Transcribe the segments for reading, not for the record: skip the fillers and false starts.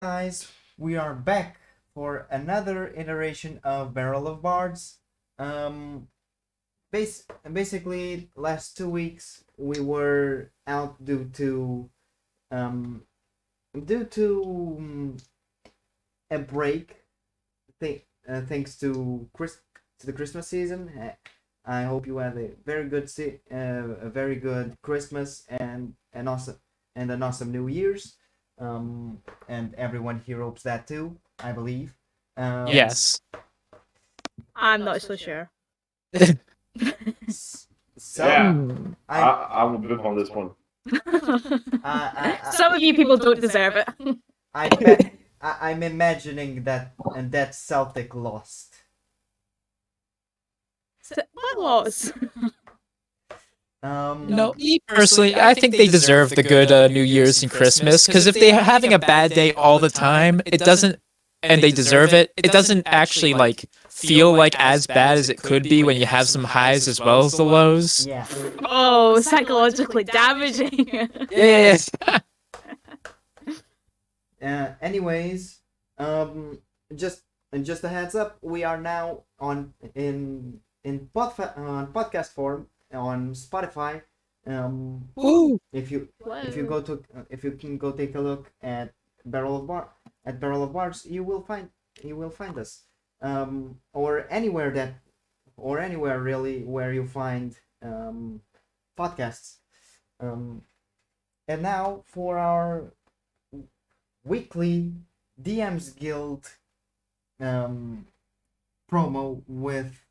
Guys, we are back for another iteration of Barrel of Bards. Um, basically, last 2 weeks we were out um due to a break. Thanks to the Christmas season. I hope you had a very good Christmas and awesome and an awesome New Year's. And everyone here hopes that too, I believe. Yes. I'm not so sure. So Yeah, I, I'm with on this one. Some of you people don't deserve it. I bet I'm imagining that Celtic lost. What loss? No, me personally, I think they deserve the good New Year's and Christmas, because if they're having a bad day all the time, it doesn't, and they deserve it, it doesn't actually, feel like as bad as it could be when you have some highs as well as the lows. Yeah. Oh, psychologically damaging. Yes. Anyways, just just a heads up, we are now on podcast form on Spotify. Ooh. If you if you can go take a look at Barrel of Bards, you will find us. Or anywhere really where you find podcasts. And now for our weekly DM's Guild promo with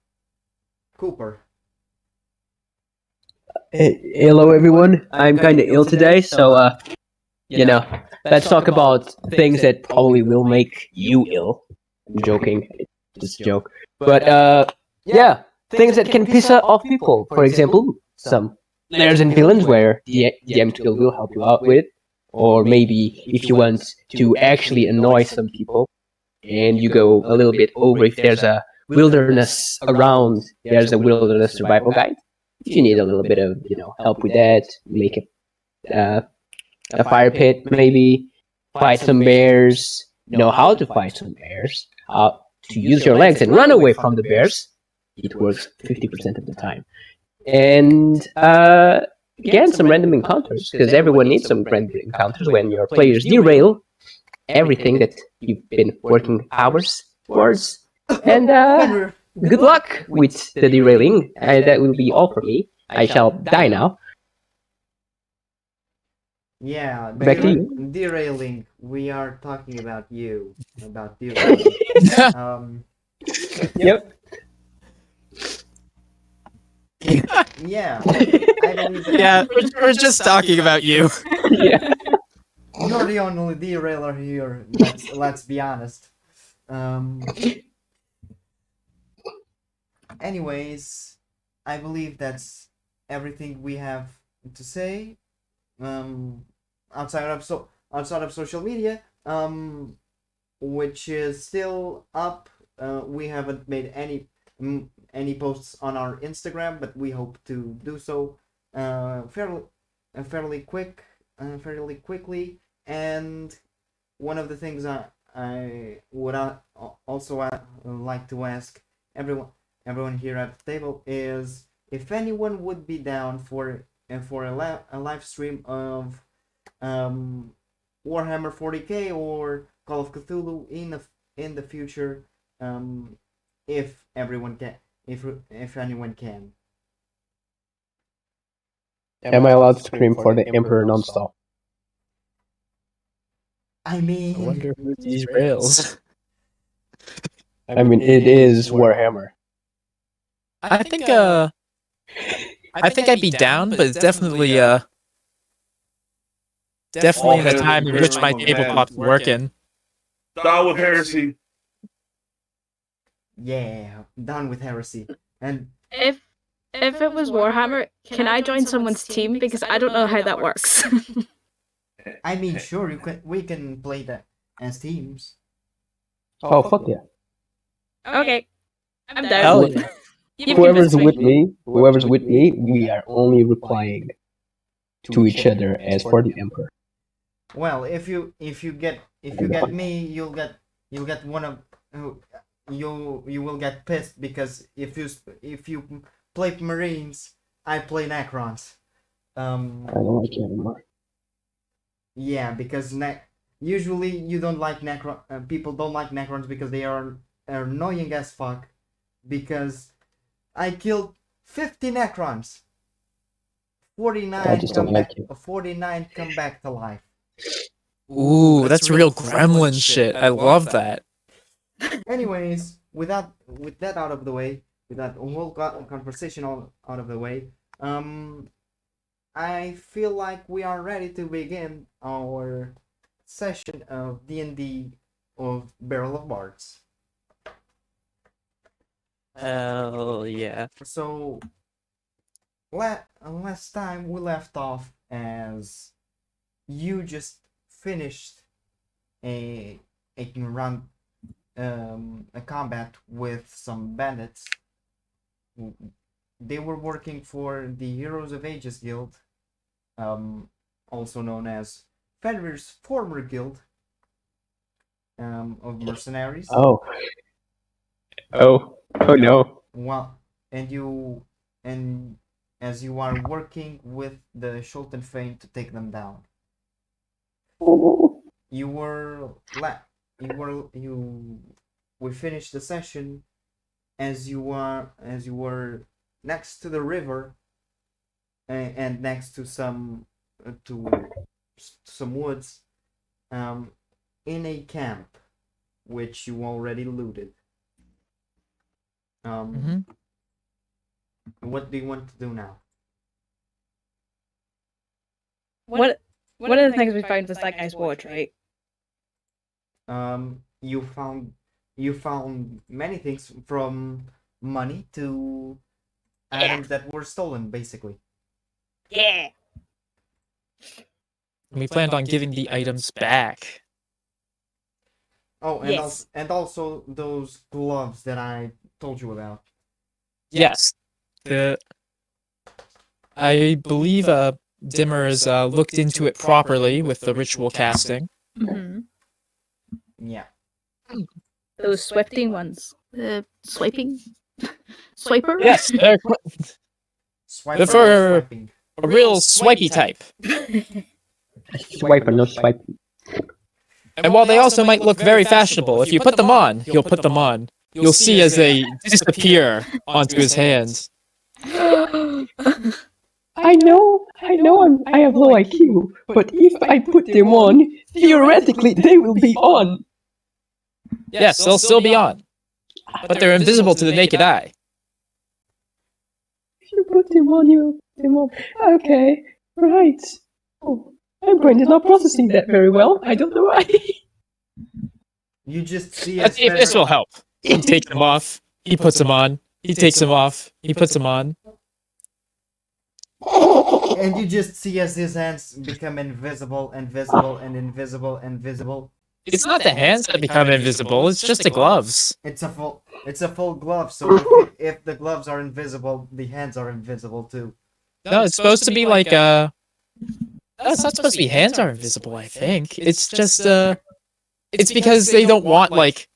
Cooper. Hello, everyone. I'm kind of ill today, so let's talk about things that probably will make you ill. I'm joking, just a joke. But yeah, things that can piss off people. For example, some players and villains where the DM skill will help you out with, or maybe if you want to actually annoy some people, and you go a little bit over. If there's a wilderness around, there's a wilderness survival guide. If you need a little bit of help with that, make a fire pit, maybe fight some bears, know how to fight some bears, how to use your legs and run away from the bears. It works 50% of the time. And again, some random encounters, because everyone needs some random encounters when your players derail everything that you've been working hours towards. And good luck with the derailing. That will be all for me. I shall die now. Yeah, Back to you. derailing. We are talking about you, about derailing. Yep. Yeah, I believe that. Yeah, we're just talking about you. Yeah. You're the only derailer here. Let's be honest. Anyways, I believe that's everything we have to say. Outside of social media, which is still up. We haven't made any posts on our Instagram, but we hope to do so fairly quickly. And one of the things I would also like to ask everyone here at the table is if anyone would be down for a live stream of Warhammer 40k or Call of Cthulhu in the future, if everyone can, if anyone can. Am I allowed to scream for the Emperor nonstop? I mean, I wonder who these rails. I mean, it is Warhammer. I think I'd be down, but it's definitely definitely the time in which my tabletop's working. Down with heresy. yeah, done with heresy. And If it was Warhammer, can I join someone's team? Because I don't know how that works. I mean, sure, we can play that as teams. Oh, fuck yeah. Okay, I'm Hell down. yeah. You've Whoever's convinced me. with me, we are only replying to each other as for the Emperor. Well, if you if you get me, you'll get one of you will get pissed because if you play Marines, I play Necrons. I don't like you anymore. Yeah, because usually you don't like Necron. People don't like Necrons because they are annoying as fuck. Because I killed 50 Necrons. I just don't like you. 49 come back to life. Ooh, that's real gremlin shit. I love that. Anyways, with that out of the way, with that whole conversation out of the way, I feel like we are ready to begin our session of D&D of Barrel of Bards. Hell yeah. So, last time we left off as you just finished a round a combat with some bandits. They were working for the Heroes of Ages Guild, also known as Fenrir's former guild of mercenaries. Oh no. Well, and as you are working with the Schulten Fane to take them down. You were we finished the session as you were next to the river and next to some woods in a camp which you already looted. What do you want to do now? One of the things we found was that guy's watch, right? You found many things from money to items that were stolen, basically. Yeah. We planned on giving the items back. Oh, and Yes. also those gloves that I told you about. Yes. I believe Dimmer has looked into it properly with the ritual casting. Mm-hmm. Yeah. Those swifting ones. The swiping? Swiper? Yes, they're Swiper For- or swiping. a real swipey type. Swiper, no swipe. And while they also might look very fashionable, if you put them on, he'll put them on. You'll see as they disappear onto his hands. I know I have low IQ, but if I put them on, theoretically they will be on. Yes, they'll still be on. But they're invisible to the naked eye. If you put them on, you put them on. Okay, right. Oh, my brain is not processing that very well. I don't know why. You just see Let's see if this will help. He takes them off. He puts them on. He takes them off. He puts them on. and you just see as his hands become invisible, invisible, and invisible, invisible. It's not the hands that become invisible, it's just the gloves. It's a full glove, so if the gloves are invisible, the hands are invisible too. No, it's supposed to be like, no, it's not supposed to be hands are invisible, I think. It's just, it's because they don't want, like,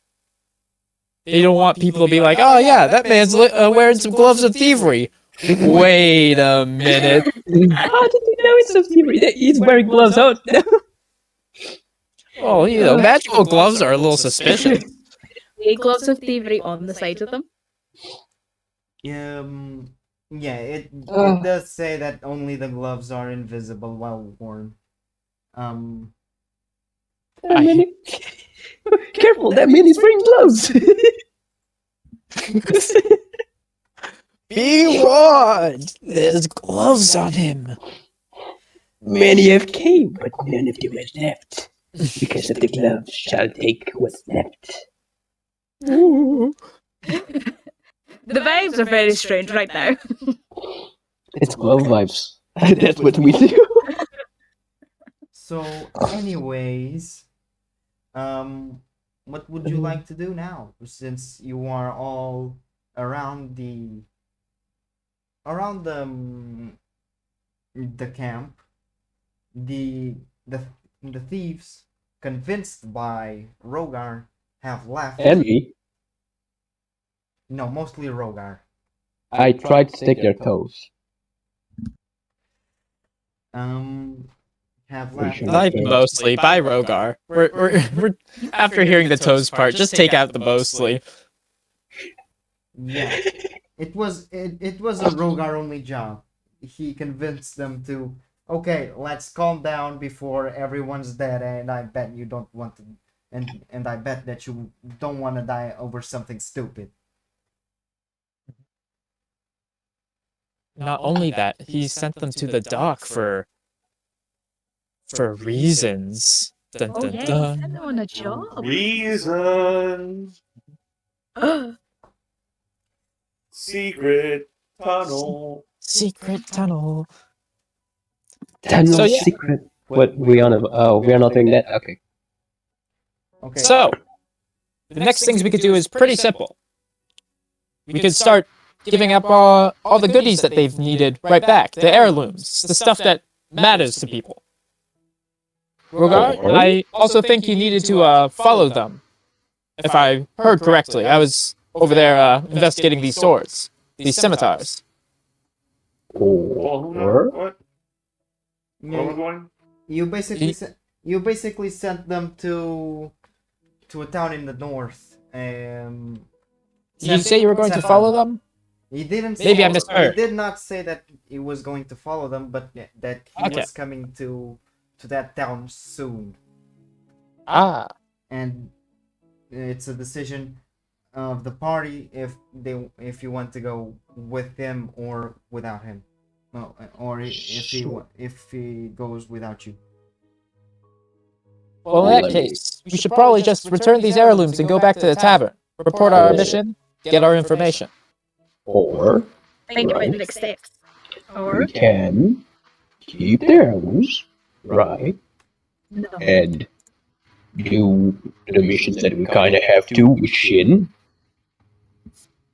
they don't want people to be like, oh yeah, that man's wearing some gloves of thievery. Wait a minute. How did you know it's a theory that he's wearing gloves out? Well, you know, magical gloves are a little suspicious. The gloves of thievery on the side of them. Yeah, it does say that only the gloves are invisible while worn. Careful, that man is wearing gloves. Be warned! There's gloves on him. Many have came, but none of them has left. Because of the gloves shall take what's left. The vibes are very strange right now. It's glove vibes. That's what we do. So, anyways, what would you like to do now? Since you are all around the camp, the thieves convinced by Rogar, have left. And me, No, mostly Rogar. I tried to stick their toes. Have We left. should Not even mostly. By Rogar. We're after hearing the toes part, just take out the mostly. Yeah, it was a Rogar only job. He convinced them to, okay, let's calm down before everyone's dead, and I bet you don't want to, and I bet that you don't want to die over something stupid. Not only that, he sent them to the dock for reasons. Dun, Oh dun, yeah, he dun. sent them on a job. Reason. Secret tunnel. Secret tunnel. Tunnel So, yeah. secret. What we on? Oh, we are not doing that. Okay. Okay. So, the next things we could do is pretty simple. We could start giving up all the goodies that they've needed right back. The heirlooms, the stuff that matters to people. Rogar, I also think you needed to follow them. If I heard correctly, I was over there investigating these swords, these scimitars. Or What? Yeah, Where am I going? you basically sent them to a town in the north. Did you say you were going to follow them? He didn't. Maybe say, I misheard. He did not say that he was going to follow them, but that he Okay. was coming to that town soon, Ah, and it's a decision of the party if you want to go with him or without him, well, or if he goes without you. well, in that case, we should probably just return these heirlooms and go back to the tavern, report our mission, get our information. or Think about the next steps. Or we can keep their heirlooms, right? no. And do the missions that we kind of have to with Shin.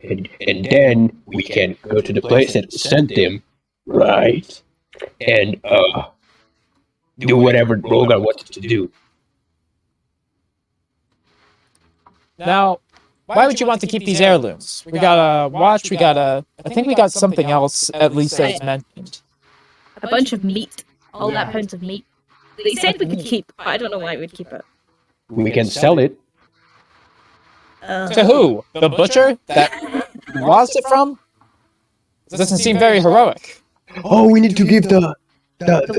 And then we can go to the place that sent them, right? And do whatever Rogar wanted to do. Now, why would you want to keep these heirlooms? We got a watch, I think we got something else, at least that's mentioned. A bunch of meat. All Yeah. that pounds of meat. They said we could keep, but I don't know why we'd keep it. We can sell it. To who? The butcher that lost it from? Doesn't seem very heroic. Oh, we need to give the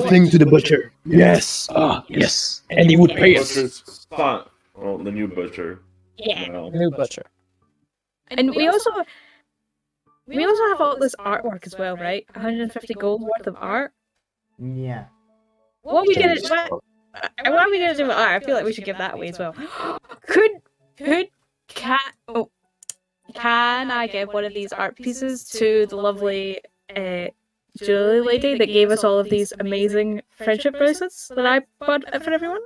thing to the butcher. Yes. Yes. And he would pay us. Butcher's son. Well, the new butcher. Yeah. No. New butcher. And we also have all this artwork as well, right? 150 gold worth of art. Yeah. What are we gonna do with art? I feel like we should give that away as well. Can I give one of these art pieces to the lovely Julie lady that gave us all of these amazing friendship bracelets that I bought for everyone?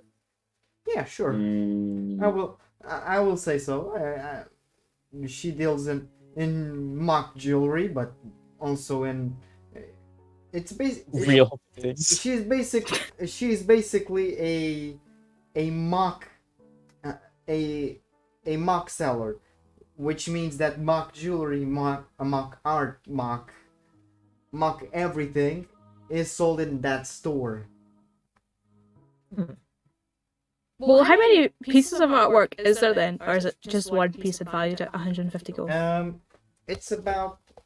Yeah, sure. I will say so. She deals in mock jewelry, but also in Real things. She's basically a mock a mock seller, which means that mock jewelry, mock art, mock everything is sold in that store. Well, how many pieces of artwork is there then? Or is it just one piece of valued at 150 gold?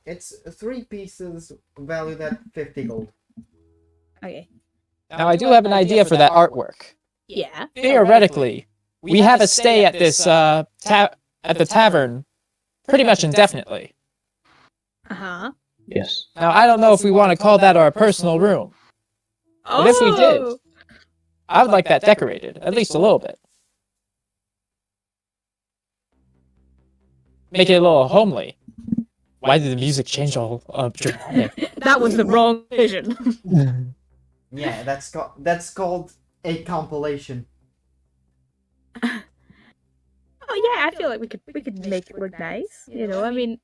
It's 3 pieces valued at 50 gold. Okay. Now, I do have an idea for that artwork. Yeah. Theoretically, we have a stay at this at the tavern pretty much indefinitely. Uh-huh. Yes. Now, I don't know if we want to call that our personal room. But if we did, Oh! I would like that decorated, at least a little bit. Make it a little homely. Why did the music change all dramatic? That was the wrong vision. Yeah, that's called a compilation. Oh yeah, I feel like we could make it look nice. You know, I mean,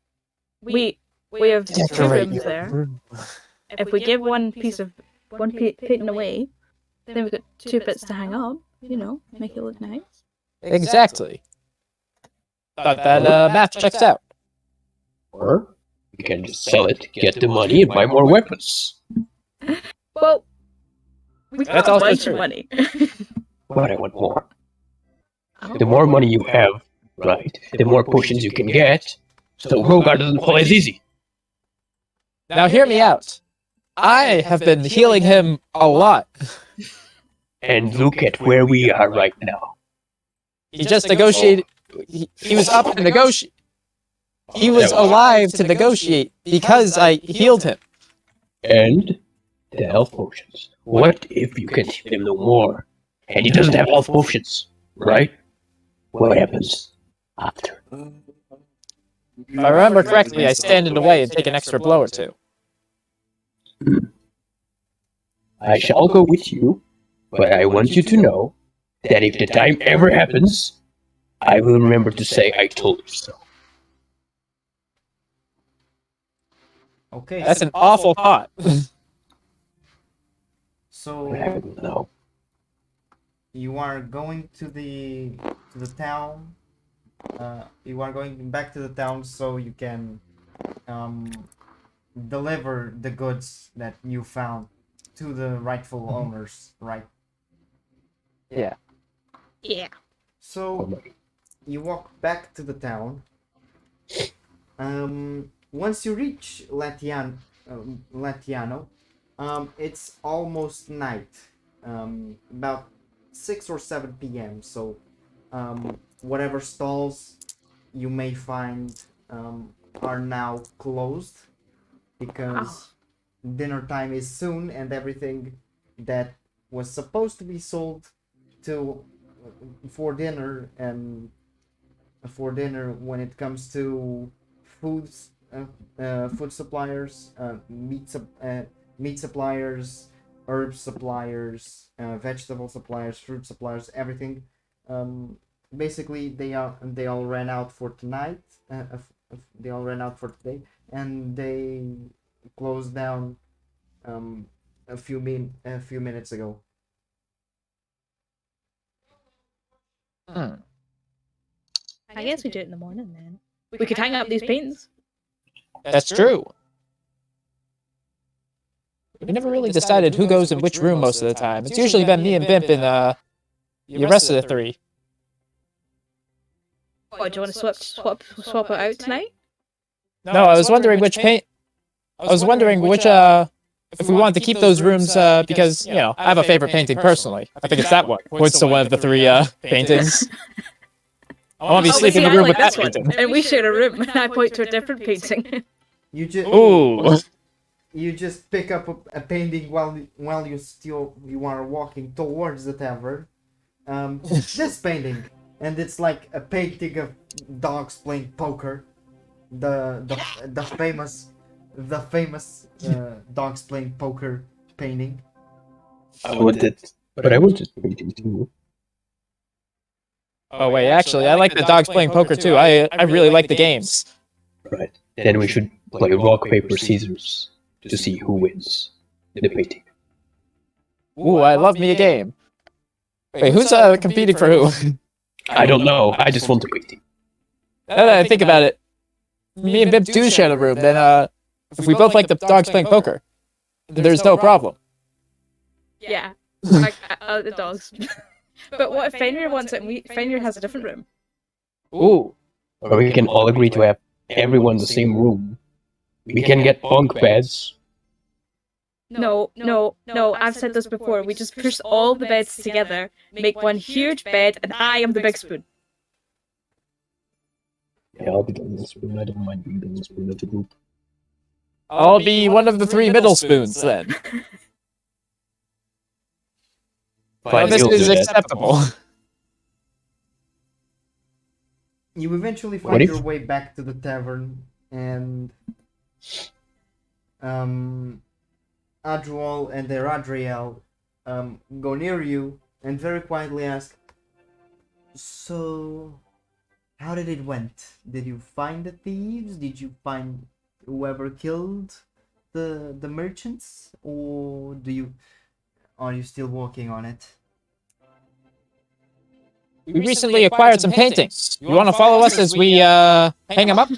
we have 2 Decorate rooms your there. room. If we give one painting away, then we've got 2 bits to hang on. make it look nice. Exactly. Thought that math checks out. Or we can just sell it, get the money, and buy more weapons. Well, we've That's got a also bunch true. of money. But I want more. The more money you have, right, the more potions you can get, so Rogar doesn't fall as easy. Now hear me out. I have been healing him a lot. And look at where we are right now. He just negotiated. He was up to negotiate. He was alive to negotiate because I healed him. And the health potions. What if you can heal him no more, and he doesn't have health potions, right? What happens after? If I remember correctly, I stand in the way and take an extra blow or two. I shall go with you, but I want you to know that if the time ever happens, I will remember to say I told you so. Okay. That's an awful thought. So No. you are going to the town. You are going back to the town so you can deliver the goods that you found to the rightful owners, right? Yeah. Yeah. So you walk back to the town. Once you reach Latiano, it's almost night. About 6 or 7 p.m. So, whatever stalls you may find are now closed because dinner time is soon, and everything that was supposed to be sold to for dinner when it comes to foods, food suppliers, meat suppliers, herb suppliers, vegetable suppliers, fruit suppliers, everything. Basically, they all ran out for tonight. They all ran out for today, and they closed down a few minutes ago. I guess we do it in the morning then. We could hang up these paintings. That's true. We never really decided who goes in which room most of the time. It's usually been me and Bimp and the rest of the three. Oh, do you want to swap it out tonight? No, I was wondering which paint. I was wondering which if we wanted to keep those rooms because I have a favorite painting personally. I think it's that one. Points to one of the three paintings. I want to be sleeping in the room with that painting. And we share a room, and I point to a different painting. You just Ooh. You just pick up a painting while you are walking towards the tavern. This painting, and it's like a painting of dogs playing poker. The famous dogs playing poker painting. I wanted painting too. Oh wait, actually, I like the dogs playing poker too. I really like the games. Right. Then we should play rock, paper, scissors to see who wins the painting. Ooh, I love me a game. Wait, who's competing for who? I don't know. I just want the painting. Now that I think about it, me and Bimp do share the room. Then if we both like the dogs playing poker, there's no problem. Yeah, like the dogs. But what if Fenrir wants it and Fenrir has a different room? Ooh. Or we can all agree to have everyone in the same room. We can get bunk beds. No, I've said this before. We just push all the beds together, make one huge bed, and I am the big spoon. Yeah, I'll be the little spoon. I don't mind being the little spoon of the group. I'll be one of the three middle spoons then. Fine, This you'll is do that. acceptable. You eventually What find if- your way back to the tavern, and Adrual and Eradriel go near you and very quietly ask, "So, how did it went? Did you find the thieves? Did you find whoever killed the merchants, or are you still working on it?" we recently acquired some paintings. You want to follow us as we hang them up?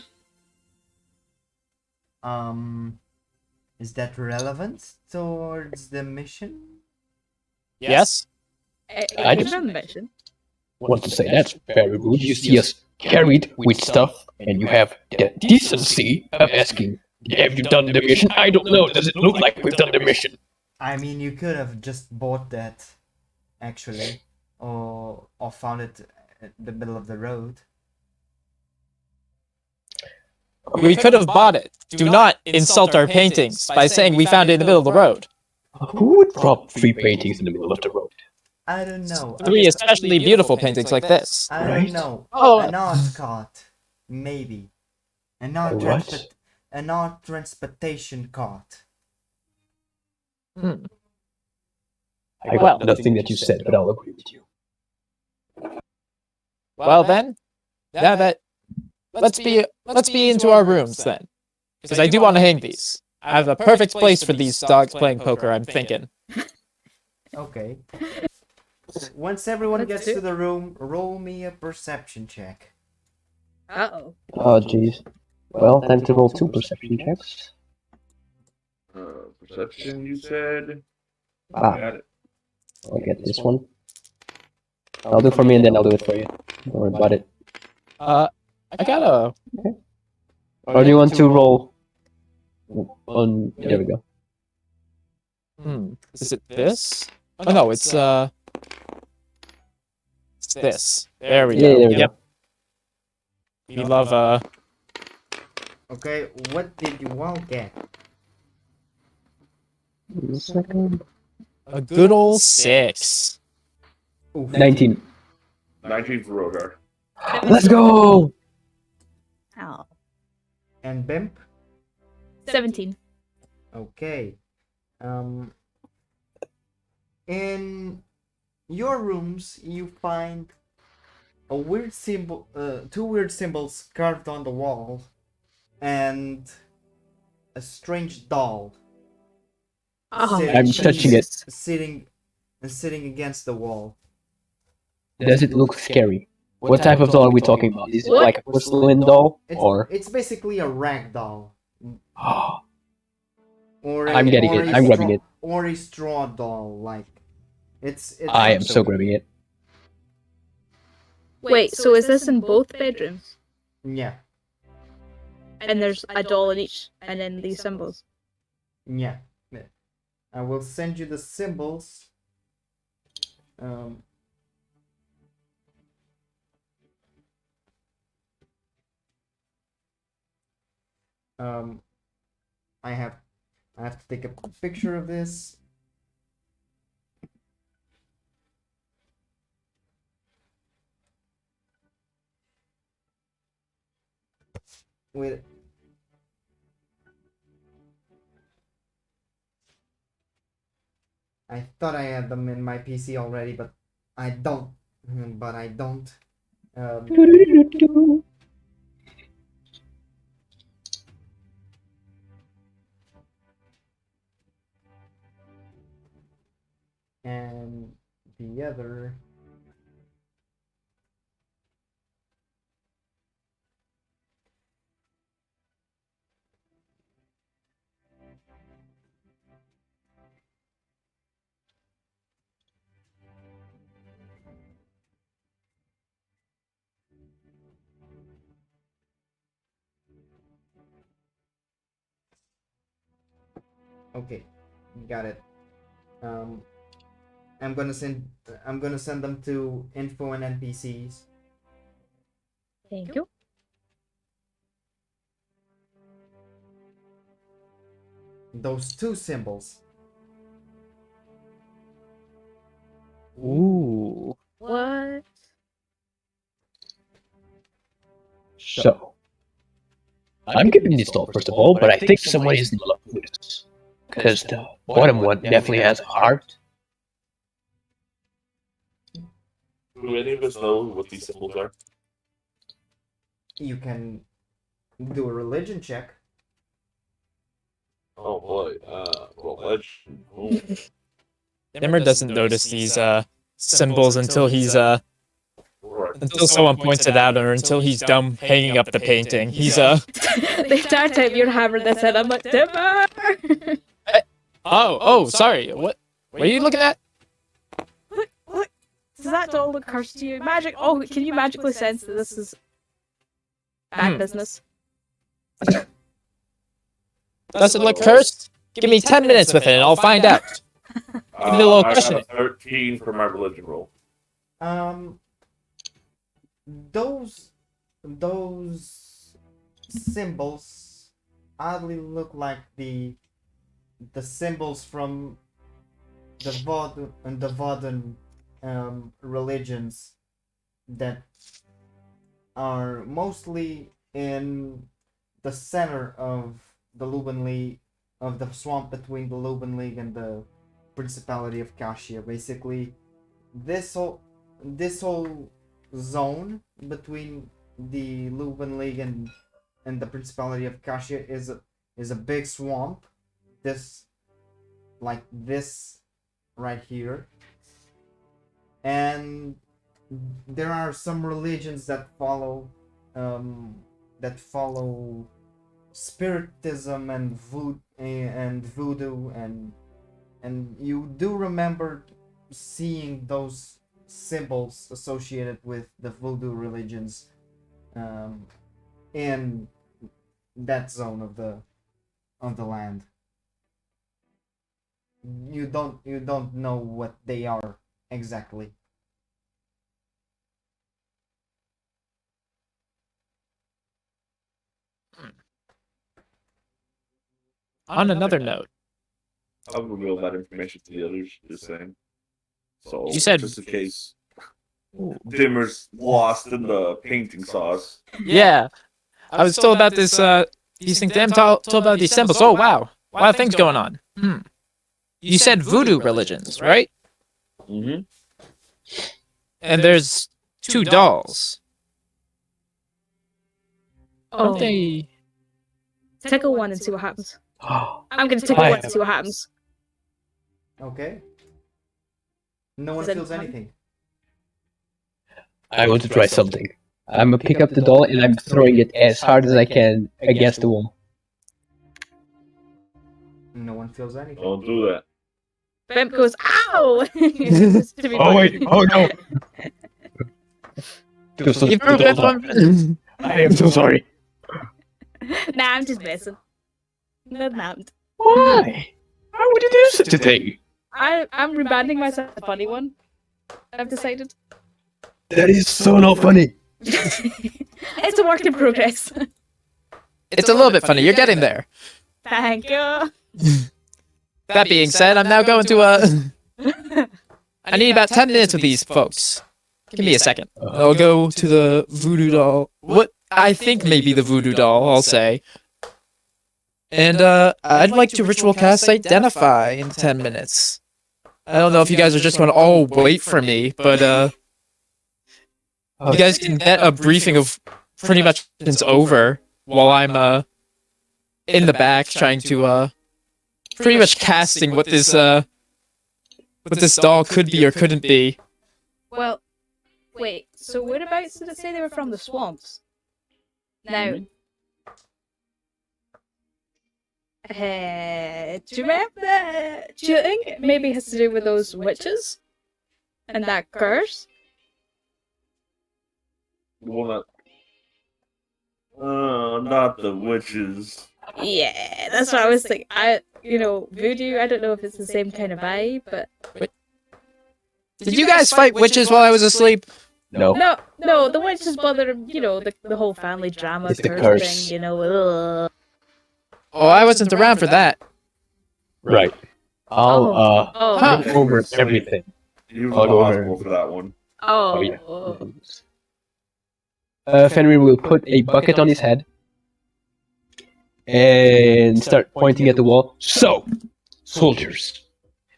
Is that relevant towards the mission? Yes. I Came just- from the mission. Want to say that's very rude. You see us carried with stuff, and you have the decency of asking, "Have you done the mission?" I don't know. Does it look like we've done the mission? I mean, you could have just bought that, actually, or found it at the middle of the road. We could have bought it. Do not insult our paintings by saying we found it in the middle of the road. Who would drop 3 paintings in the middle of the road? I don't know. 3 especially beautiful paintings like this. I Right? don't know. Oh. An art cart, maybe. An art What? an art transportation cart. Hmm. I got nothing that you said, but I'll agree with you. Well then, now that let's be into our rooms then, because I do want to hang these. I have a perfect place for these dogs playing poker. I'm thinking. Okay. Once everyone Let's gets do to it. the room, roll me a perception check. Uh-oh. Oh, jeez. Well, time to roll 2 perception checks. Perception, you said? Ah, Got it. I'll get this one. I'll do it for me, and then I'll do it for you. Don't worry about it. I got a. Or do you want to roll on... There we go. Is it this? Oh no, it's this. There we Yeah, go. there we go. Yep. We love Okay, what did you all get? One second. a good old 6. Oof. 19. 19 for Rogar. Let's go! Ow. And Bimp? 17. Okay. In your rooms, you find a weird symbol, 2 weird symbols carved on the wall, and a strange doll Oh, Sitting- I'm touching it. sitting against the wall. Does it look scary? What type of doll are we talking about? Is it What? like a porcelain doll? Or... It's basically a rag doll. Or I'm getting or it. a I'm grabbing straw- it. Or a straw doll, like it's. I am so grabbing it. Wait, so is this in both bedrooms? Yeah, And there's a doll in each, and then these symbols. yeah. I will send you the symbols. Um. Um. I have to take a picture of this. Wait. I thought I had them in my PC already, but I don't. But I don't. And the other. Okay, got it. Um, I'm gonna send them to info and NPCs. Thank you. Those 2 symbols. Ooh. What? So, I'm keeping this doll first of all, but I think someone is in love with us. Because the bottom one definitely has a heart. Do any of us know what these symbols are? You can do a religion check. Oh boy, religion. Oh. Dimmer doesn't notice these symbols until he's until someone points it out, or until he's done hanging up the painting. He's The entire time you're hammering this in, I'm like, Timber! Oh, sorry. What are you looking at? Look, does that doll look cursed to you? Magic. Oh, can you magically sense that this is bad business? Does it look cursed? Give me 10 minutes with it, and I'll find out. Give me a little I question. got a 13 for my religion roll. Those symbols oddly look like the symbols from the Vodun religions that are mostly in the center of the Luban League, of the swamp between the Luban League and the Principality of Kashia. Basically, this whole zone between the Luban League and the Principality of Kashia is a big swamp. This right here, and there are some religions that follow spiritism and voodoo, and you do remember seeing those symbols associated with the voodoo religions in that zone of the land. You don't know what they are exactly. On another note, I'll reveal that information to the others, just saying. So, You said- just in case Dimmer's lost in the painting sauce. yeah, I was told about this. These things. Damn, told about these symbols. Oh wow, a lot of things going on. You said voodoo religions, right? Mm-hmm. And there's 2 dolls. Oh, Aren't they? tickle one and see what happens. I'm gonna tickle Hi. one and see what happens. Okay. No one Is it feels fun? anything. I want to try something. I'm gonna pick up the doll and I'm throwing it as hard as I can against the wall. No one feels anything. Don't do that. Bimp goes, ow! To be Oh wait! funny. Oh no! You proved it from- I am so sorry. Nah, I'm just messing. No, nah. Why? Why would you do such a thing? I'm rebanding myself a funny one. I've decided. That is so not funny. It's a work in progress. It's a little bit funny. You're getting there. Thank you. That being said, I'm now going to I need about 10 minutes with these folks. Give me a second. I'll go to the voodoo doll. What I think may be the voodoo doll, I'll say. And I'd like to ritual cast Identify in 10 minutes. I don't know if you guys are just going to all wait for me, but you guys can get a briefing of pretty much it's over while I'm in the back trying to pretty much casting what this doll could be or couldn't be. Well, wait. So whereabouts did it say they were from? The swamps. Now, do you remember the shooting? Maybe it has to do with those witches and that curse. Well, not the witches. Yeah, that's what I was thinking. Voodoo. I don't know if it's the same kind of vibe, but Did you guys fight witches while I was asleep? No. no, the witches bother him. The whole family drama It's the curse curse. thing. Ugh. Oh, I wasn't around for that. Right. I'll Oh. look over everything. He was I'll in the go hospital over. for that one. Oh. Yeah. Fenrir will put a bucket on his head and start pointing at the wall. So, soldiers,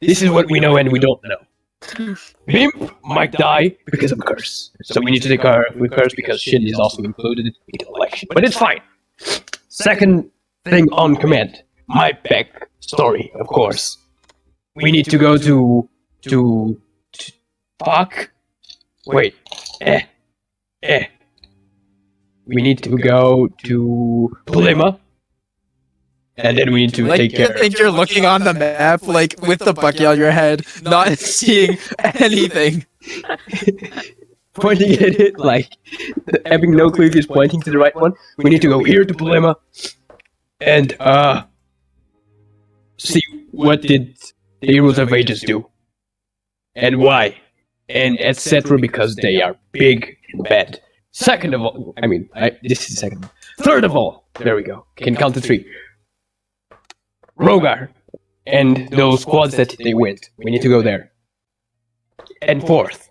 this is what we know and we don't know. Bimp might die because of a curse. So we need to take our curse because Shin is also included in the election. But it's fine. Second thing on command. My back story, of course. We need to go to fuck. Wait. we need to go to Polema, and then we need to Like, take you care. think you're looking on the map, like, with the bucket on your head, not seeing anything. Pointing at it, like having no clue if he's pointing to the right one. We need to go here to Polema, and see what did the heroes of ages do, and why, and etc. Because they are big and bad. Second of all, this is second. Third of all, there we go. Can count to 3. Rogar and those squads that they went. We need to go there. And fourth,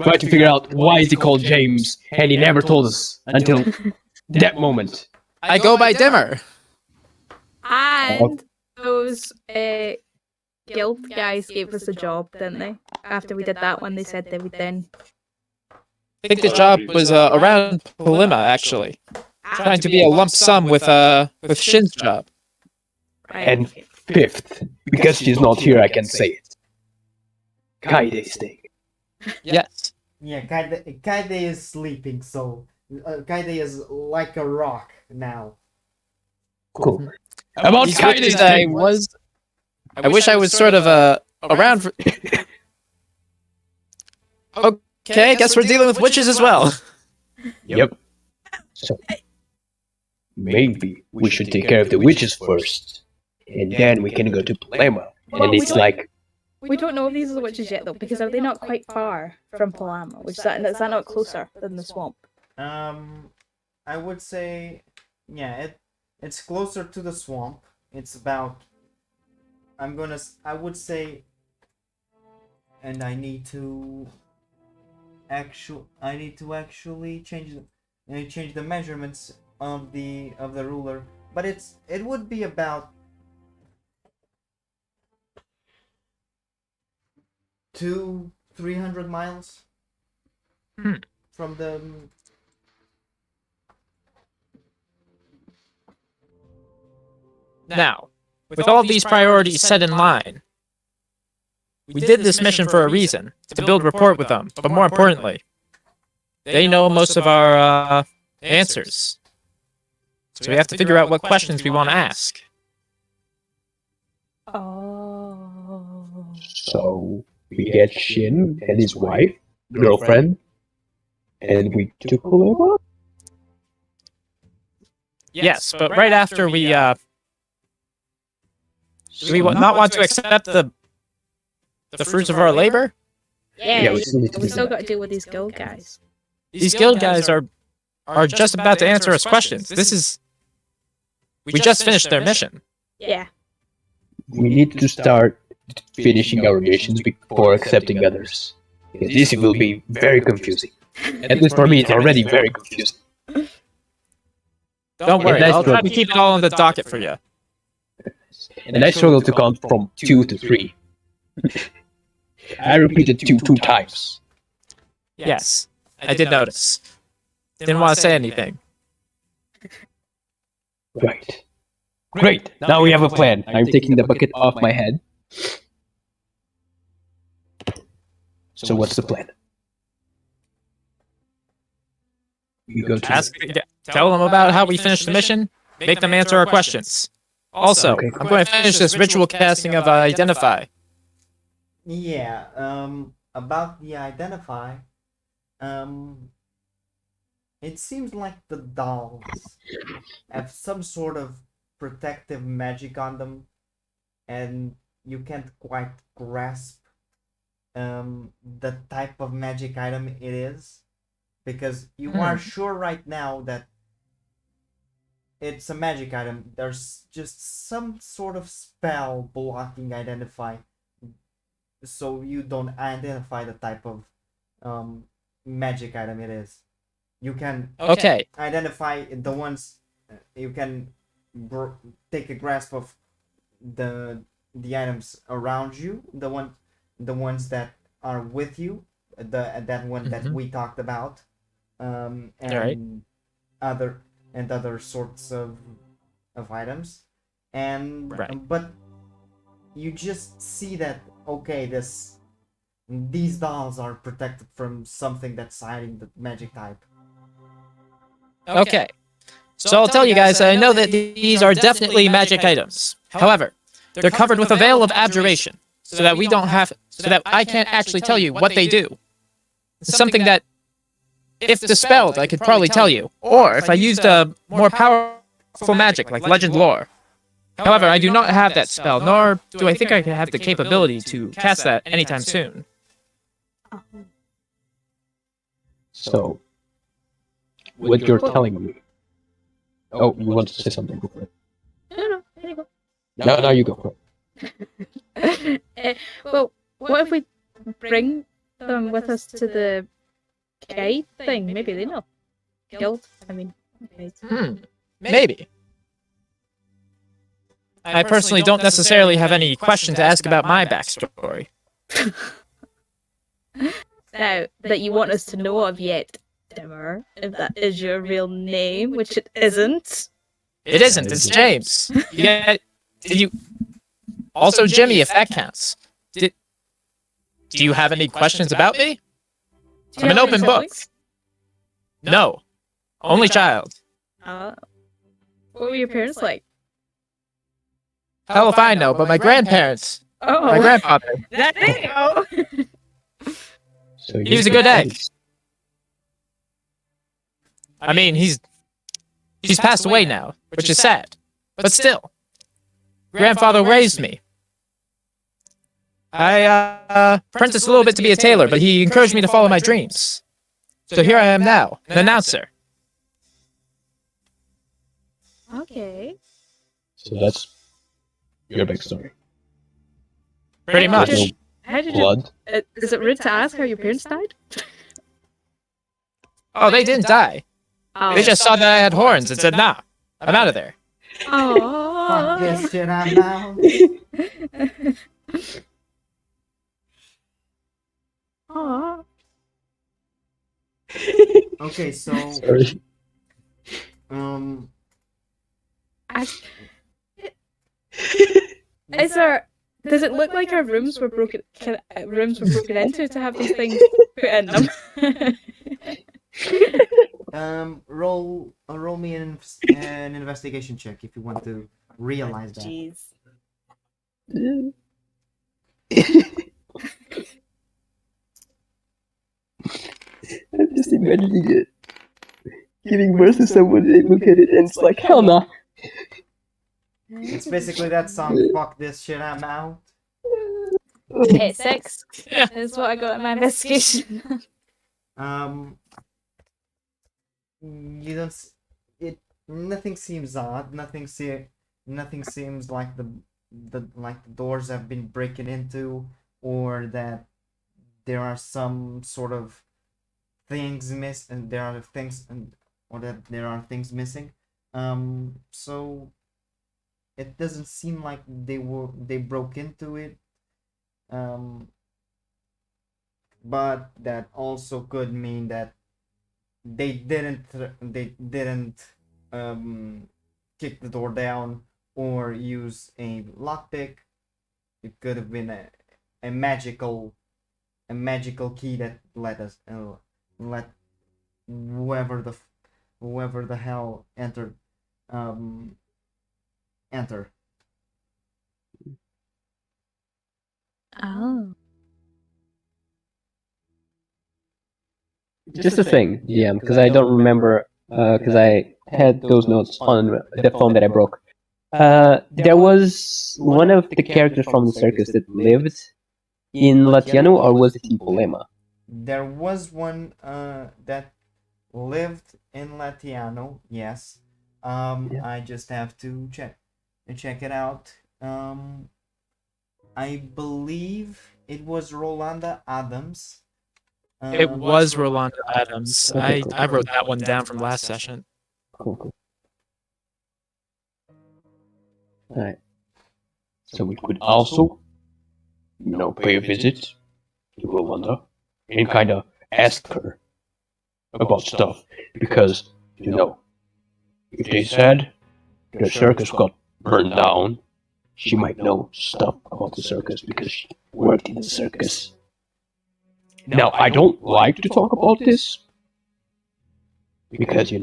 try to figure out why is he called James, and he never told us until that moment. I go by Dimmer. And those guild guys gave us a job, didn't they? After we did that one, they said they would then. I think the job was around Polima, actually. Trying to be a lump sum with Shin's job. Right. And fifth, because she's not here, I can say it. Kaide's thing. Yes. Yeah, Kaide is sleeping, so Kaide is like a rock now. Cool. About These Kaide's witches, I wish I was sort of around for. Okay, I guess we're dealing with witches as well. Yep. So maybe we should take care of the witches first, and then we can go to Polema. Well, And we it's don't- like, We don't know if these are the witches yet, though, because are they not quite far from Palama? Is that not closer than the swamp? I would say, yeah, it's closer to the swamp. It's about. I would say, and I need to actually change the measurements of the ruler, but it would be about 300 miles from the. Now, with all these priorities set in line, we did this mission for a reason, to build rapport with them, but more importantly, they know most of our answers. So we have to figure out what questions we want to ask. Oh. so we get Shin and his wife, girlfriend, and we took Polema? Yes, but right after we do we not want to accept the fruits of our labor? Yeah, we still need to we do still that. got to deal with these guild guys. These guild guys are just about to answer us questions. We just finished their mission. Yeah. We need to start finishing our missions before accepting others. This will be very confusing. At least for me, it's already very confusing. Don't worry, that's I'll try true. to keep it all on the docket for you. And I struggle to count from 2 to 3. I repeated 2 times. Yes, I did notice. Didn't want to say anything. Right. Great. Now we have a plan. I'm taking the bucket off my head. So what's the plan? We go to Tell them about how we finished the mission, make them answer our questions. Also, Okay. I'm going to finish this ritual casting of Identify. Yeah, about the identify, it seems like the dolls have some sort of protective magic on them, and you can't quite grasp the type of magic item it is, because you are sure right now that it's a magic item. There's just some sort of spell blocking identify, so you don't identify the type of magic item it is. You can Okay, identify the ones. You can take a grasp of the items around you, the ones that are with you, that one that we talked about, and Alright. other sorts of items, and Right. but you just see that, okay, these dolls are protected from something that's hiding the magic type. Okay. So I'll tell you guys, I know that these are definitely magic items. However, they're covered with a veil of abjuration, so that so that I can't actually tell you what they do. It's something that, if dispelled, I could probably tell you. Or if I used a more powerful magic like legend lore. However, I do not have that spell, nor do I think I have the capability to cast that anytime soon. So, what you're telling me? Oh, you want to say something? Go for it. No, there you go. No, you go for it. Well, what if we bring them with us to the guide thing? Maybe they know. Guild? I mean, guide. Maybe. I personally don't necessarily have any question to ask about my backstory. Now, that you want us to know of yet, Dimmer, if that is your real name, which it isn't. It isn't, it's James. Did you... Also Jimmy, if that counts. Do you have any questions about me? I'm an open book. No. Only child. What were your parents like? Hell if I know, but my grandparents... Oh, My grandfather... there you go. So He was a good egg. I mean, he's passed away now, which is sad. But still, grandfather raised me. I apprenticed a little bit to be a tailor, but he encouraged me to follow my dreams. So here I am now, an announcer. Okay. So that's your backstory. Pretty How much. did you- How did you... Blood. Is it rude to ask how your parents died? Oh, they didn't die. Oh. They just saw that I had horns and said, nah, I'm out of there. Fuck this shit, I'm out. Aww. Okay, so Sorry. Is there? Does it look like our rooms were broken? Rooms were broken into to have these things put in them? roll me an investigation check if you want to realize that. Jeez. I'm just imagining it. Giving birth to someone, they look at it and it's like, hell nah. It's basically that song, fuck this shit, I'm out. It's 6. Is what I got in my investigation. You don't. It nothing seems odd. Nothing seems like the doors have been breaking into, or that there are some sort of things miss, and there are things, or that there are things missing. So it doesn't seem like they broke into it. But that also could mean that they didn't kick the door down or use a lockpick. It could have been a magical key that let us let whoever the hell entered enter. Oh. Just a thing, DM, because I don't remember, because I had those notes on the phone that I broke. There was one of the characters from the circus that lived in Latiano, or was it in Polema? There was one that lived in Latiano, yes. Yeah. I just have to check it out. I believe it was Rolanda Adams. It was Rolanda Adams. Okay, cool. I wrote that one down from last session. Cool. Alright. So we could also, pay a visit to Rolanda and kind of ask her about stuff. Because, if they said the circus got burned down, she might know stuff about the circus because she worked in the circus. Now, I don't like to talk about this because,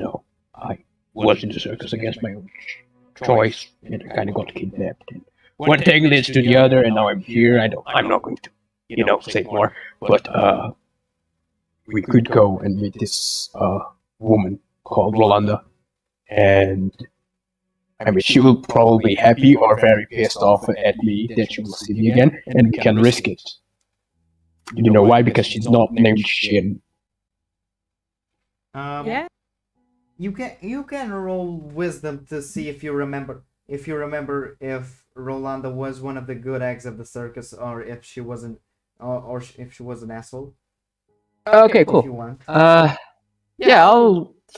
I was in the circus against my own choice, and I kind of got kidnapped. And one thing leads to the other, and now I'm here. I'm not going to, say more. But we could go and meet this woman called Rolanda, and I mean, she will probably be happy or very pissed off at me that she will see me again, and we can risk it. You know why? Because she's not named Shin. Yeah. You can roll wisdom to see if you remember if Rolanda was one of the good eggs of the circus, or if she wasn't, or if she was an asshole. Okay, If you cool. want. Yeah,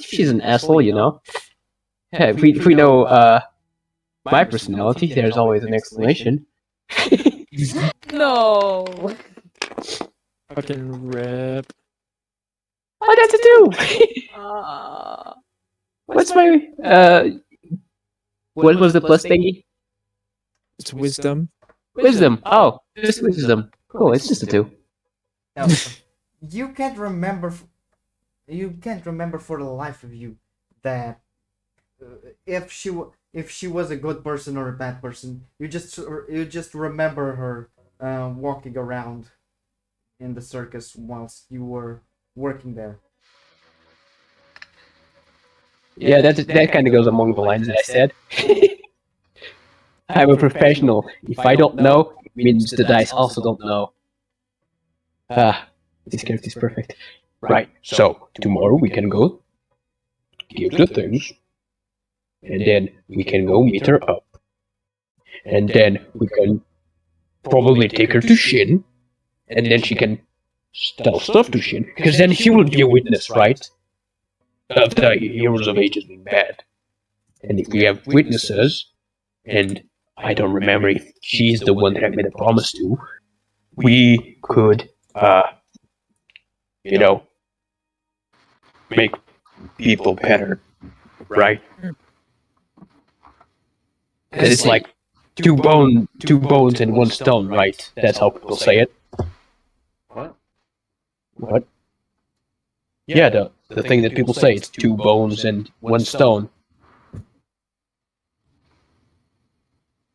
she's an asshole, Hey, if we know my personality, there's always an explanation. No. Fucking rip. Oh, that's a 2! What's my what was the plus thingy? It's wisdom. Wisdom. Oh, just wisdom. Cool, it's just a 2. No, you can't remember. You can't remember for the life of you that if she was a good person or a bad person. You just remember her walking around in the circus whilst you were working there. Yeah, that kind of goes among the lines that I said. I'm a professional. If I don't know, it means the dice also don't know. This character's perfect. Right, so tomorrow we can go give the things, and then we can go meet her up. And then we can probably take her to Shin, and then she can tell stuff to Shin, because then she will be a witness, right? Of the Heroes of Ages being bad. And if we have witnesses, and I don't remember if she's the one that I made a promise to, we could, make people better, right? Because it's like two bones and one stone, right? That's how people say it. What? Yeah, the thing that people say, it's 2 bones and 1 stone.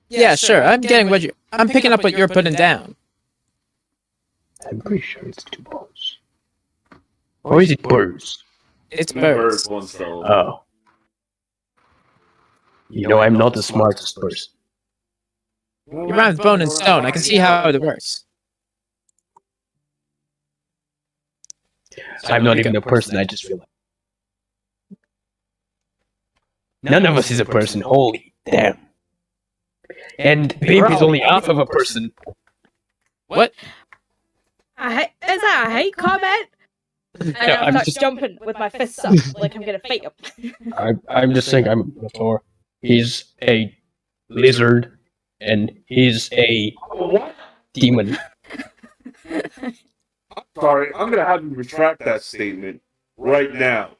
Yeah, sure. I'm picking up what you're putting down. I'm pretty sure it's 2 bones. Or is it birds? It's Birds, birds. one stone. Oh. I'm not the smartest person. You rhyme with bone and stone. I can see how it works. I'm not even a person, I just feel like. None of us is a person, holy damn. And Bimp is only half of a person. What? Is that a hate comment? And I'm just jumping with my fists up like I'm gonna fight him. I'm just saying I'm a Minotaur. He's a lizard, and he's a demon. Sorry, I'm gonna have you retract that statement right now.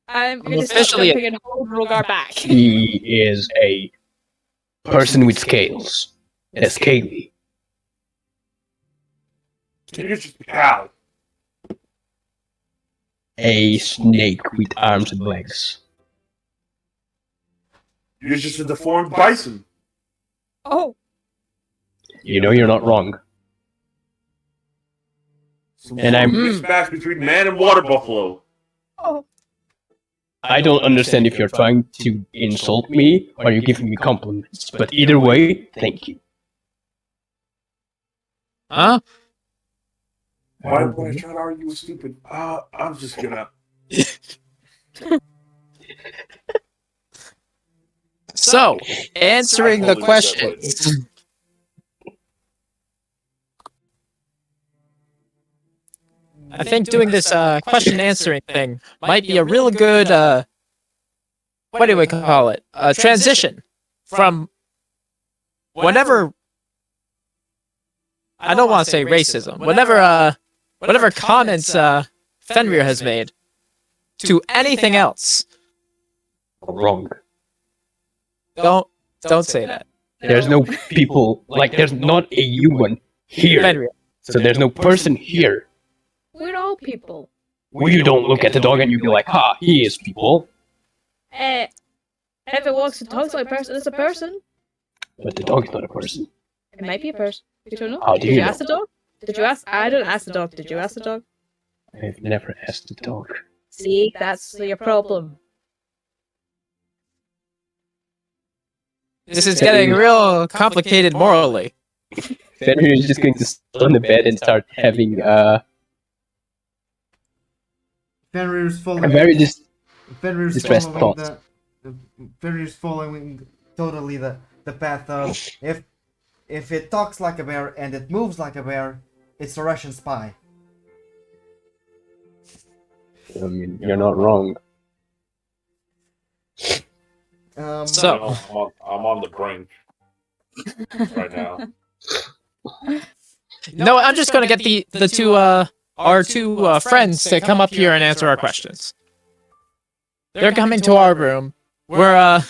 I'm gonna stop officially jumping and hold Rogar back. He is a person with scales. A scaly. You're just cow. A snake with arms and legs. You're just a deformed bison. Oh, You're not wrong. And I'm- mismatch between man and water buffalo. oh. I don't understand if you're trying to insult me or you're giving me compliments, but either way, thank you. Huh? Why would I try to argue with stupid? I'm just gonna. So, answering the questions. I think doing this question answering thing might be a real good what do we call it? Transition from whatever I don't want to say racism. Whatever comments Fenrir has made to anything else. Wrong. Don't say that. There's no people, like, there's not a human here. Fenrir. So there's no person here all people. Well, you don't look at the dog and you be like, ha, he is people. If it walks and talks like a person, it's a person. But the dog is not a person. It might be a person. You don't know. How do Did you you know? ask the dog? Did you ask? I didn't ask the dog. Did you ask the dog? I've never asked the dog. See, that's your problem. This is getting real complicated morally. Fenrir is just going to sit on the bed and start having Fenrir's a following. very Fenrir's distressed following thoughts. Fenrir's following totally the path of if it talks like a bear and it moves like a bear, it's a Russian spy. I mean, you're not wrong. So- I'm on the brink right now. No, I'm just gonna get the two our two friends to come up here and answer our questions. They're coming to our room. We're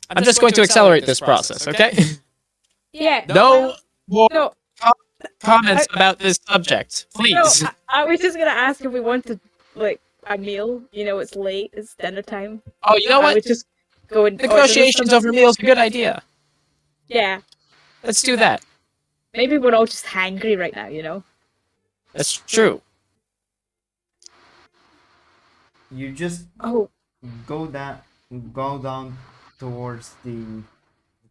I'm just going to accelerate this process, okay? Yeah. No more No. comments about this subject, No. please. I was just gonna ask if we wanted like a meal. You know, it's late. It's dinner time. Oh, you know I what? would just go and order Negotiations some- over meals are a good idea. Yeah. Let's do that. Maybe we're all just hangry right now. You know. That's true. You just Oh. go down towards the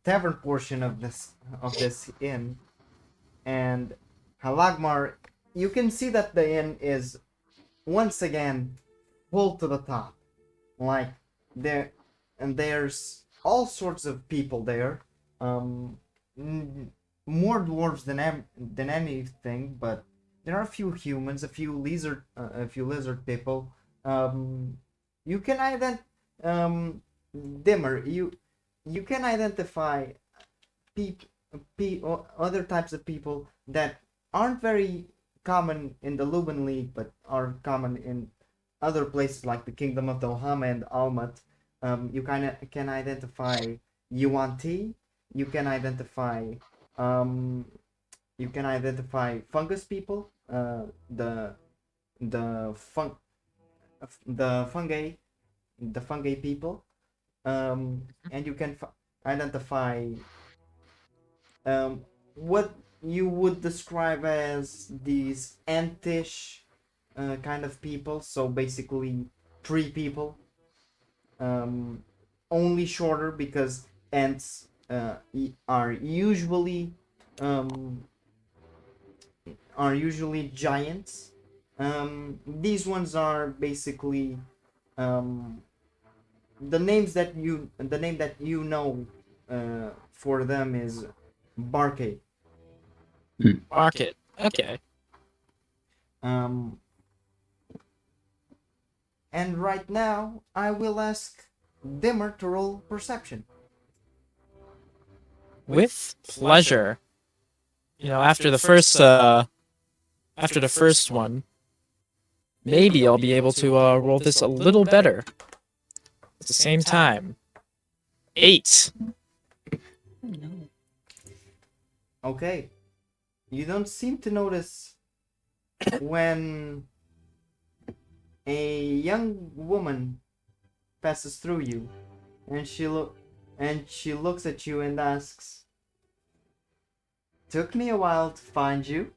tavern portion of this inn, and Halagmar, you can see that the inn is once again full to the top. Like there's all sorts of people there. More dwarves than anything, but there are a few humans, a few lizard people. You can Dimmer, you can identify other types of people that aren't very common in the Luban League, but are common in other places like the Kingdom of Dohama and Almat. You can identify Yuan Ti. You can identify fungus people. The fun the fungi people. And you can identify what you would describe as these entish kind of people. So basically, tree people. Only shorter because ants are usually giants. These ones are basically the name that you know for them is Barkade. Market. Okay. And right now I will ask Dimmer to roll perception. With pleasure. You know, after the first one, maybe I'll be able to roll this a little better. At the same time. 8. Okay. You don't seem to notice when a young woman passes through you, and she looks at you and asks, "Took me a while to find you."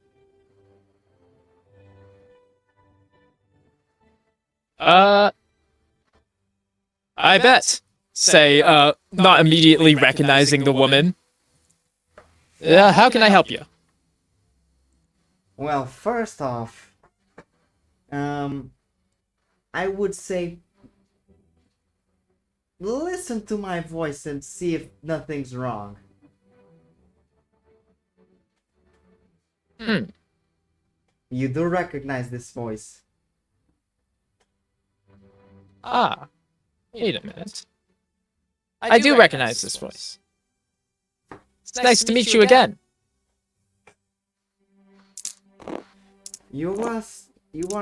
I bet. Say, not immediately recognizing the woman. How can I help you? Well, first off, I would say listen to my voice and see if nothing's wrong. You do recognize this voice. Ah. Wait a minute. I do recognize this voice. It's nice to meet you again. You are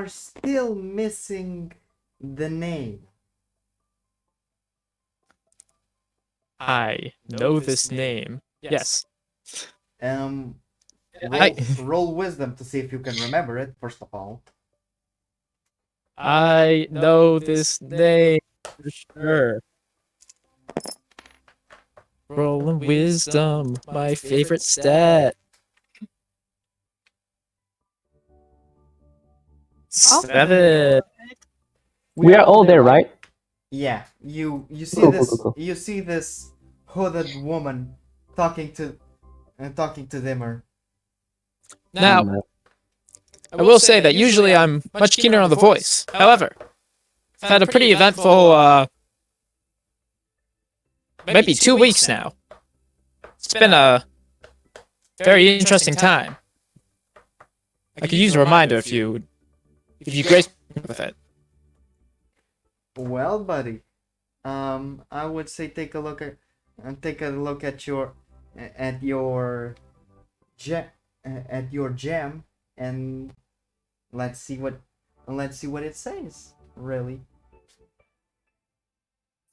still missing the name. I know this name. Yes. Roll wisdom to see if you can remember it. First of all. I know this name for sure. Rolling wisdom, my favorite stat. 7. We are all there, right? Yeah, you see Cool, this cool, cool. you see this hooded woman talking to Dimmer. Now, I will say that usually I'm much keener on the voice. However, I've had a pretty eventful, maybe 2 weeks now. It's been a very interesting time. I could use a reminder if you grace me with it. Well, buddy, I would say take a look at your at your gem, and let's see what it says. Really,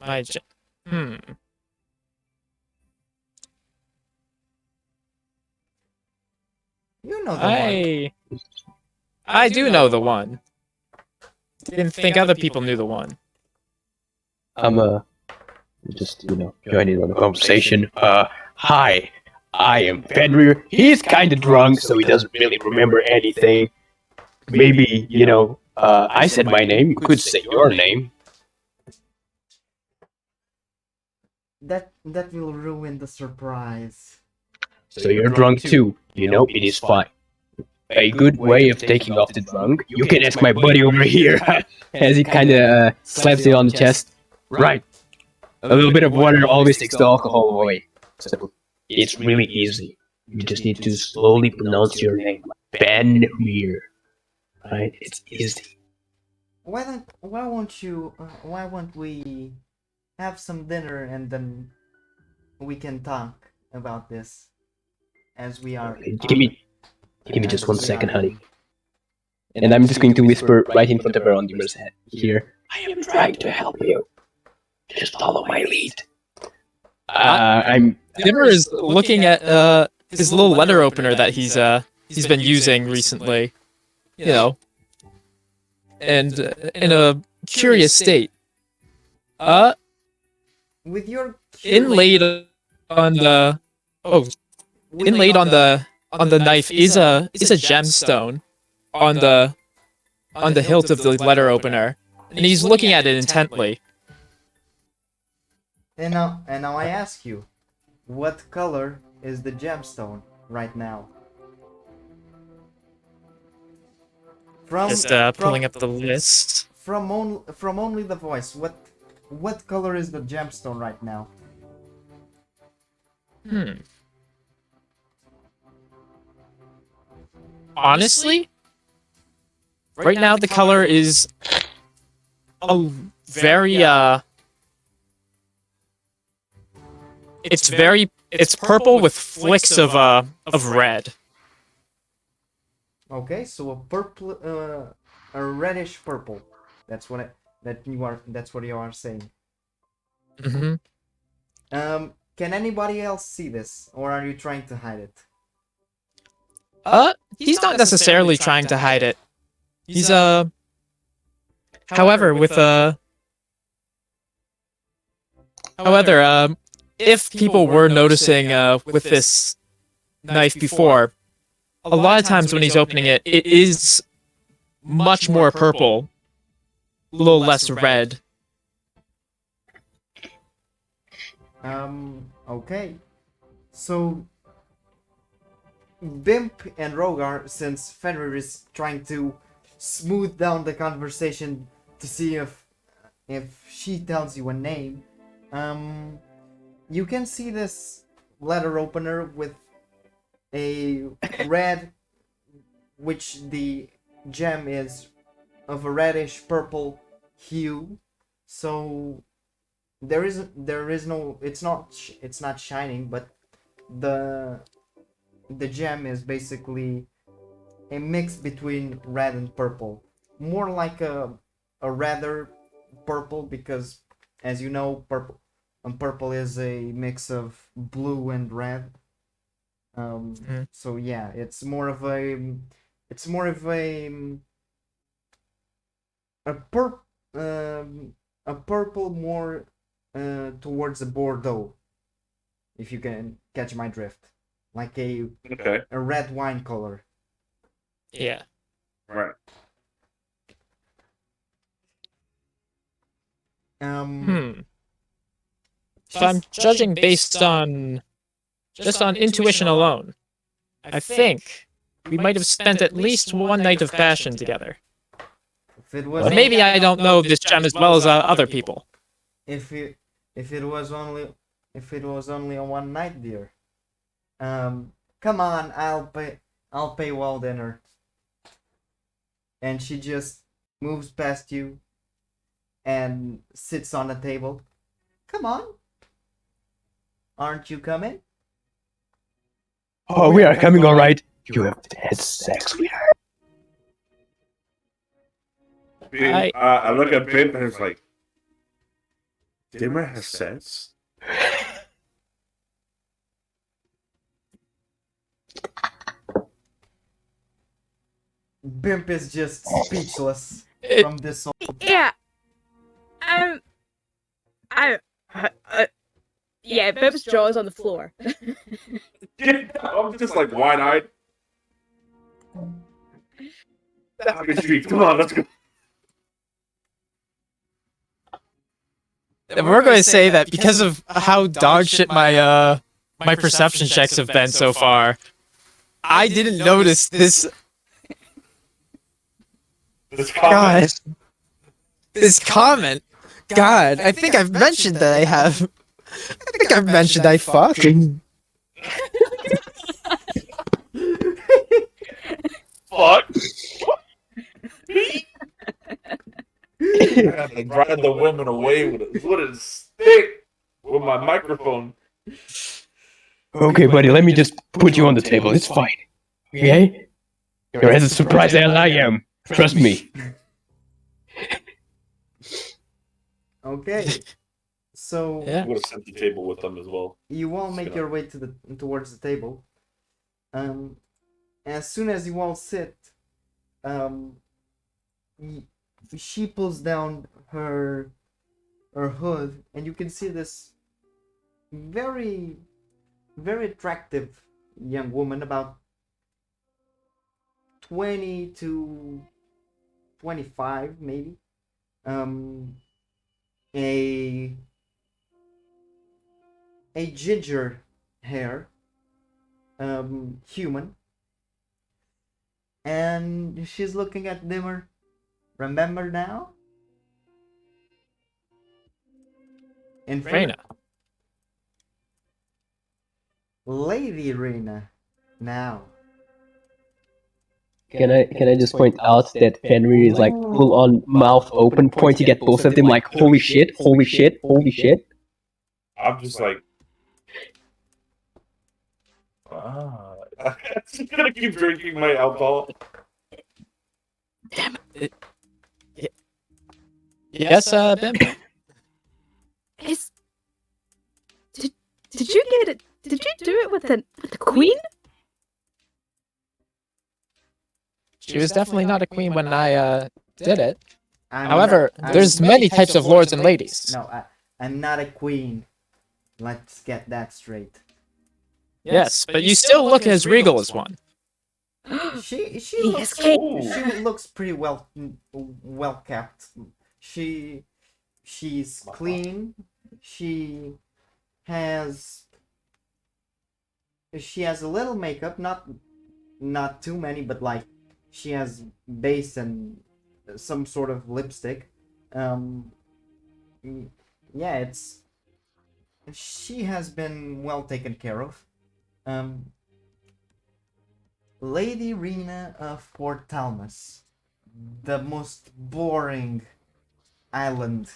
Hmm. you know the one. I do know the one. Didn't think other people knew the one. I'm just joining on the conversation. Hi, I am Fenrir. He's kind of drunk, so he doesn't really remember anything. Maybe I said my name. You could say your name. That will ruin the surprise. So you're drunk too. It is fine. A good way of taking off the drunk. You can ask my buddy over here, as he kind of slaps it on the chest. Right. A little bit of water always takes the alcohol away. So it's really easy. You just need to slowly pronounce your name. Fenrir. Right? It's easy. Why won't we have some dinner and then we can talk about this as we are. Give me just 1 second, honey. And I'm just going to whisper right in front of her on Dimmer's head. Here. I am trying to help you. Just follow my lead. Dimmer is looking at his little letter opener that he's been using recently. And in a curious state. With your Inlaid on the knife is a gemstone on the hilt of the letter opener, and he's looking at it intently. And now I ask you, what color is the gemstone right now? Just pulling up the list. From only the voice. What color is the gemstone right now? Honestly, right now the color is a very it's purple with flicks of red. Okay, so a reddish purple. That's what you are saying. Mm-hmm. Can anybody else see this, or are you trying to hide it? He's not necessarily trying to hide it. He's however, if people were noticing with this knife before, a lot of times when he's opening it, it is much more purple, a little less red. Okay. So, Bimp and Rogar, since Fenrir is trying to smooth down the conversation to see if she tells you a name, you can see this letter opener with a red, which the gem is of a reddish purple hue. So there is no, it's not shining, but the gem is basically a mix between red and purple, more like a rather purple, because as you know, purple is a mix of blue and red. So yeah, it's more of a a pur a purple more towards a Bordeaux, if you can catch my drift, like Okay. a red wine color. Yeah. Right. So I'm judging based on just on intuition alone. I think we might have spent at least one night of passion together. If it was But maybe I don't know this gem as well as other people. if it if it was only a one night, dear. Come on, I'll pay well dinner. And she just moves past you and sits on the table. Come on. Aren't you coming? Oh, we are coming, all right. You have had sex with her. I look at Pimp and it's like, Dimmer has sense? Bimp is just speechless from this. Yeah. I. Yeah, Bimp's jaw is on the floor. I'm just like wide-eyed. Come on, let's go. And we're going to say that because of how dog shit my my perception checks have been so far, I didn't notice this. This comment. God, this comment. God, I think I've mentioned that I have. I think I've mentioned I fuck. Fuck. I have to drive the women away with a stick with my microphone. Okay, buddy, let me just put you on the table. It's fine. Okay? You're as surprised as I am. Trust me. Okay. So Yeah. I'm gonna set the table with them as well. you all make your way towards the table. As soon as you all sit, she pulls down her hood, and you can see this very attractive young woman, about 20 to 25 maybe. A ginger hair, human, and she's looking at Dimmer. Remember now? And Reyna. Lady Reyna. Now. Can I just point out that Henry is like full on mouth open, pointing at both of them like holy shit, holy shit, holy shit. I'm just like, I'm just gonna keep drinking my alcohol. Yes, Bim. Did you get it? Did you do it with the queen? She was definitely not a queen when I did it. I'm However, not- there's many types of lords and ladies. No, I'm not a queen. Let's get that straight. Yes, but you still look as regal as one. She Yes, looks pretty well kept. She's clean. She has a little makeup, not too many, but like she has base and some sort of lipstick. Yeah, she has been well taken care of. Lady Rena of Port Talmas, the most boring island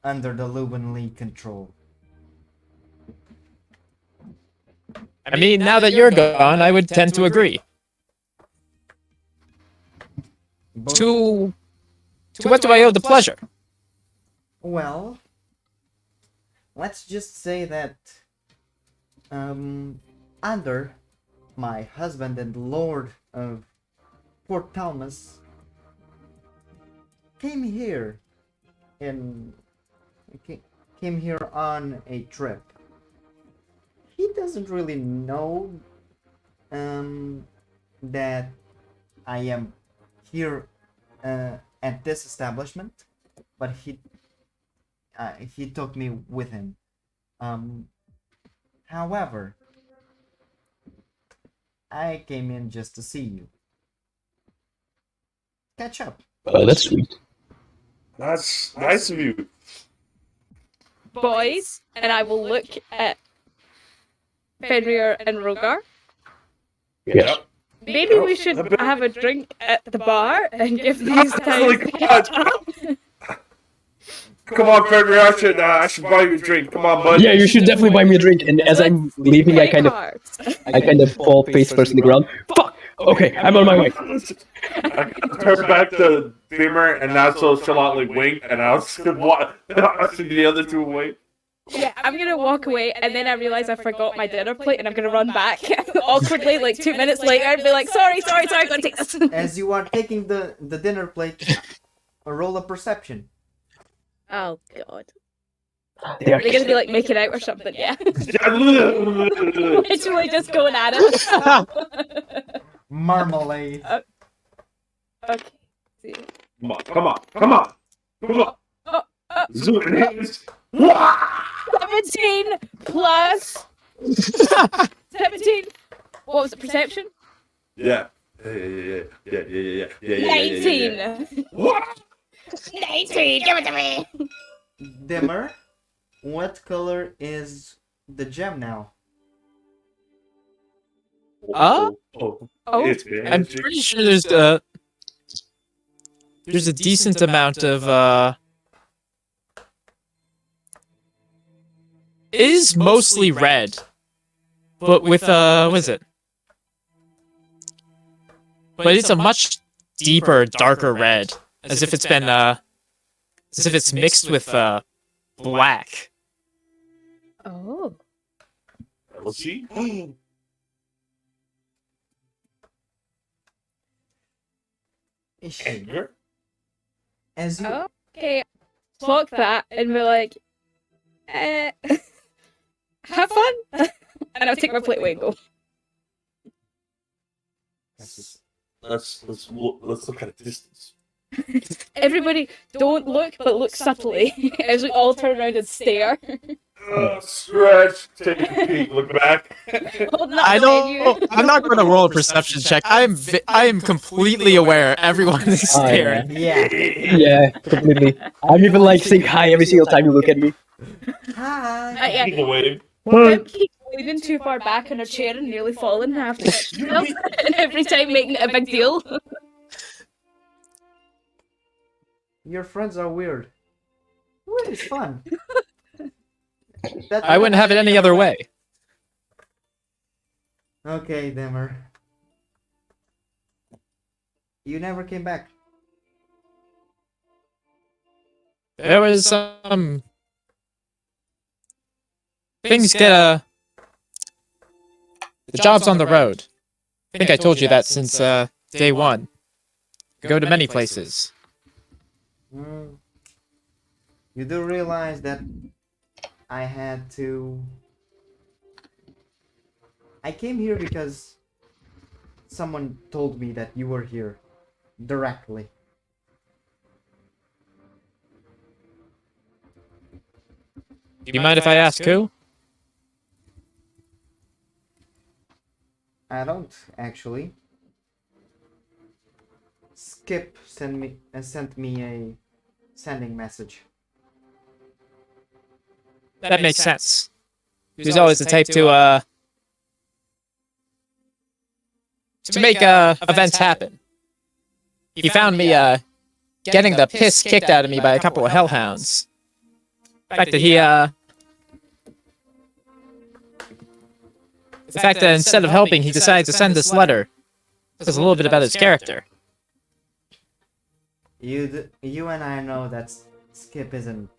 under the Leuven League control. I mean, now that you're gone, I would tend to agree. To what do I owe the pleasure? Well, let's just say that Ander my husband and Lord of Port Thomas came here and came here on a trip. He doesn't really know that I am here at this establishment, but he took me with him. However, I came in just to see you. Catch up. Oh, that's sweet. That's nice of you. Boys, and I will look at Fenrir and Rogar. Yes. Yep. Maybe we should have a drink at the bar and give these Oh guys. my God. Come on, Frederick, I should buy you a drink. Come on, bud. Yeah, you should definitely buy me a drink. And as I'm leaving, I kind of fall face first in the ground. Fuck. Okay, I'm on my way. I turn back to Beamer and not so nonchalantly wink, and I'll send the other two away. Yeah, I'm gonna walk away, and then I realize I forgot my dinner plate, and I'm gonna run back awkwardly, like 2 minutes later, and be like, sorry, gotta take this. As you are taking the dinner plate, roll a perception. Oh god. They're They're gonna be like making out or something, yeah. Come Literally just going at it. Marmalade. Okay. See. on, come on, come on, come on. Zoom in. 17 plus 17. What was it? Perception? Yeah. 19. What? 19. Give it to me. Dimmer, what color is the gem now? Oh, it's I'm magic. pretty sure there's a decent amount of it is mostly red, but with what is it? But it's a much deeper, darker red, as if it's been as if it's mixed with black. Oh. Let's see. Anger. As you Okay. Clock that and be like, have fun. And I'll take my plate away and go. Let's look at a distance. Everybody, don't look, but look subtly. As we all turn around and stare. Stretch. Take a peek. Look back. Hold on, I menu. don't. I'm not going to roll a perception check. I am completely aware everyone is Oh, staring. yeah. Yeah, completely. I'm even like saying hi every single time you look at me. Hi. Yeah. Keep away. Don't keep leaning too far back in a chair and nearly falling half the time. Every time making it a big deal. Your friends are weird. Weird is fun. I wouldn't have it any other way. Okay, Dimmer. You never came back. There was some things get the job's on the road. I think I told you that since day one. Go to many places. Mm. You do realize that I came here because someone told me that you were here directly. Do you mind if I ask who? I don't actually. Skip sent me a sending message. That makes sense. He's always the type to make events happen. He found me getting the piss kicked out of me by a couple of hellhounds. The fact that instead of helping, he decided to send this letter says a little bit about his character. You and I know that Skip isn't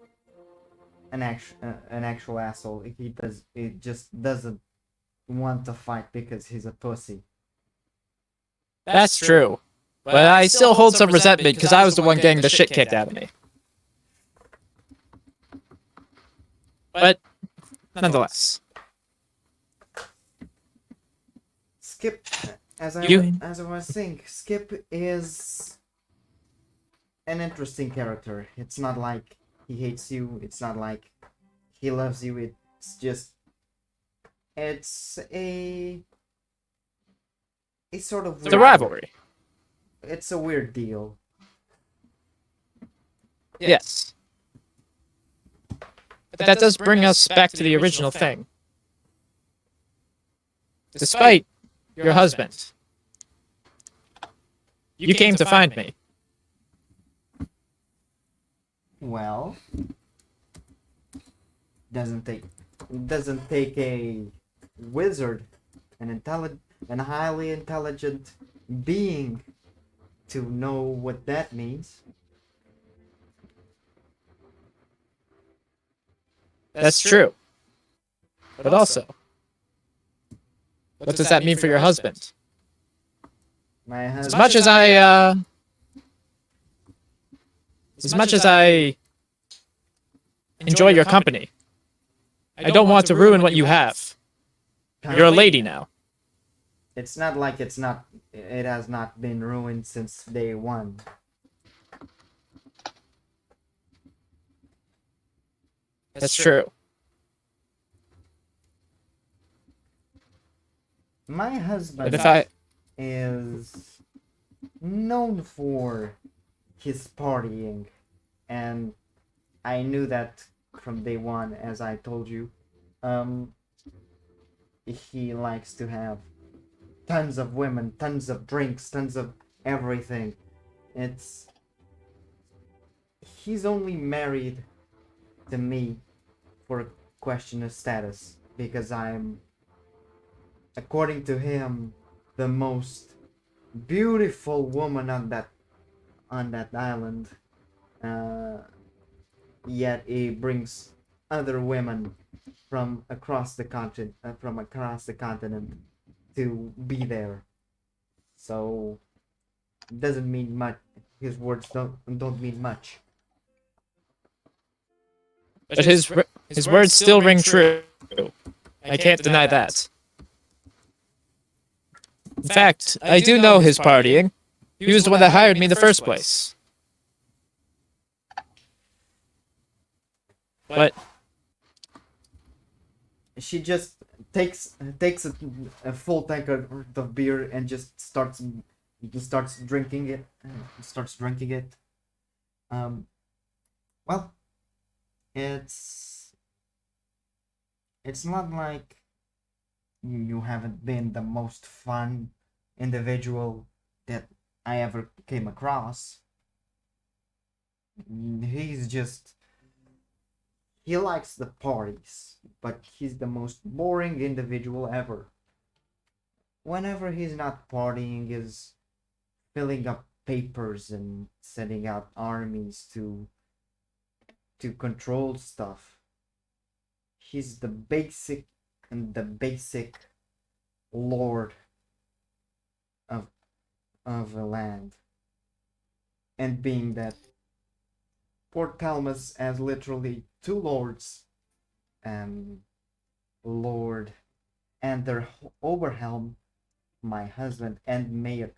an actual asshole. He just doesn't want to fight because he's a pussy. That's true. But I still hold some resentment because I was the one getting the shit kicked out of me. But nonetheless. Skip, as I was saying, Skip is an interesting character. It's not like he hates you. It's not like he loves you. It's a sort of It's a rivalry. It's a weird deal. Yes. But that does bring us back to the original thing. Despite your husband, you came to find me. Well, doesn't take a wizard, an highly intelligent being to know what that means. That's true. But also, what does that mean for your husband? My husband. As much as I enjoy your company, I don't want to ruin what you have. You're a lady now. It's not like it has not been ruined since day one. That's true. My husband But if I... is known for his partying, and I knew that from day one, as I told you. He likes to have tons of women, tons of drinks, tons of everything. He's only married to me for a question of status, because I'm, according to him, the most beautiful woman on that island. Yet he brings other women from across the continent to be there. So it doesn't mean much. His words don't mean much. But his words still ring true. I can't deny that. In fact, I do know his partying. He was the one that hired me in the first place. But she just takes a full tank of beer and just starts drinking it. Well, it's not like you haven't been the most fun individual that I ever came across. He likes the parties, but he's the most boring individual ever. Whenever he's not partying, is filling up papers and sending out armies to control stuff. He's the basic lord of a land. And being that Port Talmus has literally two lords, Lord Ander Oberhelm, my husband, and Mayor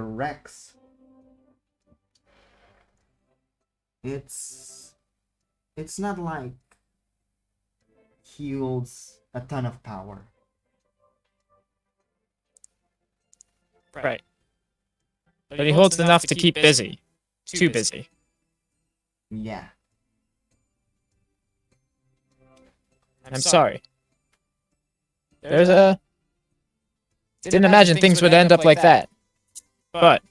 Rex. It's not like he holds a ton of power. right. But he holds enough to keep busy. Too busy. Yeah. I'm sorry. Didn't imagine things would end up like that. But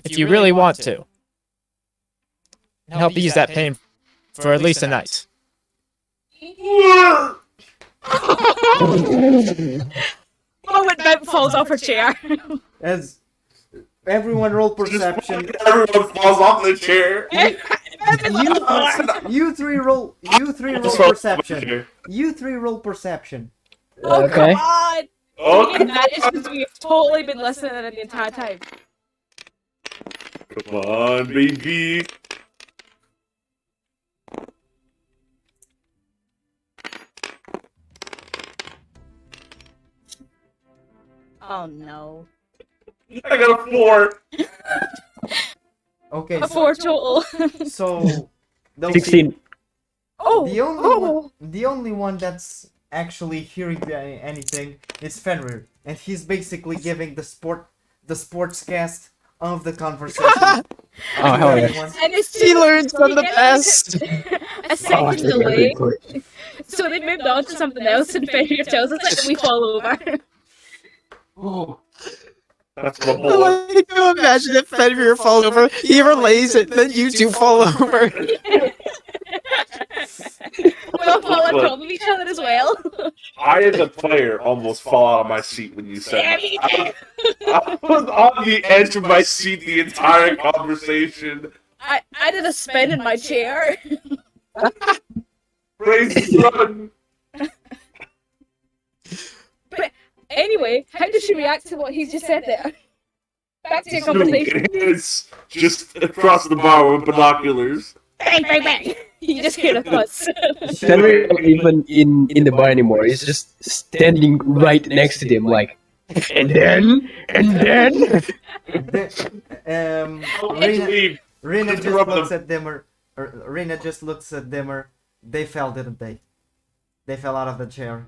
if you really want to, help ease that pain for at least a night. Moment Bent falls off her chair. As everyone roll perception. Everyone falls off the chair. Bent You three roll. You three roll perception. You three roll perception. Oh, Okay. come on! Oh, We get advantage because we've totally been listening to it the entire time. come on, baby. Oh no. I got a 4. Okay. A 4 total. So. they'll 16. Oh! The only one that's actually hearing anything is Fenrir, and he's basically giving the sportscast of the conversation. Oh, to hell yeah. everyone. And it's He learns from the best. a Oh, second delay. So they moved on to something else, and Fenrir tells us it, and we fall over. Oh. That's my I boy. like to imagine if Fenrir falls over, he relays it, then you two fall over. We all fall on top of each other as well. I, as a player, almost fall out of my seat when you said Yeah, that. me I was on the edge of my seat the entire conversation. I did a spin in my chair. Praise the sun. But anyway, how does she react to what he's just said there? Back to your conversation. It's just across the bar with binoculars. Bang, bang, bang. You just hear the fuzz. Fenrir not even in the bar anymore. He's just standing right next to them, like. And then. Rina just looks at Dimmer. Rina just looks at Dimmer. They fell, didn't they? They fell out of the chair.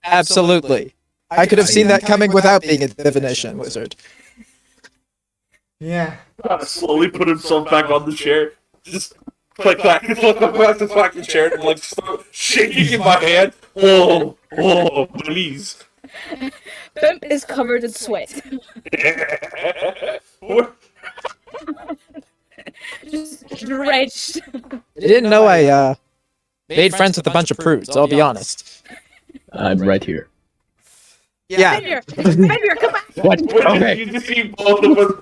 Absolutely. I could have seen that coming without being a divination wizard. Yeah. Slowly put himself back on the chair. Just click clack the chair and like start shaking in my hand. Oh, please. Bimp is covered in sweat. Just drenched. I didn't know I made friends with a bunch of prudes, I'll be honest. I'm right here. Yeah. Fenrir, Fenrir, come back. What? Okay. You just see both of us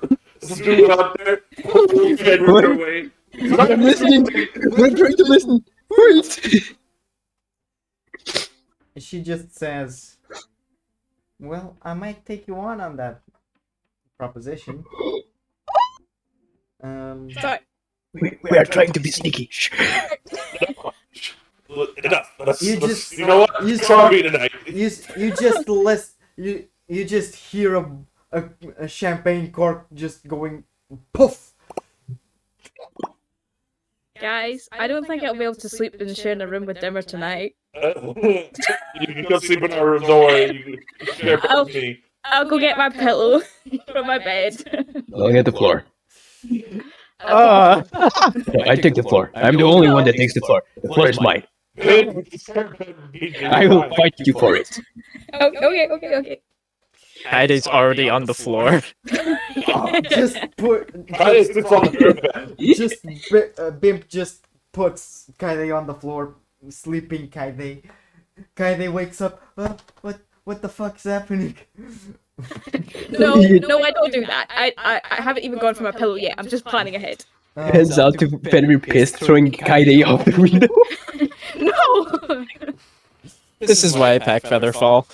stood out there, head with their way. I'm listening. I'm trying to listen. Wait. She just says, "Well, I might take you on that proposition." Sorry. We are trying to be sneaky. Enough. You just- You know what? you Try me tonight. You just hear a champagne cork just going poof. Guys, I don't think I'll be able to sleep in sharing a room with Dimmer tonight. You can come sleep in our room. Don't worry. You can share with me. I'll go get my pillow from my bed. I'll get the floor. Uh, No, I take the floor. I'm the only one that takes the floor. The floor is mine. I will fight you for it. Okay. Heidi's already on the floor. Just put. Friday sits on the bed. Just Bimp just puts Kaide on the floor, sleeping Kaide. Kaide wakes up. What the fuck's happening? No, I don't do that. I haven't even gone for my pillow yet. I'm just planning ahead. Hands out to Fenrir pissed, throwing Kaide off the window. No! This is why I pack Featherfall.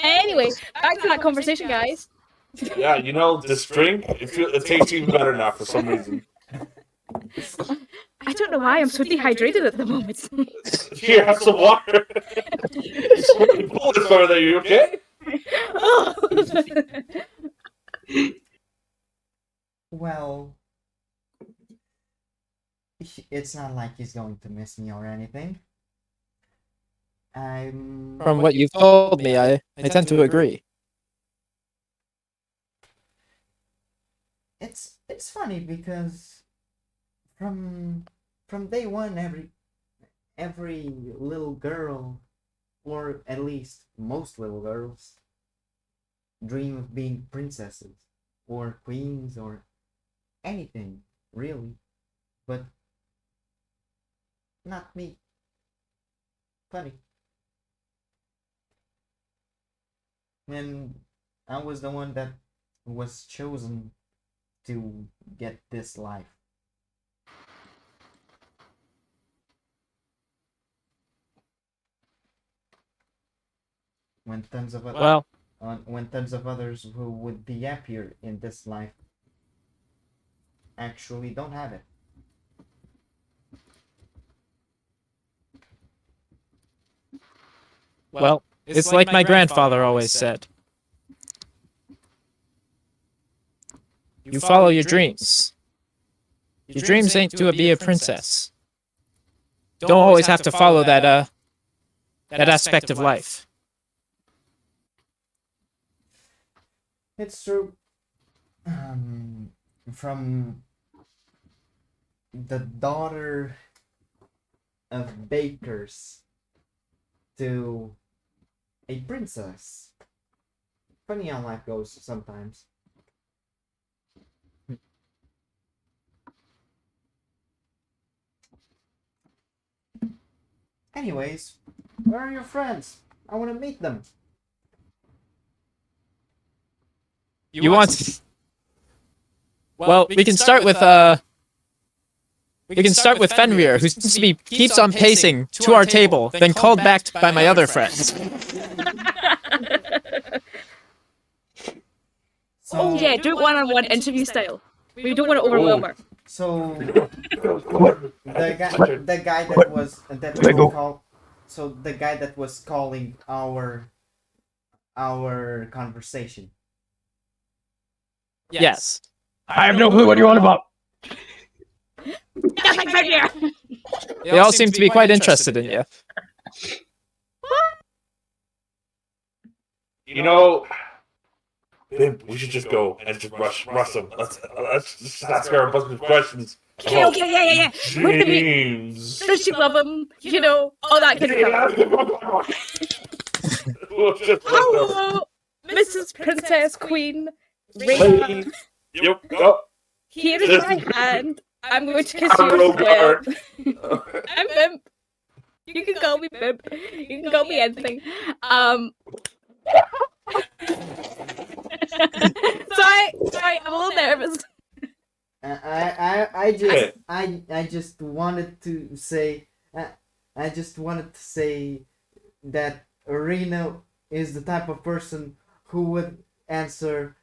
Anyway, back to that conversation, guys. Yeah, you know, this drink, it tastes even better now for some reason. I don't know why I'm so dehydrated at the moment. Here, have some water. Sweaty bullets over there, you okay? Well, it's not like he's going to miss me or anything. From what you've told me, I tend to agree. It's funny because from day one, every little girl, or at least most little girls, dream of being princesses or queens or anything really, but not me. Funny. And I was the one that was chosen to get this life. When tons of Well, when tons of others who would be happier in this life actually don't have it. well, it's like my grandfather always said. You follow your dreams. Your dreams ain't to be a princess. Don't always have to follow that aspect of life. It's true. From the daughter of bakers to a princess. Funny how life goes sometimes. Anyways, where are your friends? I want to meet them. You want? Well, we can start with Fenrir, who seems to be keeps on pacing to our table, then called back by my other friends. Oh yeah, do it one-on-one interview style. We don't want to overwhelm her. So the guy that was the guy that was calling our conversation. Yes. I have no clue what you're on about. Nothing from here. They all seem to be quite interested in you. You know, babe, we should just go and just rush them. Let's just ask her a bunch of questions. Okay, yeah. Wouldn't it be? James. Does she love him? You know, all that kind of stuff. Hello, Mrs. Princess Queen Reina. Lady. Yep. Oh. Here is my hand. I'm going to kiss Barrel yours of well. Bards. I'm Pimp. You can call me Pimp. You can call me anything. Sorry, I'm a little nervous. I just wanted to say that Arena is the type of person who would answer,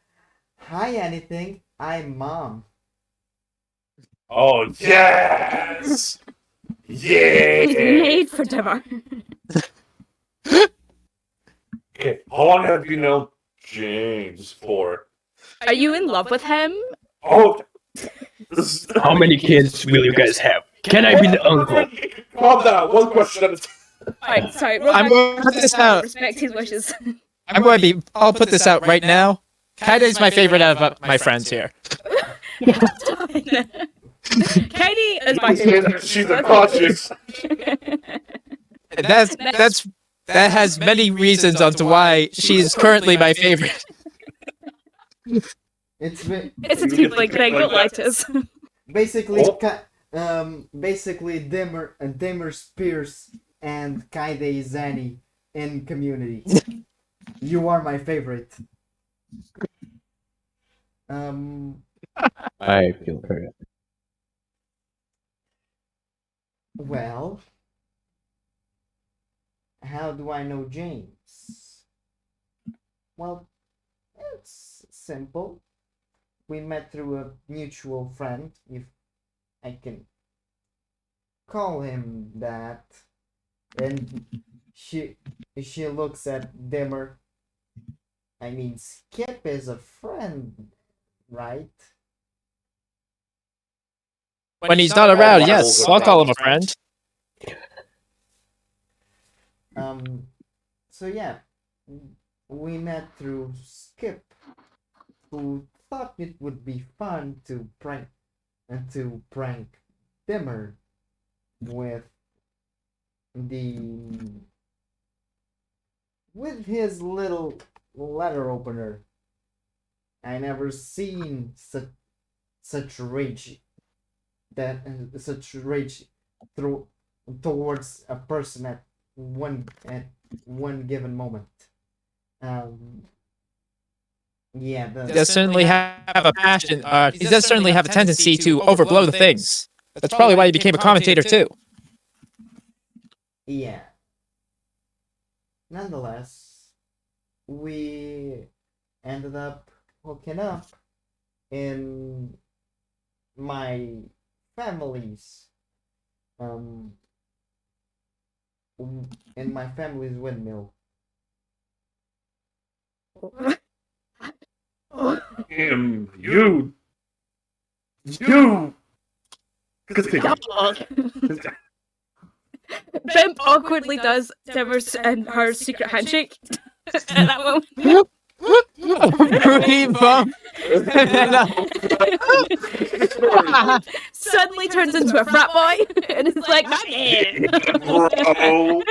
"Hi, anything. I'm mom." Oh yes. He's Yeah. made for Dimmer. Okay. How long have you known James for? Are you in love with him? Oh. How many kids will you guys have? Can I be the uncle? Calm down. One question at a time. Alright, sorry. I'm going to put this out. Respect his wishes. I'll put this out right now. Kaide's my favorite out of my friends here. Katie is my favorite. She's unconscious. That has many reasons onto why she's currently my favorite. It's It's a tiefling thing, don't lie to us. basically Oh. basically Dimmer Spears and Kaide Zani in Community. You are my favorite. I feel hurt. Well, how do I know James? Well, it's simple. We met through a mutual friend, if I can call him that. And she looks at Dimmer. I mean, Skip is a friend, right? When he's not around, yes, I'll call him a friend. So yeah, we met through Skip, who thought it would be fun to prank Dimmer with his little letter opener. I never seen such rage towards a person at one given moment. Yeah, He does certainly have a passion. He does certainly have a tendency to overblow the things. That's probably why he became a commentator too. yeah. Nonetheless, we ended up hooking up in my family's um in my family's windmill. You. Dog. Bimp awkwardly does Deborah's and her secret handshake at that moment. Green bump. Suddenly turns into a frat boy and it's like, Bro.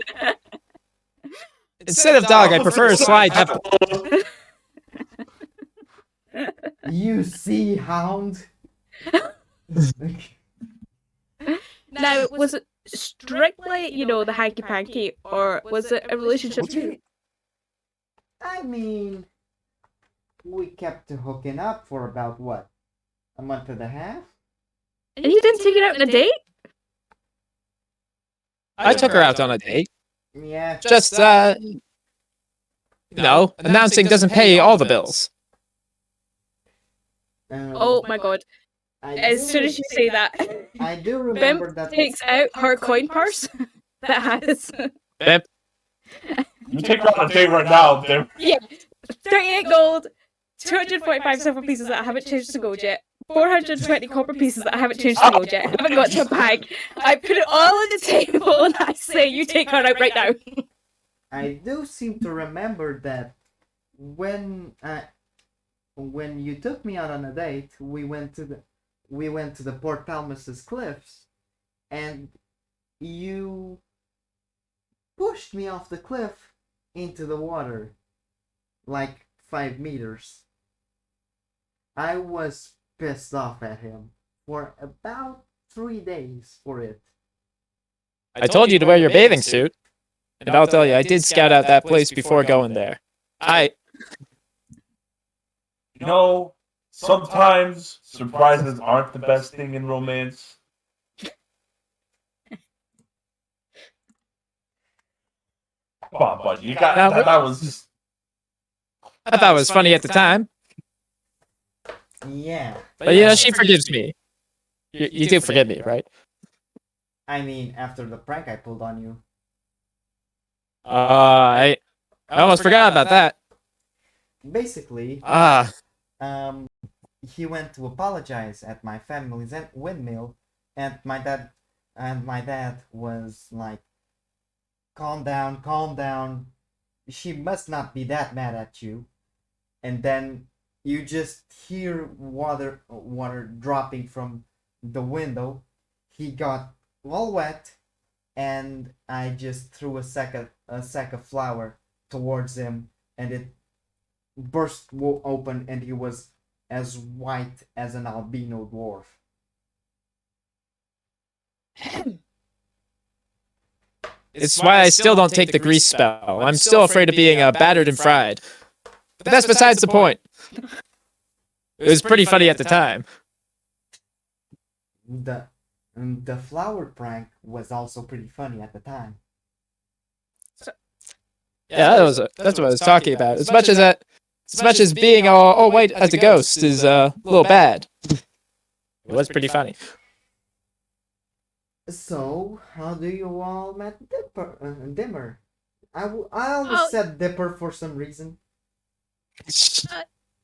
Instead of dog, I prefer a sly devil. You see, hound. Now, was it strictly, the hanky panky, or was it a relationship too? I mean, we kept hooking up for about what, a month and a half? And you didn't take it out on a date? I took her out on a date. Yeah. Just, announcing doesn't pay all the bills. Oh my god. As soon as you say that, I do remember Bimp that. takes out her coin purse that has Bimp. You take her on a date right now, then. 38 gold, 245 silver pieces that I haven't changed to gold yet, 420 copper pieces that I haven't changed to gold yet. I haven't got to a bag. I put it all on the table and I say, you take her out right now. I do seem to remember that when you took me out on a date, we went to the Port Talmus's cliffs, and you pushed me off the cliff into the water, like 5 meters. I was pissed off at him for about 3 days for it. I told you to wear your bathing suit. And I'll tell you, I did scout out that place before going there. Sometimes surprises aren't the best thing in romance. Come on, buddy. You got Now, that was just. I thought it was funny at the time. Yeah. But she forgives me. You do forgive me, right? I mean, after the prank I pulled on you. I almost forgot about that. Basically, he went to apologize at my family's windmill, and my dad was like, calm down, she must not be that mad at you. And then you just hear water dropping from the window. He got all wet, and I just threw a sack of flour towards him, and it burst open, and he was as white as an albino dwarf. It's why I still don't take the grease spell. I'm still afraid of being battered and fried. But that's besides the point. It was pretty funny at the time. The flower prank was also pretty funny at the time. Yeah, that's what I was talking about. As much as being all white as a ghost is a little bad. It was pretty funny. So, how do you all met Dimmer? I always said Dipper for some reason.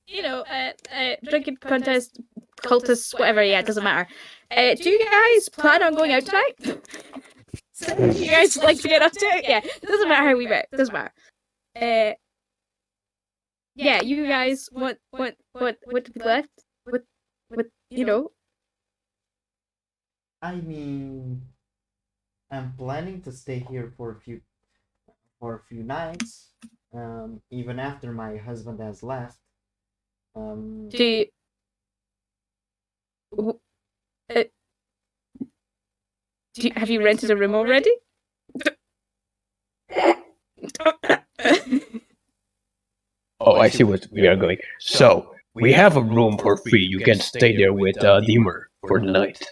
Drinking contest, cultists, whatever, yeah, it doesn't matter. Do you guys plan on going out tonight? So you guys like to get up to it? Yeah, it doesn't matter how we met, it doesn't matter. Yeah, you guys what to be left? What, I mean, I'm planning to stay here for a few nights, even after my husband has left. do you, have you rented a room already? Oh, I see what we are going. So, we have a room for free. You can stay there with Deemer for the night.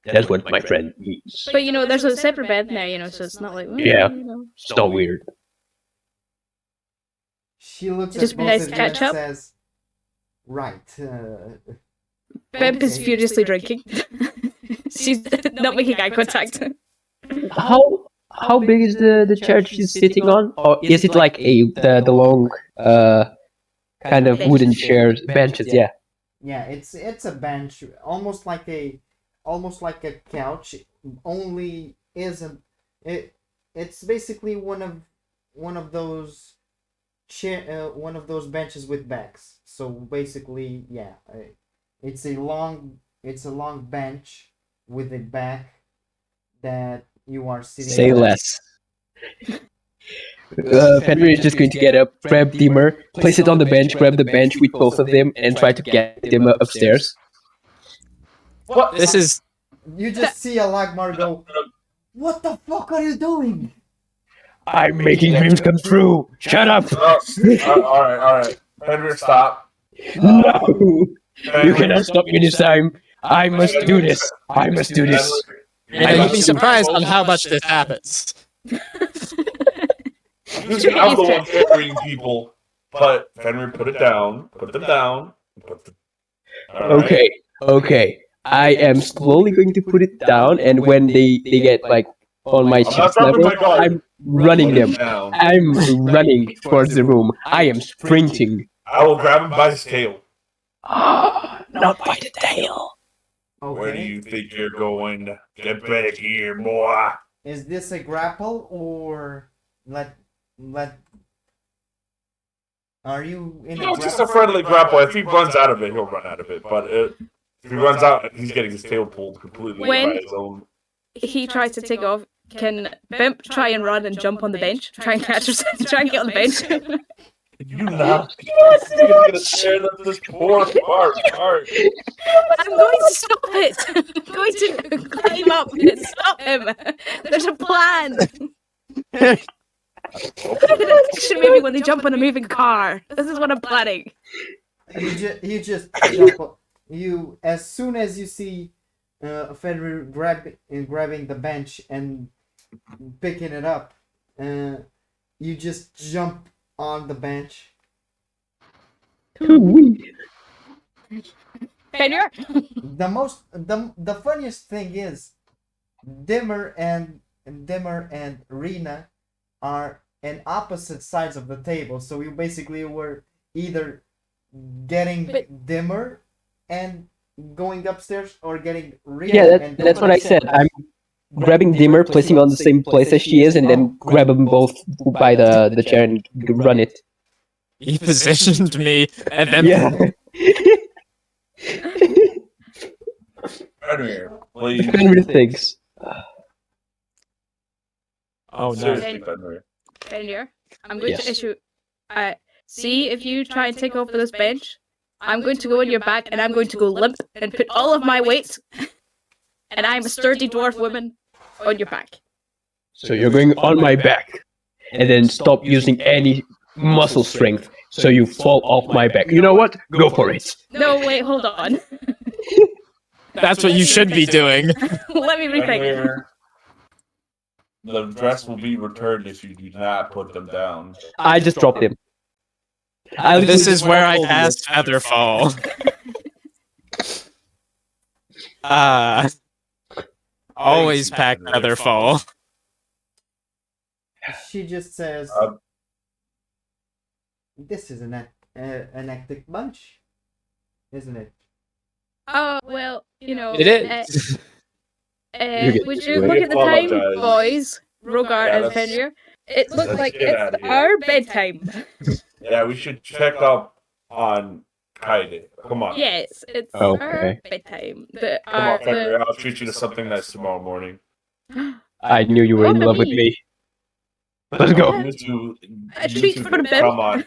That's what my friend means. But there's a separate bed now, so it's not like Yeah. It's not weird. She looks Just at be both nice of to you catch and up. says, "Right." Bimp is okay. furiously drinking. She's not making eye contact. How big is the chair she's sitting on? Or is it like the long kind of wooden chairs benches? Yeah. Yeah, it's a bench, almost like a couch. Only isn't it? It's basically one of those one of those benches with backs. So basically, yeah, it's a long bench with a back that you are sitting. Say on. less. Fenrir is just going to get up, grab Deemer, place it on the bench, grab the bench with both of them, and try to get them upstairs. What? This is You just see a Lagmar go, "What the fuck are you doing?" I'm making dreams come true. Shut up. All right. Henry, stop. No, you cannot stop me this time. I must do this. I must do this. and you'd be surprised on how much this happens. Usually I'm the one carrying people, but Henry, put it down. Put them down. All right. Okay. I am slowly going to put it down, and when they get like on my I'm not chest dropping level, my guard. I'm running Put him them. down. I'm running towards the room. I am sprinting. I will grab him by his tail. Not by the tail. Okay. Where do you think you're going? Get back here, boy. Is this a grapple or let? Are you in No, just a friendly grapple. If he runs out of it, he'll run out of it. But if he runs out, he's getting his tail pulled completely When- by his own. He tries to take off. Can Bimp try and run and jump on the bench? Try and catch herself. Try and get on the bench. You now. You're gonna tear them this poor apart. I'm going to stop it. I'm going to climb up and stop him. There's a plan. Action movie when they jump on a moving car. This is what I'm planning. You just jump up. You as soon as you see Fenrir grabbing the bench and picking it up, you just jump on the bench. Fenrir? The funniest thing is Dimmer and Rena are in opposite sides of the table, so you basically were either getting Dimmer and going upstairs or getting Rena. Yeah, that's what I said. I'm grabbing Dimmer, placing on the same place as she is, and then grab them both by the chair and run it. He positioned me, and then Yeah. Fenrir, please. Fenrir thinks. oh no, Seriously, Fenrir. Fenrir, I'm going Yes. to issue. See if you try and take over this bench. I'm going to go on your back and I'm going to go limp and put all of my weight, and I'm a sturdy dwarf woman, on your back. So you're going on my back, and then stop using any muscle strength, so you fall off my back. You know what? Go for it. No, wait, hold on. that's what you should be doing. Let me rethink. Fenrir, the dress will be returned if you do not put them down. I just dropped him. This is where I cast Featherfall. Always pack Featherfall. She just says, "This is an hectic bunch, isn't it?" Oh, well, It is. Would you look at the time, apologize. boys? Rogar Yeah, and let's- Fenrir. It looks let's like get outta it's here. our bedtime. Yeah, we should check up on Kaide. Come on. Yes, it's Okay. our bedtime. Come on, Fenrir. I'll treat you to something nice tomorrow morning. I knew you were in love with me. Let's go. You two, A you treat two, for the bib. come on.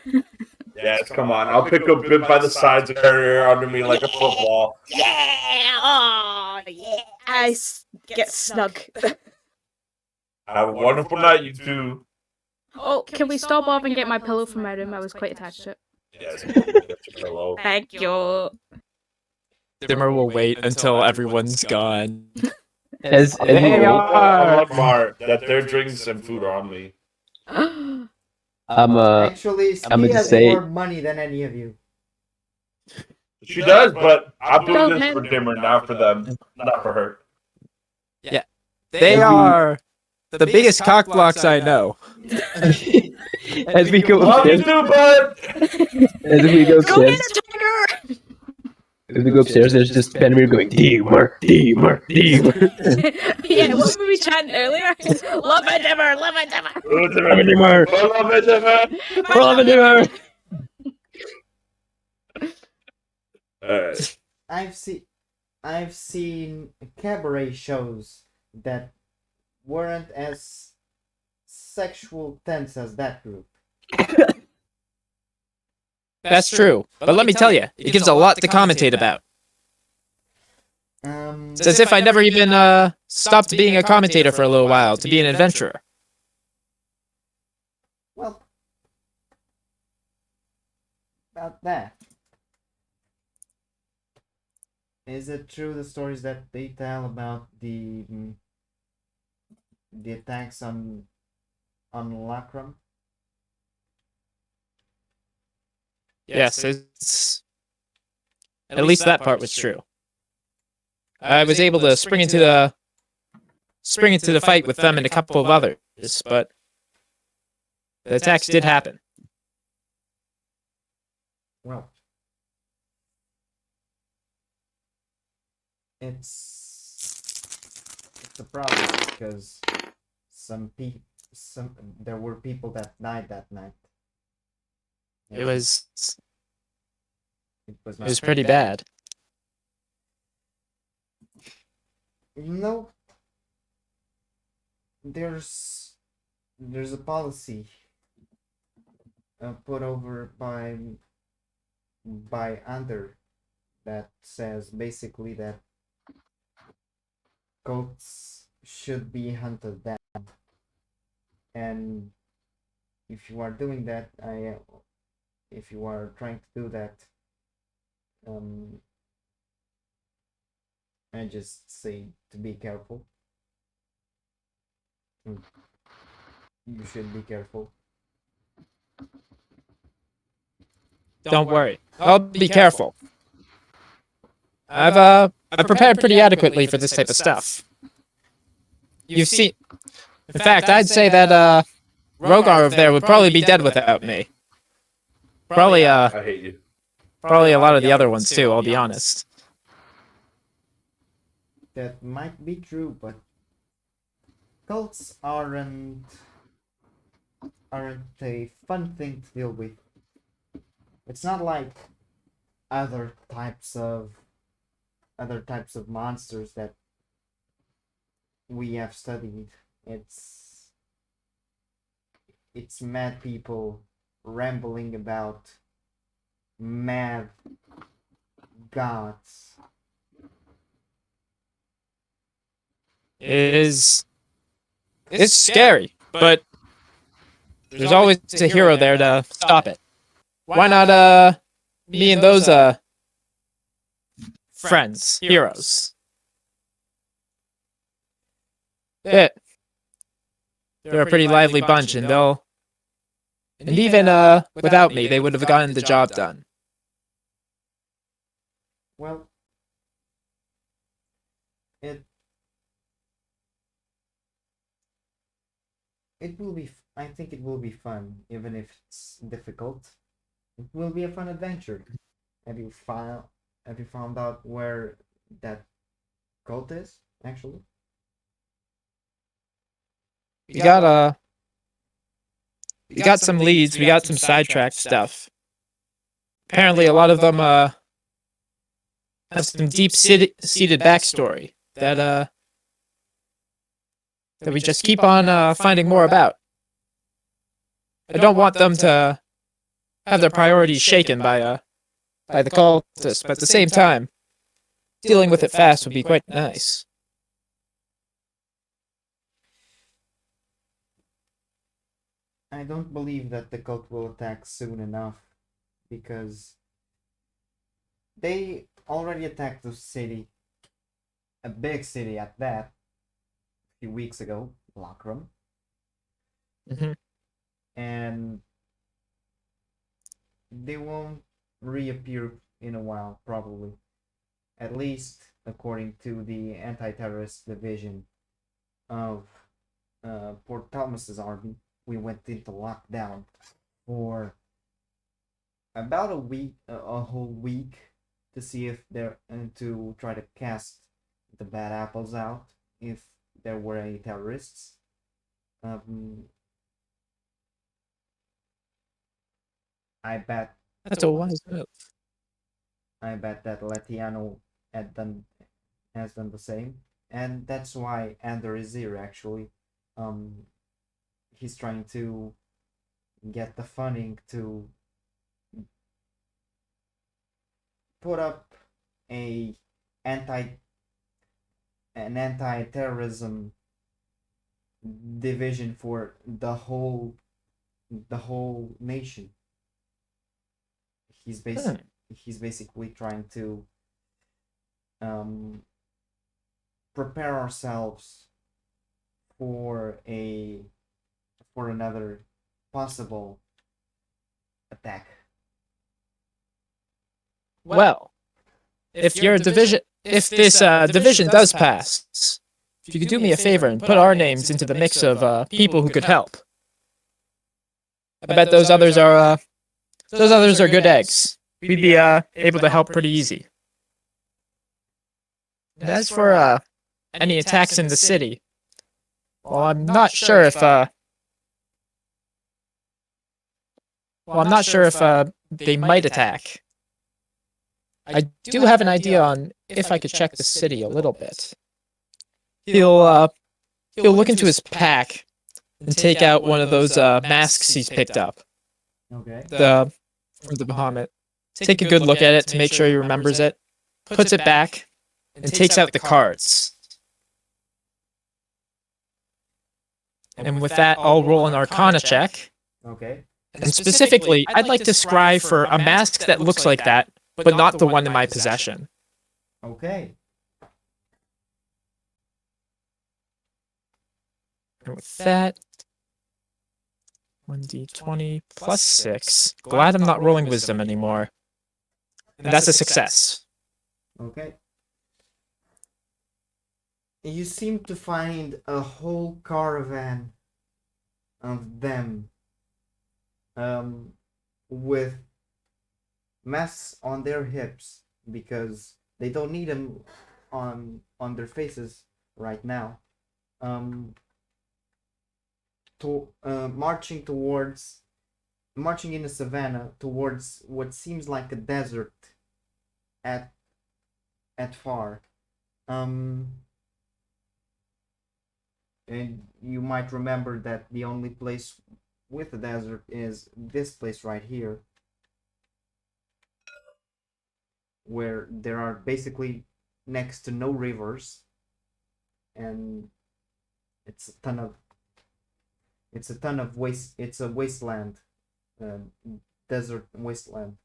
Yes, come on. I'll pick up Bib by the sides and carry her under me like a football. Yeah! Oh, yeah! Get snug. Have a wonderful night, you two. Oh, can we stop off and get my pillow from my room? I was quite attached to it. Yes, get your pillow. Thank you. Dimmer will wait until everyone's gone. As we They wait, are. Mar, that their drinks and food are on me. Actually, I'm Ski gonna has say- more money than any of you. She does, but I'm doing Well, this then- for Dimmer, not for them, not for her. They are the biggest cock blocks I know. as we go Love you upstairs, too, bud. as we go Go get upstairs, a tiger! as we go upstairs, there's just Benamir going, Deemer, Deemer, Deemer. Yeah, what were we chanting earlier? Love it, Dimmer! Love it, Dimmer! Dimmer, Love it, Dimmer. love it, Dimmer. Alright. I've seen cabaret shows that weren't as sexual tense as that group. That's true. But let me tell you, it gives a lot to commentate about. It's as if I never even stopped being a commentator for a little while to be an adventurer. Well, about that. Is it true the stories that they tell about the attacks on Lacram? Yes, it's at least that part was true. I was able to spring into the fight with them and a couple of others, but the attacks did happen. Well, it's a problem because there were people that died that night. It was not pretty bad. No, there's a policy put over by under that says basically that goats should be hunted down, and if you are doing that, if you are trying to do that, I just say to be careful. You should be careful. Don't worry, I'll be careful. I've prepared pretty adequately for this type of stuff. You've seen. In fact, I'd say that Rogar over there would probably be dead without me. Probably I hate you. probably a lot of the other ones too. I'll be honest. That might be true, but cults aren't a fun thing to deal with. It's not like other types of monsters that we have studied. It's mad people rambling about mad gods. It's scary, but there's always a hero there to stop it. Why not me and those friends, heroes? Yeah, they're a pretty lively bunch, and even without me, they would have gotten the job done. Well, it will be. I think it will be fun, even if it's difficult. It will be a fun adventure. Have you found out where that cult is actually? We got some leads. We got some sidetracked stuff. Apparently, a lot of them have some deep-seated backstory that we just keep on finding more about. I don't want them to have their priorities shaken by the cultists, but at the same time, dealing with it fast would be quite nice. I don't believe that the cult will attack soon enough because they already attacked the city, a big city at that, a few weeks ago, Lockram, Mhm. and they won't reappear in a while, probably. At least according to the anti-terrorist division of Port Thomas's army. We went into lockdown for about a week, a whole week, to see if there and to try to cast the bad apples out if there were any terrorists. Um, I bet That's a wise move. I bet that Letiano had done has done the same, and that's why Ander is here. Actually, he's trying to get the funding to put up a anti an anti-terrorism division for the whole nation. He's basically trying to um, prepare ourselves for another possible attack. Well, if this division does pass, if you could do me a favor and put our names into the mix of people who could help. I bet those others are good eggs. We'd be able to help pretty easy. And as for any attacks in the city, well, I'm not sure if they might attack. I do have an idea on if I could check the city a little bit. He'll look into his pack and take out one of those masks he's picked up. Okay. From the Bahamut. Take a good look at it to make sure he remembers it. Puts it back and takes out the cards. And with that, I'll roll an Arcana check. Okay. And specifically, I'd like to scry for a mask that looks like that, but not the one in my possession. Okay. And with that, 1d20 plus 6. Glad I'm not rolling wisdom anymore. And that's a success. Okay. You seem to find a whole caravan of them with masks on their hips because they don't need them on their faces right now. Marching in the savannah towards what seems like a desert at far. And you might remember that the only place with a desert is this place right here, where there are basically next to no rivers, and it's a ton of waste. It's a wasteland, desert wasteland.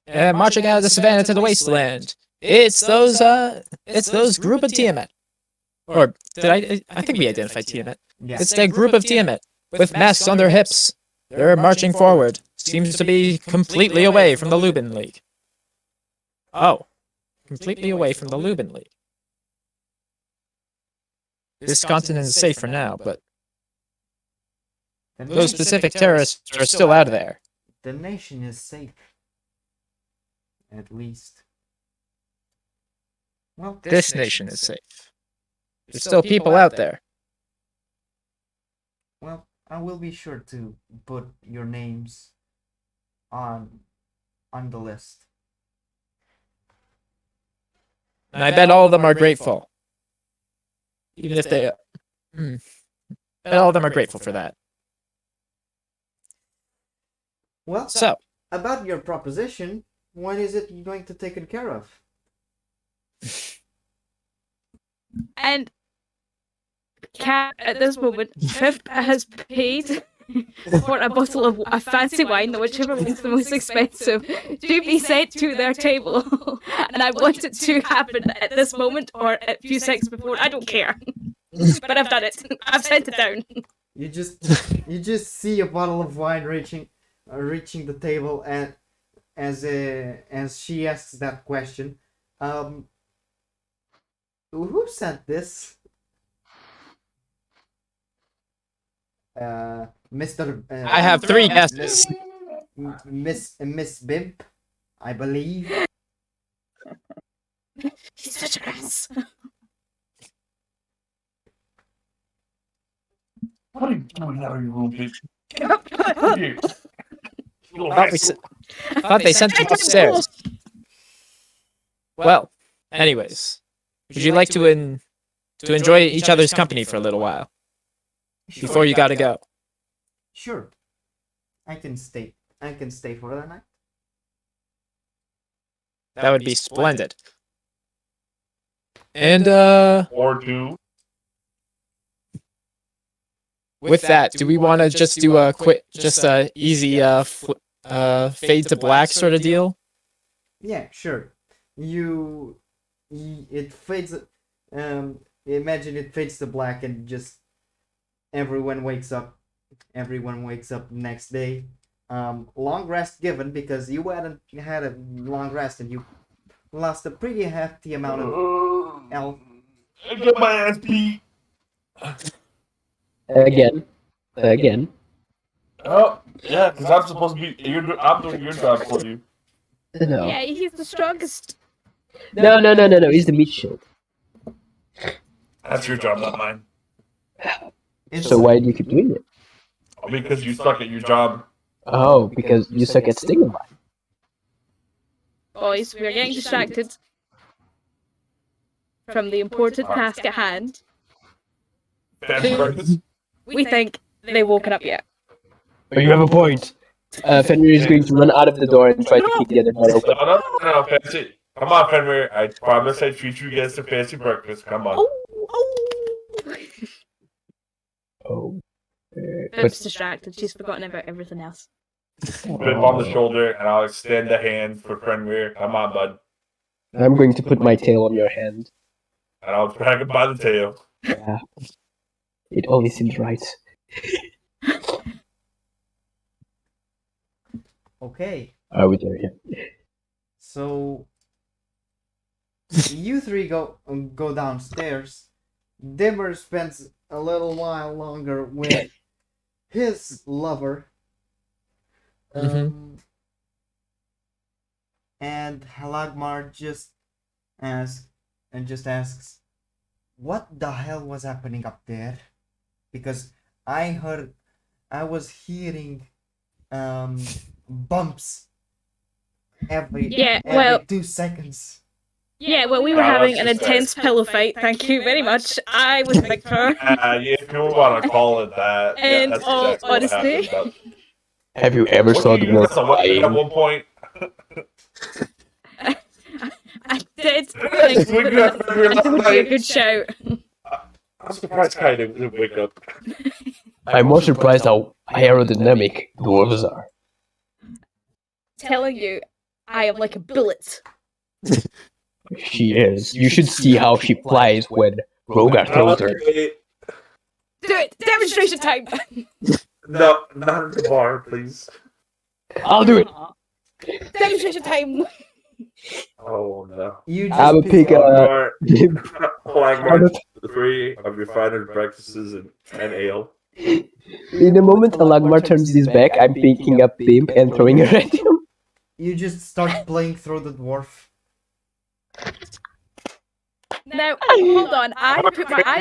Marching out of the savannah to the wasteland. It's those group of Tiamat. Or did I think we identified Tiamat. Yeah. It's that group of Tiamat with masks on their hips. They're marching forward. Seems to be completely away from the Lubin League. Oh, completely away from the Lubin League. This continent is safe for now, but those specific terrorists are still out of there. The nation is safe. At least. Well, This nation is safe. There's still people out there. Well, I will be sure to put your names on the list. And I bet all of them are grateful. Even if they... bet all of them are grateful for that. Well, So, about your proposition, when is it you're going to take it care of? And Cat, at this moment, Trip has paid for a bottle of a fancy wine, whichever one's the most expensive, to be sent to their table. And I want it to happen at this moment or a few seconds before. I don't care. But I've done it. I've sent it down. You just see a bottle of wine reaching the table, and as she asks that question, who sent this? Mr. I have 3 guesses. Miss Bimp, I believe. He's such a ass. What are you doing out of your room, bitch? Here. You I thought they sent them upstairs. Well, anyways, would you like to enjoy each other's company for a little while before you gotta go? Sure. I can stay for the night. That would be splendid. And Or two. with that, do we want to just do a quick, just a easy fade to black sort of deal? Yeah, sure. It fades. Imagine it fades to black, and just everyone wakes up. Everyone wakes up next day. Long rest given, because you hadn't had a long rest and you lost a pretty hefty amount of health. I get my ass beat. Again. Oh, yeah, because I'm supposed to be. I'm doing your job for you. No. Yeah, he's the strongest. No. He's the meat shield. That's your job, not mine. So why do you keep doing it? Because you suck at your job. Oh, because you suck at stinging vine. Boys, we're getting distracted from the important task at hand. Fancy breakfast. We think they've woken up yet. Oh, you have a point. Fenrir is going to run out of the door and try to kick the other door open. No, Fancy. Come on, Fenrir. I promise I treat you guys to fancy breakfast. Come on. Oh. Bib's distracted. She's forgotten about everything else. Bib on the shoulder, and I'll extend a hand for Fenrir. Come on, bud. I'm going to put my tail on your hand. And I'll drag him by the tail. Yeah. It only seems right. Okay. Are we there yet? So you three go downstairs. Dimmer spends a little while longer with his lover. And Halagmar just asks, what the hell was happening up there? Because I was hearing bumps every 2 seconds. Yeah, well, we were having an intense pillow fight. Thank you very much. I was Victor. If you want to call it that. And that's all exactly what honesty, happened, Have you ever but- saw What, the you wolf guys a weapon at flying? one point? I did think We got Fenrir it would be a last good shout. I'm surprised Kai didn't wake up. I'm more surprised how aerodynamic dwarves are. Telling you, I am like a bullet. She is. You should see how she flies when Rogar throws her. Do it! Demonstration time! No, not at the bar, please. I'll do it. Demonstration time! Oh no. You I would just pick Flagmar, a. Flagmar, 3 of your finest breakfasts and ale. In the moment Alagmar turns his back, I'm picking up Pimp and throwing her at him. You just start playing through the dwarf. Now, hold on. I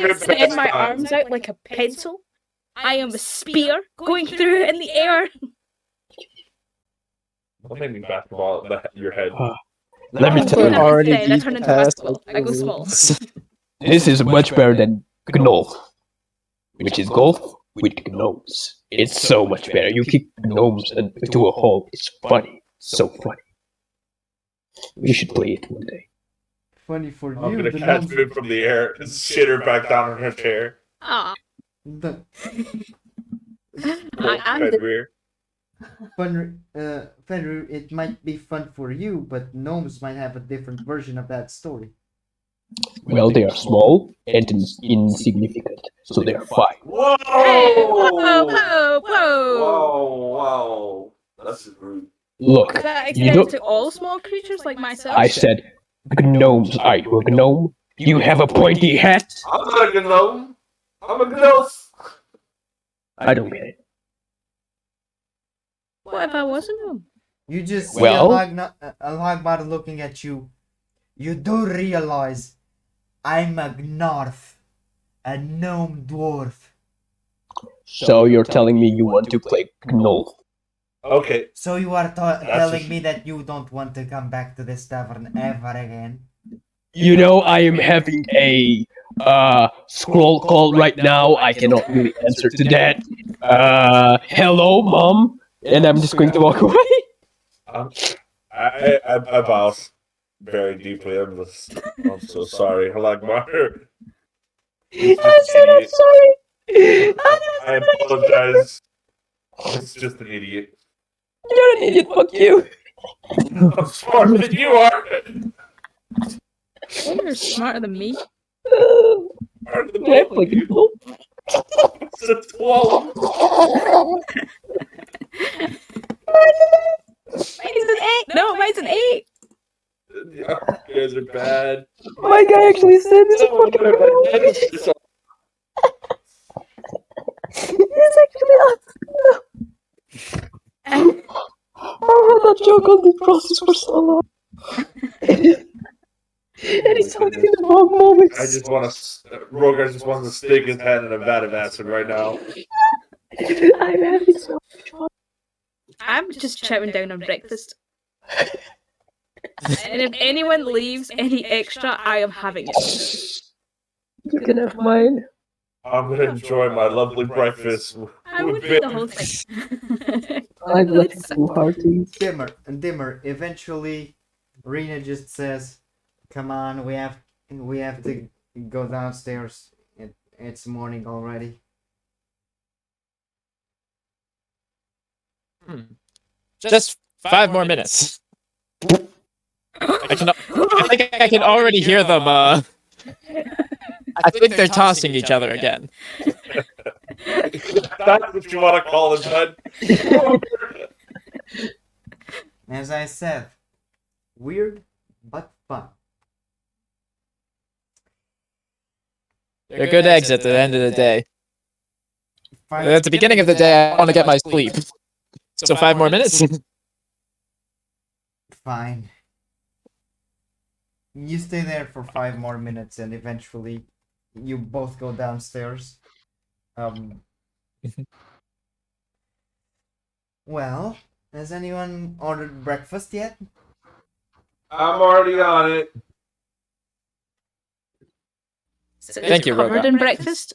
extend my arms out like a pencil. I am a spear going through in the air. Don't make me basketball at your head. Let me tell you, Already Instead, I beat turn into past basketball. I go small. this is much better than Gnolf, which is golf with gnomes. It's so much better. You kick gnomes into a hole. It's funny. So funny. We should play it one day. Funny for I'm you. gonna the catch gnomes- Bib from the air and shit her back down in her chair. Ah, the I'm the Fenrir. Fenrir, it might be fun for you, but gnomes might have a different version of that story. Well, they are small and insignificant, so they are fine. Whoa! Hey, whoa! Wow. That's rude. Look, Is that you extended don't. to all small creatures like myself? I said gnomes. Are you a gnome? You have a pointy hat? I'm not a gnome. I'm a gnome. I don't get it. What if I wasn't them? You just see Well? a Logbot looking at you. You do realize I'm a Gnorth, a gnome dwarf. So you're telling me you want to play gnome? Okay. So you are That's telling just- me that you don't want to come back to this tavern ever again? You know, I am having a scroll call right now. I cannot really answer to that. Hello, mom, and I'm just going to walk away. I bow very deeply. I'm so sorry, Halagmar. He's just an idiot. sorry. I apologize. It's just an idiot. You're an idiot. Fuck you. I'm smarter than you are. You're smarter than me. Smarter than Can I both play of you. gnome? It's a 12. Mine's an 8! No, mine's an 8! Yeah, you guys are bad. My guy actually said this No, fucking no, gnome. it's It's actually us. I had that joke on the process for so long. And he's talking in the wrong moments. I just want to. Rogar just wants to stick his head in a vat of acid right now. I'm having so much fun. I'm just chowing down on breakfast. And if anyone leaves any extra, I am having it. You can have mine. I'm gonna enjoy my lovely breakfast I with would eat the Bill. whole thing. I've left too hard to eat. Dimmer. Eventually, Rena just says, "Come on, we have to go downstairs. It's morning already." Just 5 more minutes. I think I can already hear them. I think they're tossing each other again. That's what you want to call it, bud. As I said, weird but fun. They're good eggs at the end of the day. At the beginning of the day, I want to get my sleep. So 5 more minutes. Fine. You stay there for 5 more minutes, and eventually, you both go downstairs. Well, has anyone ordered breakfast yet? I'm already on it. So Thank you, covered Rogar. in breakfast.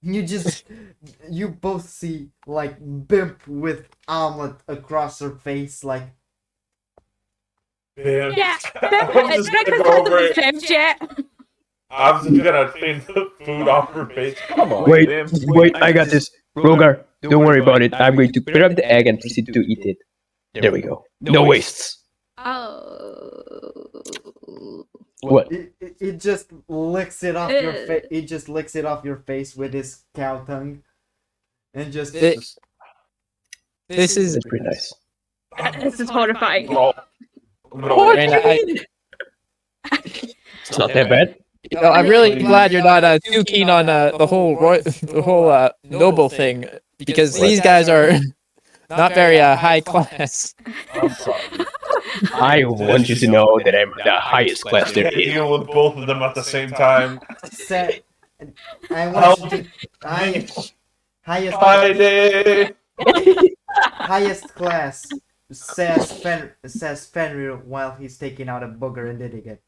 You both see like Bimp with omelet across her face, like Damn. Yeah, I'm just gonna breakfast go hasn't over been it. served yet. I'm just gonna clean the food off her face. Come on, Wait, Bim. wait, I got this. Rogar, don't worry about it. I'm going to grab the egg and proceed to eat it. There we go. No wastes. Oh. What? it just licks it off your Ugh. face. It just licks it off your face with his cow tongue, and just This is That's pretty nice. This is horrifying. What? Raina, It's not that bad. I'm really glad you're not too keen on the whole noble thing, because these guys are not very high class. I'm sorry. I want you to know that I'm the highest class there Can't is. deal with both of them at the same time. said, I want you to Friday. highest class says Fenrir while he's taking out a booger and eating it.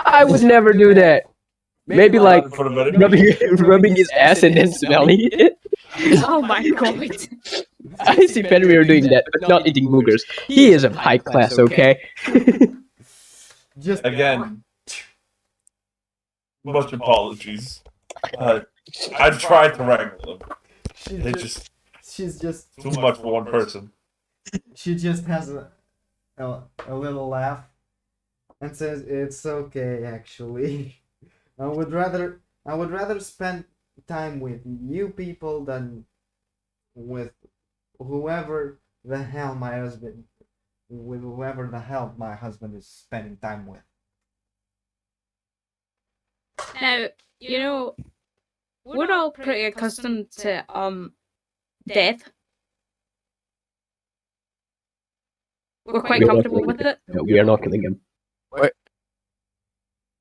I would never do that. Maybe like For the better. rubbing his ass and then smelling it. Oh my god. I see Fenrir doing that, but not eating boogers. He is of high class, okay? Just Again, much apologies. I tried to wrangle them. She's just too much for one person. she just has a little laugh and says, "It's okay, actually. I would rather spend time with you people than with whoever the hell my husband is spending time with." Now, we're all pretty accustomed to death. We're quite We're not comfortable killing with it. No, we are not killing him.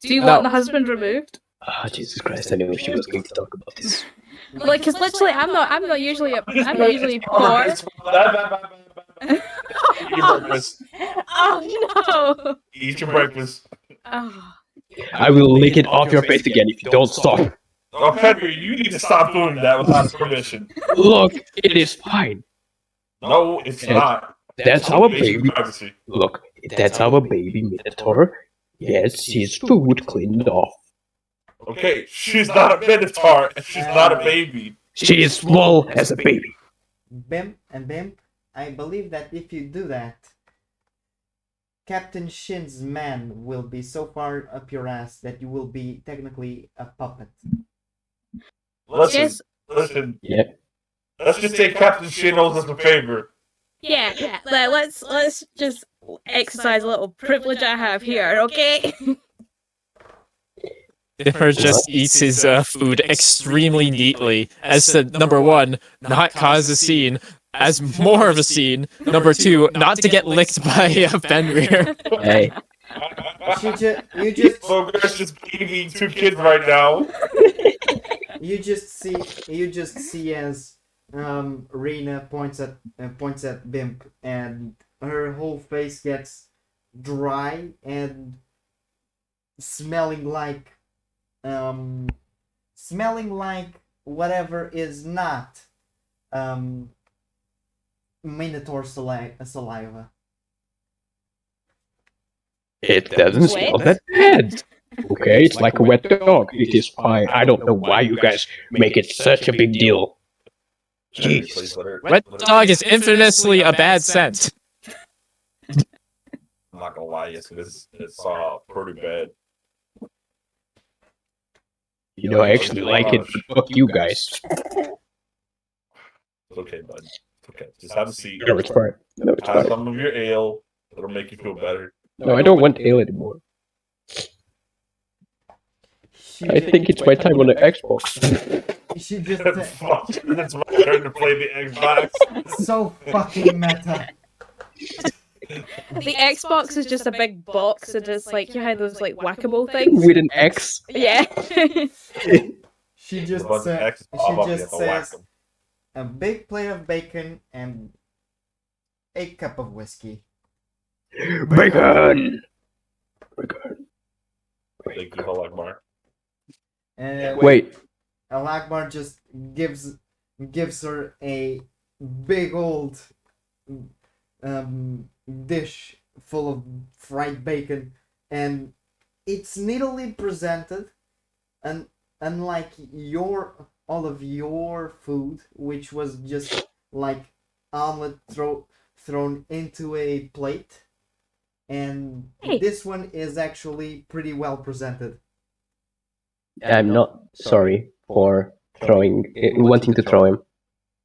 Do you No. want the husband removed? Ah, Jesus Christ! I knew she was going to talk about this. Like, cause literally, I'm not usually for. Eat your breakfast. Oh no! Eat your breakfast. Oh. I will lick it off your face again if you don't stop. Oh, Henry, you need to stop doing that without permission. Look, it is fine. No, it's not. That's our Invasion of baby. privacy. Look, that's our baby Minotaur. Yes, his food cleaned off. Okay, she's not a minotaur, and she's not a baby. She is small as a baby. Bimp, I believe that if you do that, Captain Shin's man will be so far up your ass that you will be technically a puppet. Listen, Yes. listen. Yeah. Let's just say Captain Shin owes us a favor. Yeah. Let's just exercise a little privilege I have here, okay? Dimmer just eats his food extremely neatly, as to number one, not cause a scene, as more of a scene. Number two, not to get licked by Fenrir. Hey, You just Bogart's just eating two kids right now. you just see as Rena points at Bimp, and her whole face gets dry and smelling like whatever is not Minotaur saliva. it doesn't smell that bad. Okay, it's like a wet dog. It is fine. I don't know why you guys make it such a big deal. Jeez. Wet dog is infamously a bad scent. I'm not gonna lie, it's pretty bad. You know, I actually like it, but fuck you guys. It's okay, bud. It's okay. Just have a seat. No, it's fine. No, it's Have fine. some of your ale. It'll make you feel better. No, I don't want ale anymore. I think it's my time on the Xbox. She just Fuck, it's my turn to play the Xbox. so fucking meta. The Xbox is just a big box that is like you had those like whackable things. With an X. Yeah. She just A bunch of said X pop up, you she have just to whack says 'em. a big plate of bacon and a cup of whiskey. Bacon! Bacon. Thank you, Halakmar. And Wait, Alakbar just gives her a big old dish full of fried bacon, and it's neatly presented, and unlike all of your food, which was just like omelet thrown into a plate, and Hey. this one is actually pretty well presented. I'm not sorry for wanting to throw him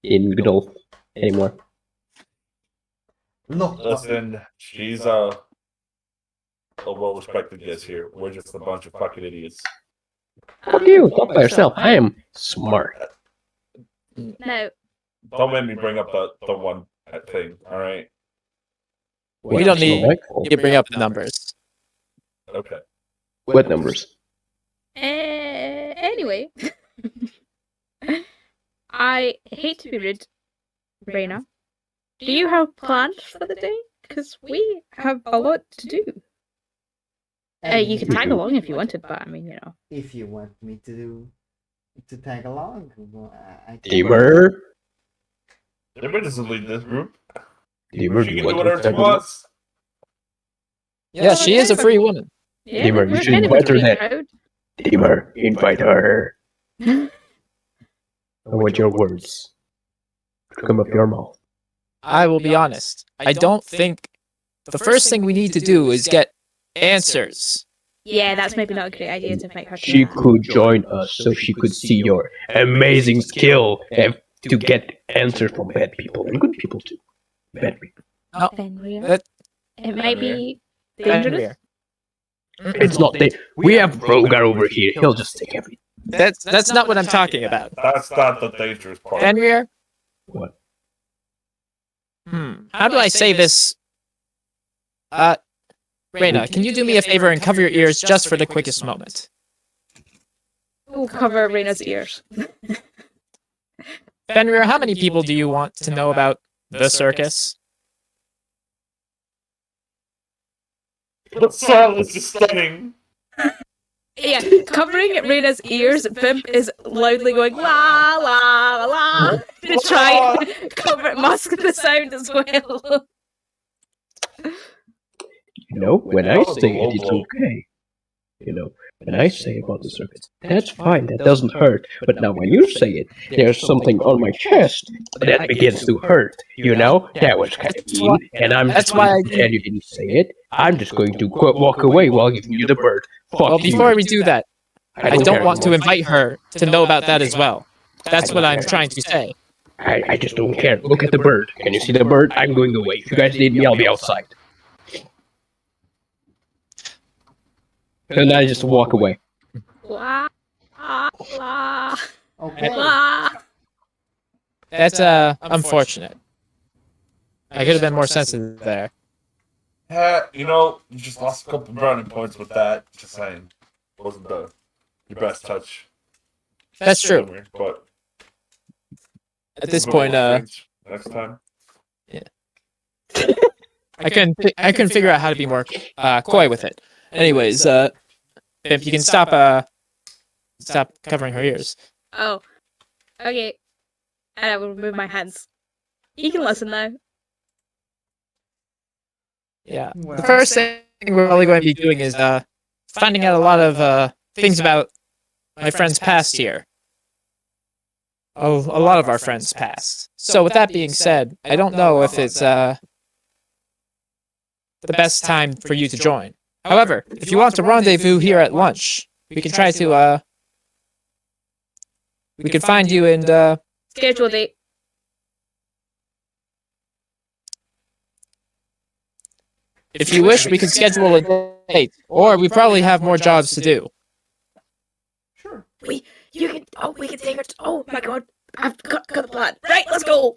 in Godolph anymore. Look, Listen, she's a well-respected guest here. We're just a bunch of fucking idiots. Fuck you, talk by yourself. I am smart. No. Don't make me bring up the one thing, alright? We don't It's not need- my fault. You bring up the numbers. Okay. What numbers? Anyway, I hate to be rude, Raina. Do you have plans for the day? Because we have a lot to do. You can tag along if you wanted, but I mean, you know. If you want me to tag along, well, I can. Dimmer? Dimmer doesn't lead this group. Dimmer, She do can you do want whatever to she tag along? wants. Yeah, she is a free woman. Yeah, Dimmer, you we're should kind of a invite her free then. crowd. Dimmer, invite her. I want your words. Come up your mouth. I will be honest. I don't think the first thing we need to do is get answers. Yeah, that's maybe not a great idea to make her do She that. could join us so she could see your amazing skill to get answers from bad people and good people too. Bad people. Fenrir. That- It might be dangerous. Fenrir. It's not that we have Rogar over here. He'll just take everything. That's not what I'm talking about. That's not the dangerous part. Fenrir? What? How do I say this? Reyna, can you do me a favor and cover your ears just for the quickest moment? We'll cover Reina's ears. Fenrir, how many people do you want to know about the circus? But silence is stunning. Yeah, covering Reina's ears, Bimp is loudly going la la la to try and mask the sound as well. You know, when I say it, it's okay. You know, when I say about the circus, that's fine, that doesn't hurt. But now when you say it, there's something on my chest that begins to hurt. You know, that was kind of mean, and I'm That's just why I going to pretend you didn't say it. I'm just going to walk away while giving you the bird. Fuck Well, you. before we do that, I don't care want to anymore. invite her to know about that as well. That's what I'm trying to say. I just don't care. Look at the bird. Can you see the bird? I'm going away. If you guys need me, I'll be outside. And I just walk away. La la Okay. la. That's unfortunate. I could have been more sensitive there. You know, you just lost a couple brownie points with that. Just saying. Wasn't your best touch. That's true. But At this point, next time. I couldn't figure out how to be more coy with it. Anyways, Pimp, you can stop covering her ears. Oh, okay. And I will remove my hands. You can listen now. Yeah. Well. The first thing we're probably going to be doing is finding out a lot of things about my friend's past here. Oh, a lot of our friends' past. So with that being said, I don't know if it's the best time for you to join. However, if you want to rendezvous here at lunch, we can try to we can find you and Schedule date. if you wish, we can schedule a date, or we probably have more jobs to do. Sure. We can take her. Oh my god, I've got the plan. Right, let's go.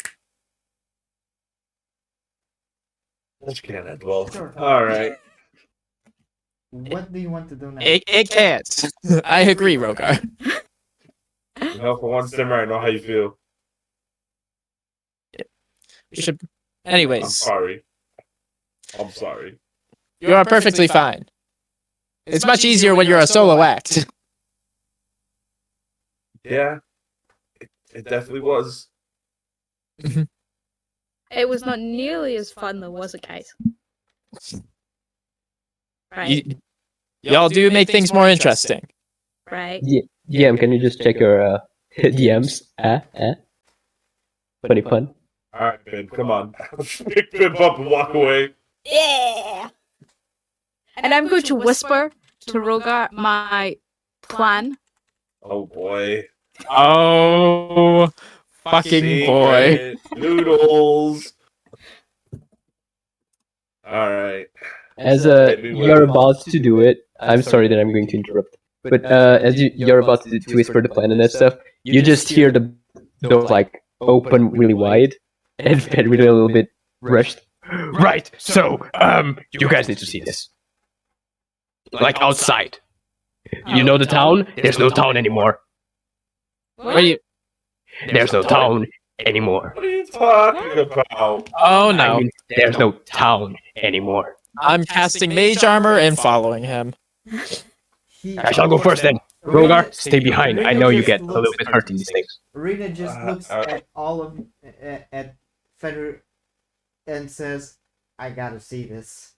That can't end well. Sure. Alright. What do you want to do now? It can't. I agree, Rogar. You know, for one simmer, I know how you feel. We should. I'm Anyways, sorry. I'm sorry. you are perfectly fine. It's much easier when you're a solo act. Yeah. It definitely was. It was not nearly as fun though, was it, guys? Right, Y'all do make things more interesting. right. DM, can you just check your DMs? Funny fun. Alright, Ben, come on. Pick Bib up and walk away. Yeah. And I'm going to whisper to Rogar my plan. Oh boy. Oh, fucking boy. Secret Noodles. Alright. As you're about to do it, I'm sorry that I'm going to interrupt. But as you're about to whisper the plan and that stuff, you just hear the door like open really wide and fed really a little bit rushed. Right. So you guys need to see this. Like outside. You know the town? There's no town anymore. What are you? There's no town anymore. What are you talking about? Oh I no. mean, there's no town anymore. I'm casting mage armor and following him. I shall go first then. Rogar, stay behind. I know you get a little bit hurt in these things. Rena just looks at all of at Fenrir and says, "I gotta see this."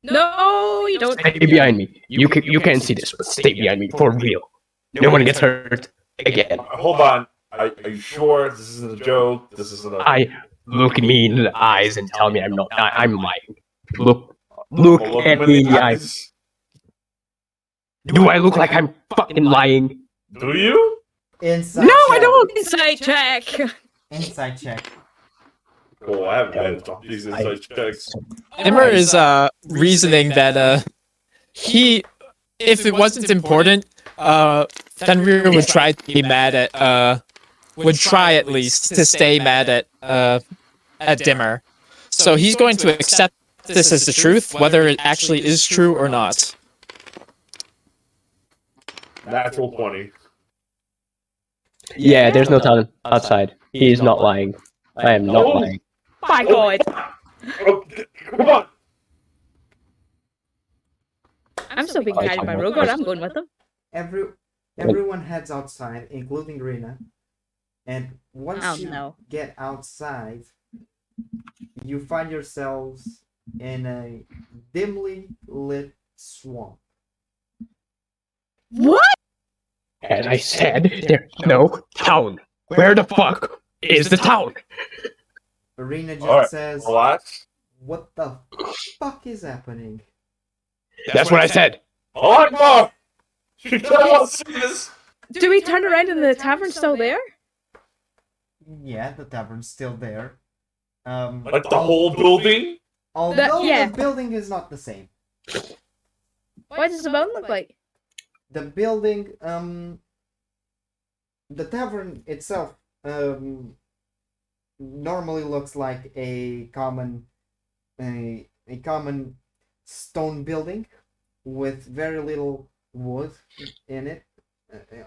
No, you don't. Stay behind me. You can't see this, but stay behind me for real. No one gets hurt again. Hold on. Are you sure this isn't a joke? This isn't a... I look me in the eyes and tell me I'm not. I'm lying. Look at me in the eyes. Do I look like I'm fucking lying? Do you? Inside No, check. I don't. Inside check. Inside check. Oh, I haven't had these inside checks. Dimmer is reasoning that he, if it wasn't important, Fenrir would try to be mad at would try at least to stay mad at Dimmer. So he's going to accept this as the truth, whether it actually is true or not. Natural 20. Yeah, there's no town outside. He is not lying. I am not lying. My God. Oh, come on! I'm still being guided by Rogor. I'm going with him. Everyone heads outside, including Rena. And once Oh, you no. get outside, you find yourselves in a dimly lit swamp. What? As I said, there's no town. Where the fuck is the town? Rena just Alright, says, relax. "What the fuck is happening?" That's what I said. Akbar! You cannot see this! Do we turn around and the tavern's still there? Yeah, the tavern's still there. Like the whole building? Although yeah. the building is not the same. What does the bone look like? The building, the tavern itself, normally looks like a common stone building with very little wood in it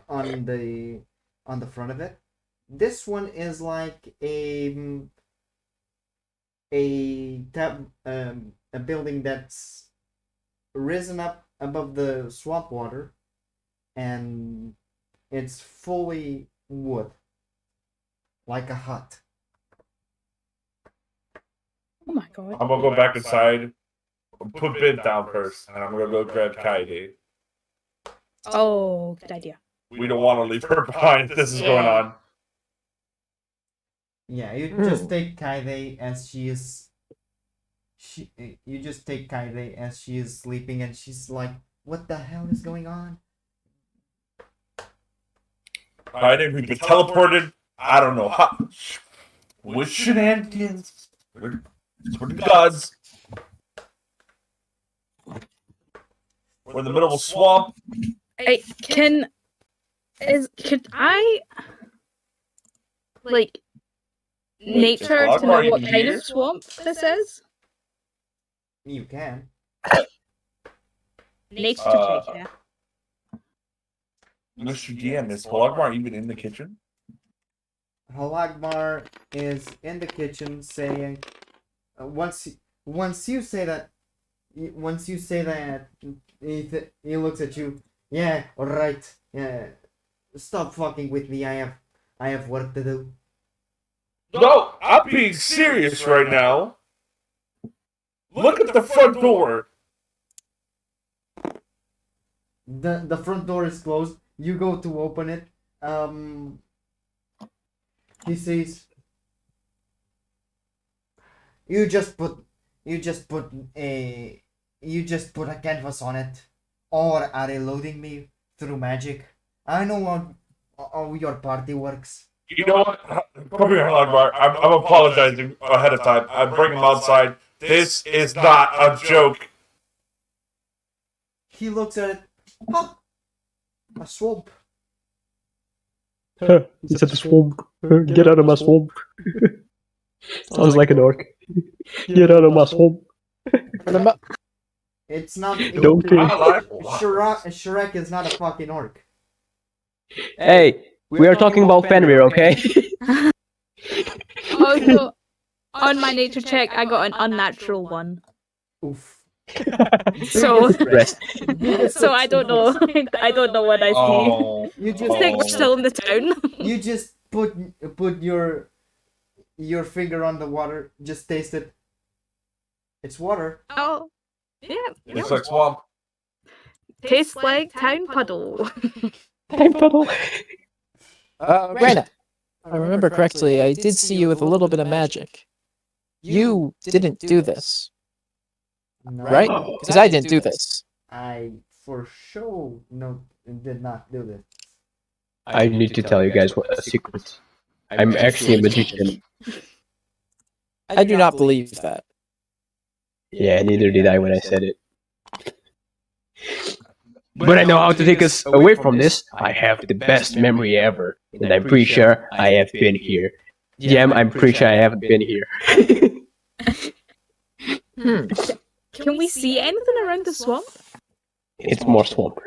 on the front of it. This one is like a building that's risen up above the swamp water, and it's fully wood, like a hut. Oh my God. I'm gonna go back inside, put Ben down first, and I'm gonna go grab Kaide. Oh, good idea. We don't want to leave her behind. This is going on. Yeah, you just take Kaide as she is. You just take Kaide as she is sleeping, and she's like, "What the hell is going on?" I think we've been teleported. I don't know how. With shenanigans. We're the gods. We're in the middle of a swamp. Hey, could I like nature to know what kind of swamp this is? You can. Nature check, yeah. Mr. DM, is Polagmar even in the kitchen? Halagmar is in the kitchen saying, once you say that, he looks at you. Yeah, all right. Yeah, stop fucking with me. I have work to do. No, I'm being serious right now. Look at the front door. The front door is closed. You go to open it. He says, you just put a canvas on it, or are you loading me through magic? I know how your party works." You know what? Come here, Polagmar. I'm apologizing ahead of time. I bring him outside. This is not a joke. He looks at it. Huh, a swamp. It's at the swamp. Get out of my swamp. Sounds like an orc. Get out of my swamp. It's not. Don't Shrek is not a fucking orc. Hey, we are talking about Fenrir, okay? Also, on my nature check, I got an unnatural one. Oof. So, Rest. so I don't know. I don't know what I see. Oh. You I just think we're still in the town. you just put your finger on the water. Just taste it. It's water. Oh, yeah. It's like swamp. Tastes like town puddle. Time puddle. Rena, I remember correctly, I did see you with a little bit of magic. You didn't do this, No, right? Because I didn't do this. I for sure did not do this. I need to tell you guys what a secret. I'm actually a magician. I do not believe that. Yeah, neither did I when I said it. But I know how to take us away from this. I have the best memory ever, and I'm pretty sure I have been here. DM, I'm pretty sure I haven't been here. Can we see anything around the swamp? It's more swamp.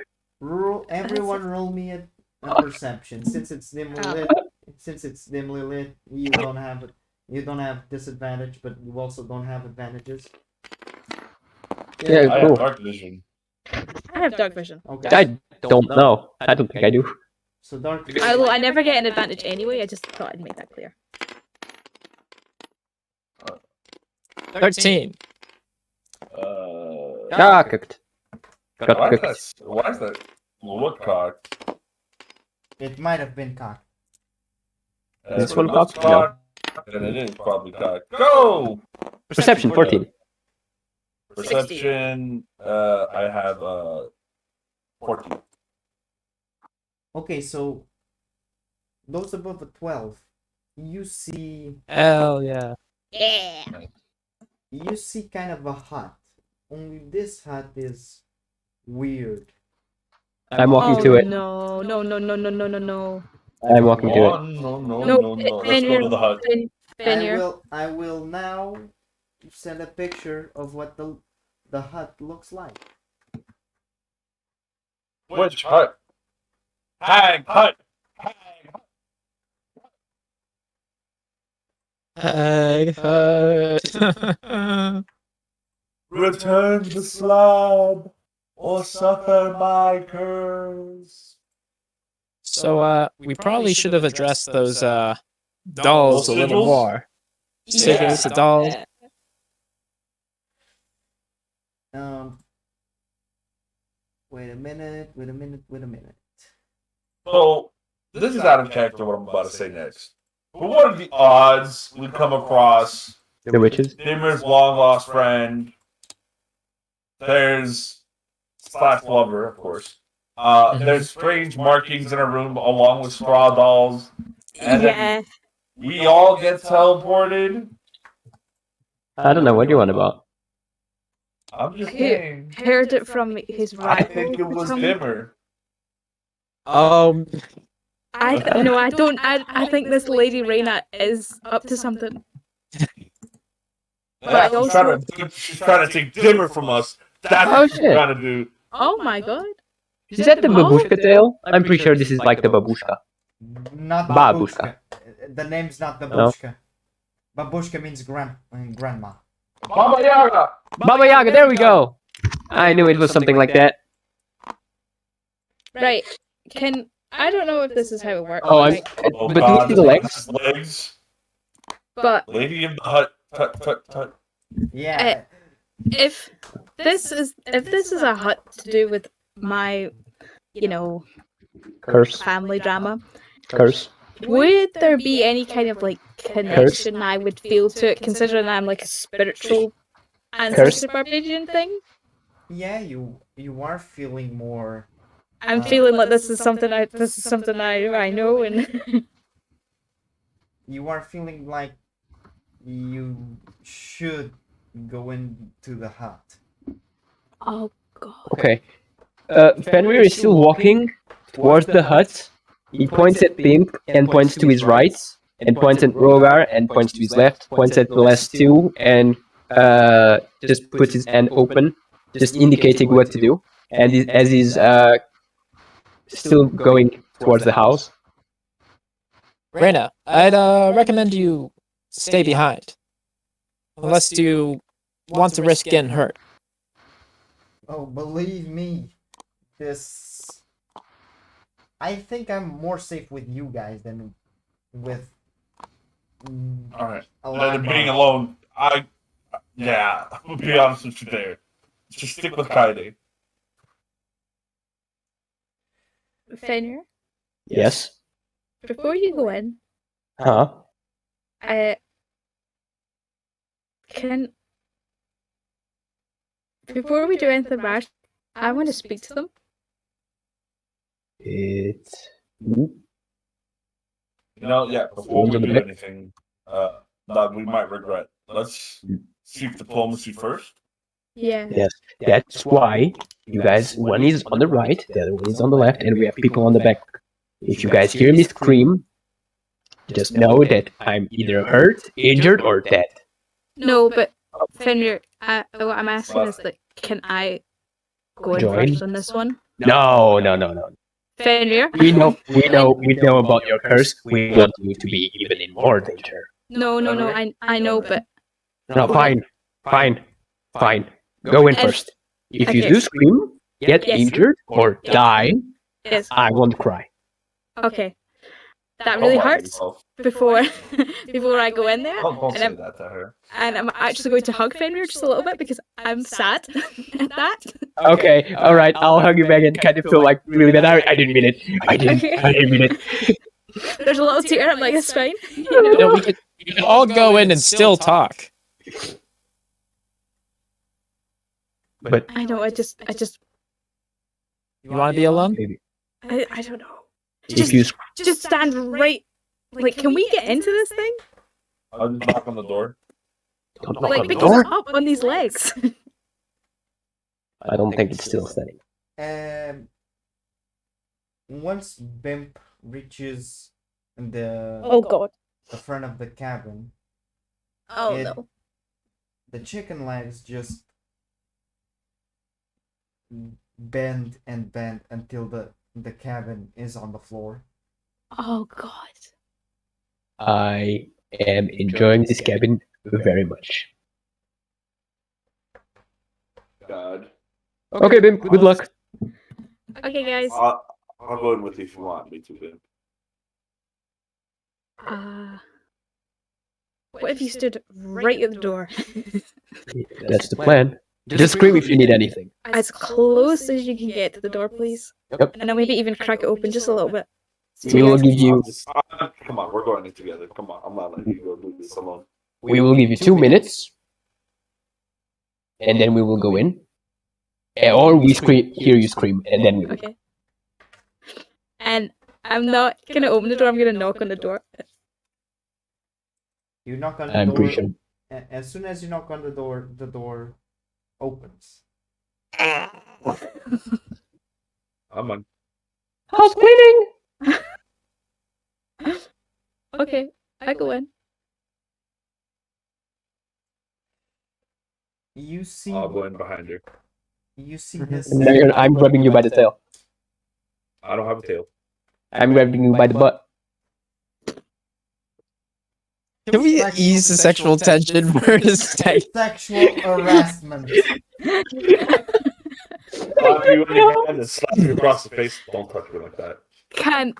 Everyone roll me a perception. Since it's dimly lit, you don't have disadvantage, but you also don't have advantages. Yeah, I cool. have dark vision. I have dark vision. Okay. I don't know. I don't think I do. So dark Although I never get an advantage anyway, I just thought I'd make that clear. 13. Cocked. Why is that Woodcock? It might have been cocked. This one cocked? No. And it is probably cocked. Go! Perception 14. Perception, I have 14. Okay, so those above a 12, you see Hell yeah. Yeah. kind of a hut. Only this hut is weird. I'm walking to it. No. I'm walking to it. No. Let's go to the hut. I will now send a picture of what the hut looks like. Which hut? Hang hut! Egg hut. Return to the slab, or suffer my curse. So, we probably should have addressed those, dolls a little Sigils? more. Sigils, the dolls. Wait a minute. So, this is out of character what I'm about to say next. But what are the odds we come across The witches? Dimmer's long lost friend? There's slash lover, of course. There's strange markings in a room along with straw dolls. And then we all get teleported. I don't know what you want about. I'm just saying. Heard it from his I rival. think it was Dimmer. I don't. I think this Lady Reina is up to something. But I also. She's trying to take Dimmer from us. That's Oh, what she's shit. trying to do. Oh my god. Is that the babushka tail? I'm pretty sure this is like the babushka. Not Babushka. The name's not Babushka. Babushka means grandma. Baba Yaga! Baba Yaga, there we go! I knew it was something like that. Right. I don't know if this is how it works. Oh, I'm. right? But do we see the legs? Legs. But Lady in the hut. Tut. Yeah. if this is a hut to do with my, Curse. family drama, Curse. would there be any kind of like connection I would feel to it, considering I'm like a spiritual ancestor barbarian thing? Yeah, you are feeling more. I'm feeling like this is something I know, and You are feeling like you should go into the hut. oh god. Okay. Fenrir is still walking towards the hut. He points at Pimp and points to his right, and points at Rogar and points to his left, points at the last two, and just puts his hand open, just indicating what to do. And as he's still going towards the house. Reyna, I'd recommend you stay behind. Unless you want to risk getting hurt. Oh, believe me, I think I'm more safe with you guys than with. Alright. A Let him being alone. Yeah, I'll be honest with you there. Just stick with Kaide. Fenrir, Yes. before you go in, Huh? Can before we do anything rash, I want to speak to them. It's Yeah, before we do anything, that we might regret, let's seek diplomacy first. Yeah. yes. That's why you guys. One is on the right, the other one is on the left, and we have people on the back. If you guys hear me scream, just know that I'm either hurt, injured, or dead. No, but Fenrir, what I'm asking is that can I go in Join? first on this one? No. Fenrir? We know about your curse. We want you to be even in more danger. No, I know, but No, fine. Go in And- first. If okay. you do scream, get Yes. injured, or die, yes. I won't cry. Okay. That really Don't lie to hurts yourself. before before I go in there. Don't And say I'm, that to her. and I'm actually going to hug Fenrir just a little bit because I'm sad at that. Okay, alright, I'll hug you back and kind of feel like really bad. I didn't mean it. I didn't mean it. There's a little tear. I'm like, it's fine. You know, we could all go in and still talk. But I know. I just, You want to be alone? I don't know. if you Just stand right. Like, can we get into this thing? I'll just knock on the door. don't knock Like, on the because door, I'm up on these legs. I don't think it's still standing. Once Bimp reaches the Oh God. the front of the cabin, Oh It- no. the chicken legs just bend and bend until the cabin is on the floor. Oh God. I am enjoying this cabin very much. God. Okay, Bim, good luck. Okay, guys. I'll go in with you if you want me to, Ben. What if you stood right at the door? That's the plan. Just scream if you need anything. As close as you can get to the door, please. Yep. And then maybe even crack it open just a little bit. We will give you Come on, we're going in together. Come on, I'm not letting you go do this alone. 2 minutes, and then we will go in. Or we hear you scream, and then we will. Okay. And I'm not gonna open the door. I'm gonna knock on the door. You knock on the I'm door. pretty sure. As soon as you knock on the door opens. I'm on. House cleaning. Okay, I go in. You see. I'll go in behind her. You see this. I'm grabbing you by the tail. I don't have a tail. I'm grabbing you by the butt. Can we ease the sexual tension for a second? Sexual harassment. Slap you in your hand and slap you across the face. Don't touch me like that. Can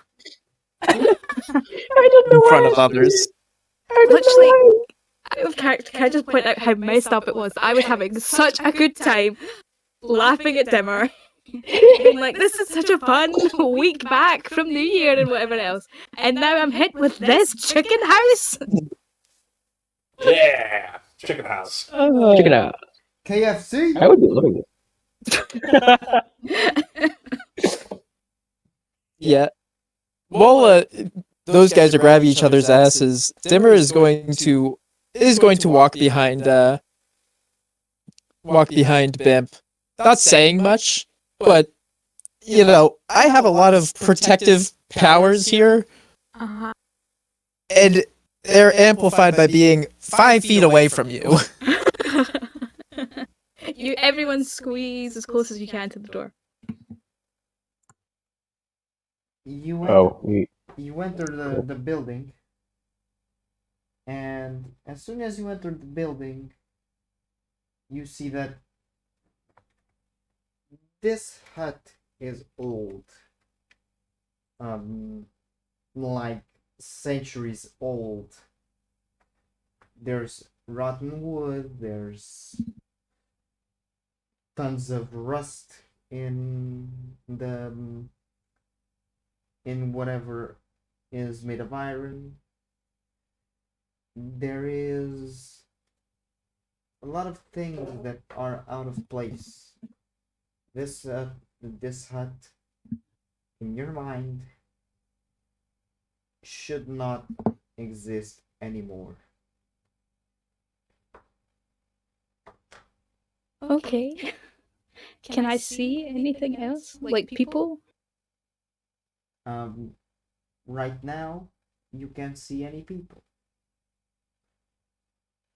I don't know In front of others. literally out of character, can I just point out how messed up it was? I was having such a good time laughing at Dimmer. Being like, this is such a fun week back from New Year and whatever else. And now I'm hit with this chicken house. Yeah! Chicken house. Check it out. KFC. I would be loving it. Yeah. While those guys are grabbing each other's asses, Dimmer is going to walk behind Bimp. Not saying much, but you know, I have a lot of protective powers here, Uh-huh. and they're amplified by being 5 feet away from you. Everyone squeeze as close as you can to the door. You enter the building, and as soon as you enter the building, you see that this hut is old, like centuries old. There's rotten wood. There's tons of rust in whatever is made of iron. there is a lot of things that are out of place. This hut in your mind should not exist anymore. Okay. Can I see anything else? Like people? Um, right now, you can't see any people.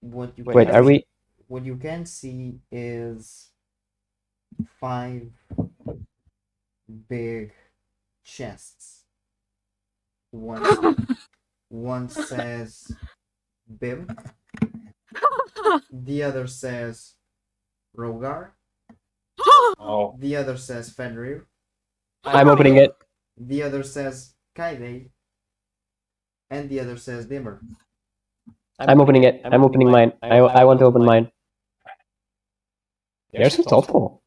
What you Wait, can are see, we? what you can see is 5 big chests. One says Bim, the other says Rogar, Oh. the other says Fenrir, I'm opening it. the other says Kaide, and the other says Dimmer. I'm opening it. I'm opening mine. I want to open mine. They're so thoughtful.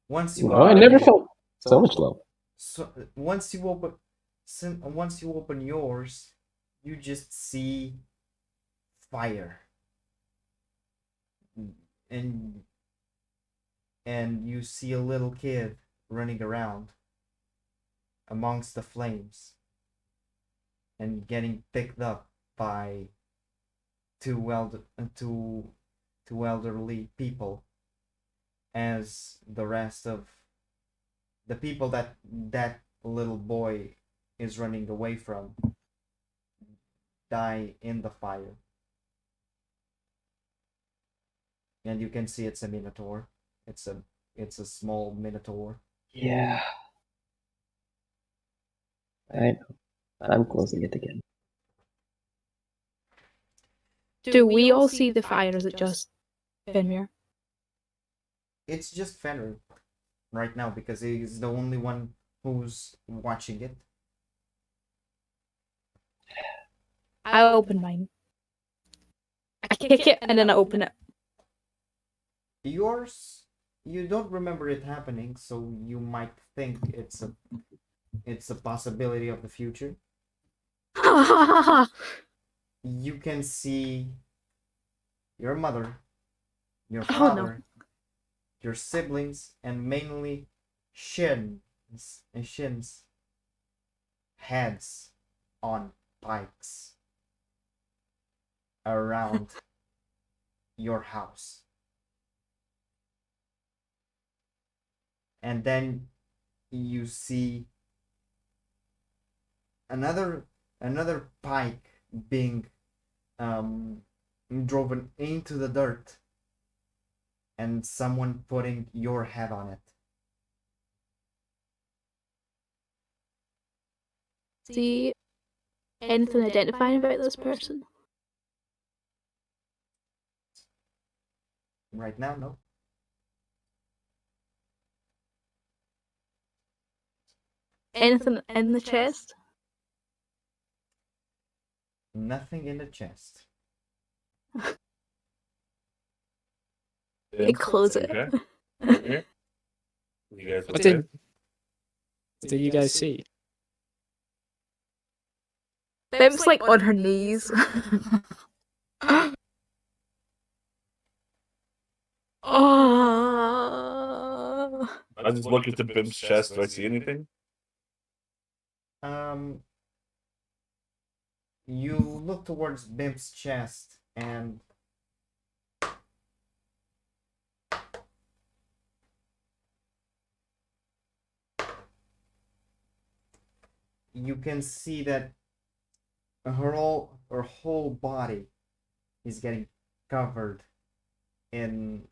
Once you No, I open, never felt so much love. so once you open yours, you just see fire, and you see a little kid running around amongst the flames and getting picked up by two elderly people, as the rest of the people that little boy is running away from die in the fire. And you can see it's a minotaur. It's a small minotaur. Yeah. I know. I'm closing it again. Do we all see the fire? Or is it just Fenrir? It's just Fenrir right now because he's the only one who's watching it. I open mine. I kick it and then I open it. Yours, you don't remember it happening, so you might think it's a possibility of the future. You can see your mother, your Oh, no. father, your siblings, and mainly Shin's heads on pikes around your house. And then you see another pike being driven into the dirt, and someone putting your head on it. See anything identifying about this person? Right now, no. Anything in the chest? Nothing in the chest. I close it. Okay. You guys What okay? did you guys see? Bim's like on her knees. Oh. I just look at the Bim's chest. Do I see anything? Um, you look towards Bimp's chest, and you can see that her whole body is getting covered in,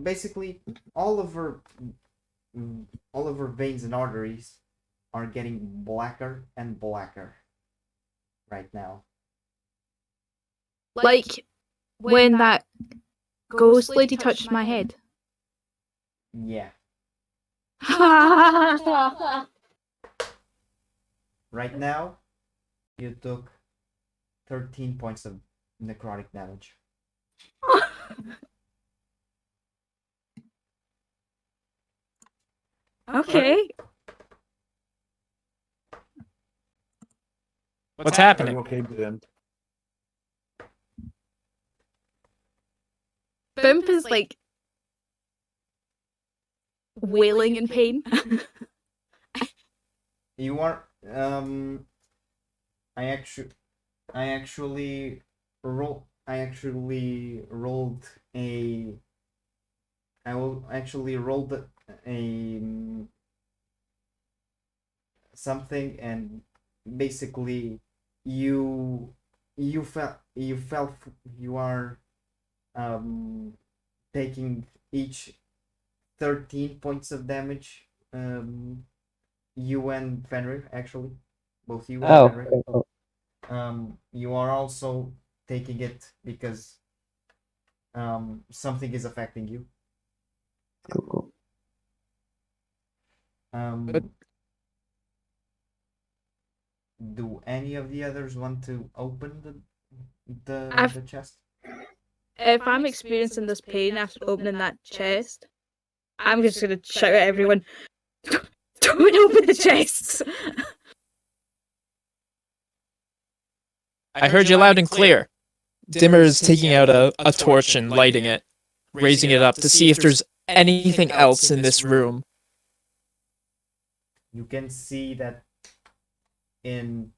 basically, all of her veins and arteries are getting blacker and blacker right now. Like when that ghost lady touched my head. Yeah. Right now, you took 13 points of necrotic damage. Okay. What's Are happening? you okay, Ben? Bimp is like wailing in pain. You are I actually I actually rolled a I will actually rolled a something, and basically you you are um taking each 13 points of damage. You and Fenrir, actually, both you and Oh, Fenrir. okay. You are also taking it because something is affecting you. Cool, cool. Good. Um, do any of the others want to open the chest? If I'm experiencing this pain after opening that chest, I'm just gonna shout at everyone, "Don't open the chests!" I heard you loud and clear. Dimmer is taking out a torch and lighting it, raising it up to see if there's anything else in this room. You can see that in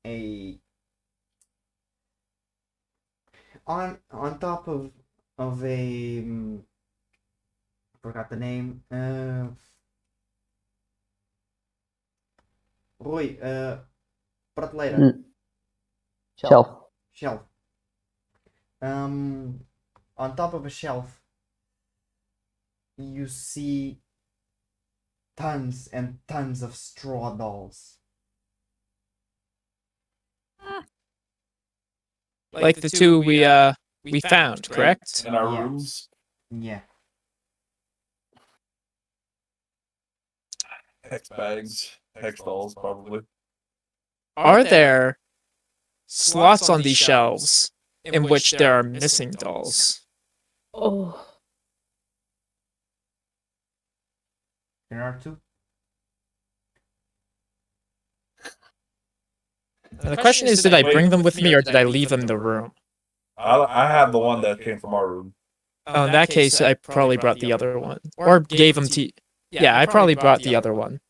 a on top of a forgot the name. Rui, prateleira, Shelf. shelf. On top of a shelf, you see tons and tons of straw dolls. Like the two we found, correct? In our Yeah. rooms? Yeah. Hex bags. Hex dolls, probably. Are there slots on these shelves in which there are missing dolls? Oh, There are two. And the question is, did I bring them with me or did I leave them in the room? I have the one that came from our room. Oh, in that case, I probably brought the other one. Or gave them to... Yeah, I probably brought the other one.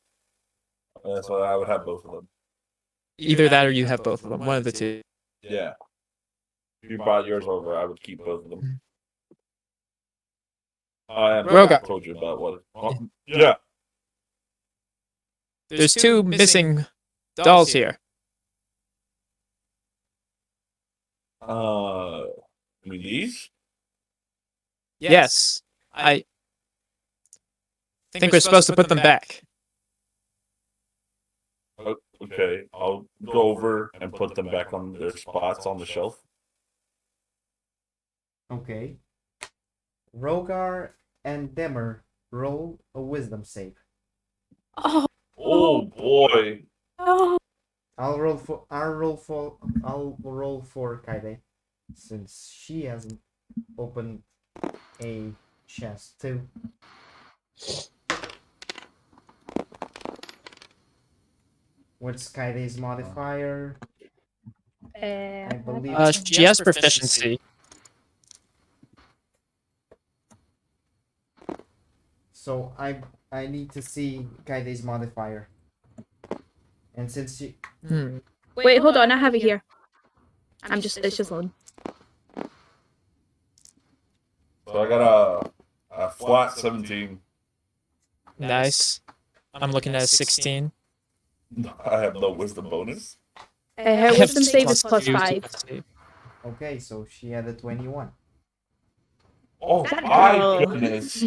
So I would have both of them. Either that or you have both of them. One of the two. Yeah. If you brought yours over, I would keep both of them. And Rogar. I told you about what. Yeah. There's two missing dolls here. I mean these? Yes. I think we're supposed to put them back. Okay, I'll go over and put them back on their spots on the shelf. Okay. Rogar and Demmer roll a wisdom save. oh, Oh boy. no! I'll roll for Kaide, since she hasn't opened a chest too. What's Kaide's modifier? I believe She has proficiency. so. I need to see Kaide's modifier. And since she Wait, hold on, I have it here. It's just loading. So I got a flat 17. Nice. I'm looking at a 16. I have no wisdom bonus. Her wisdom save is plus 5. okay, so she had a 21. Oh That my girl. goodness.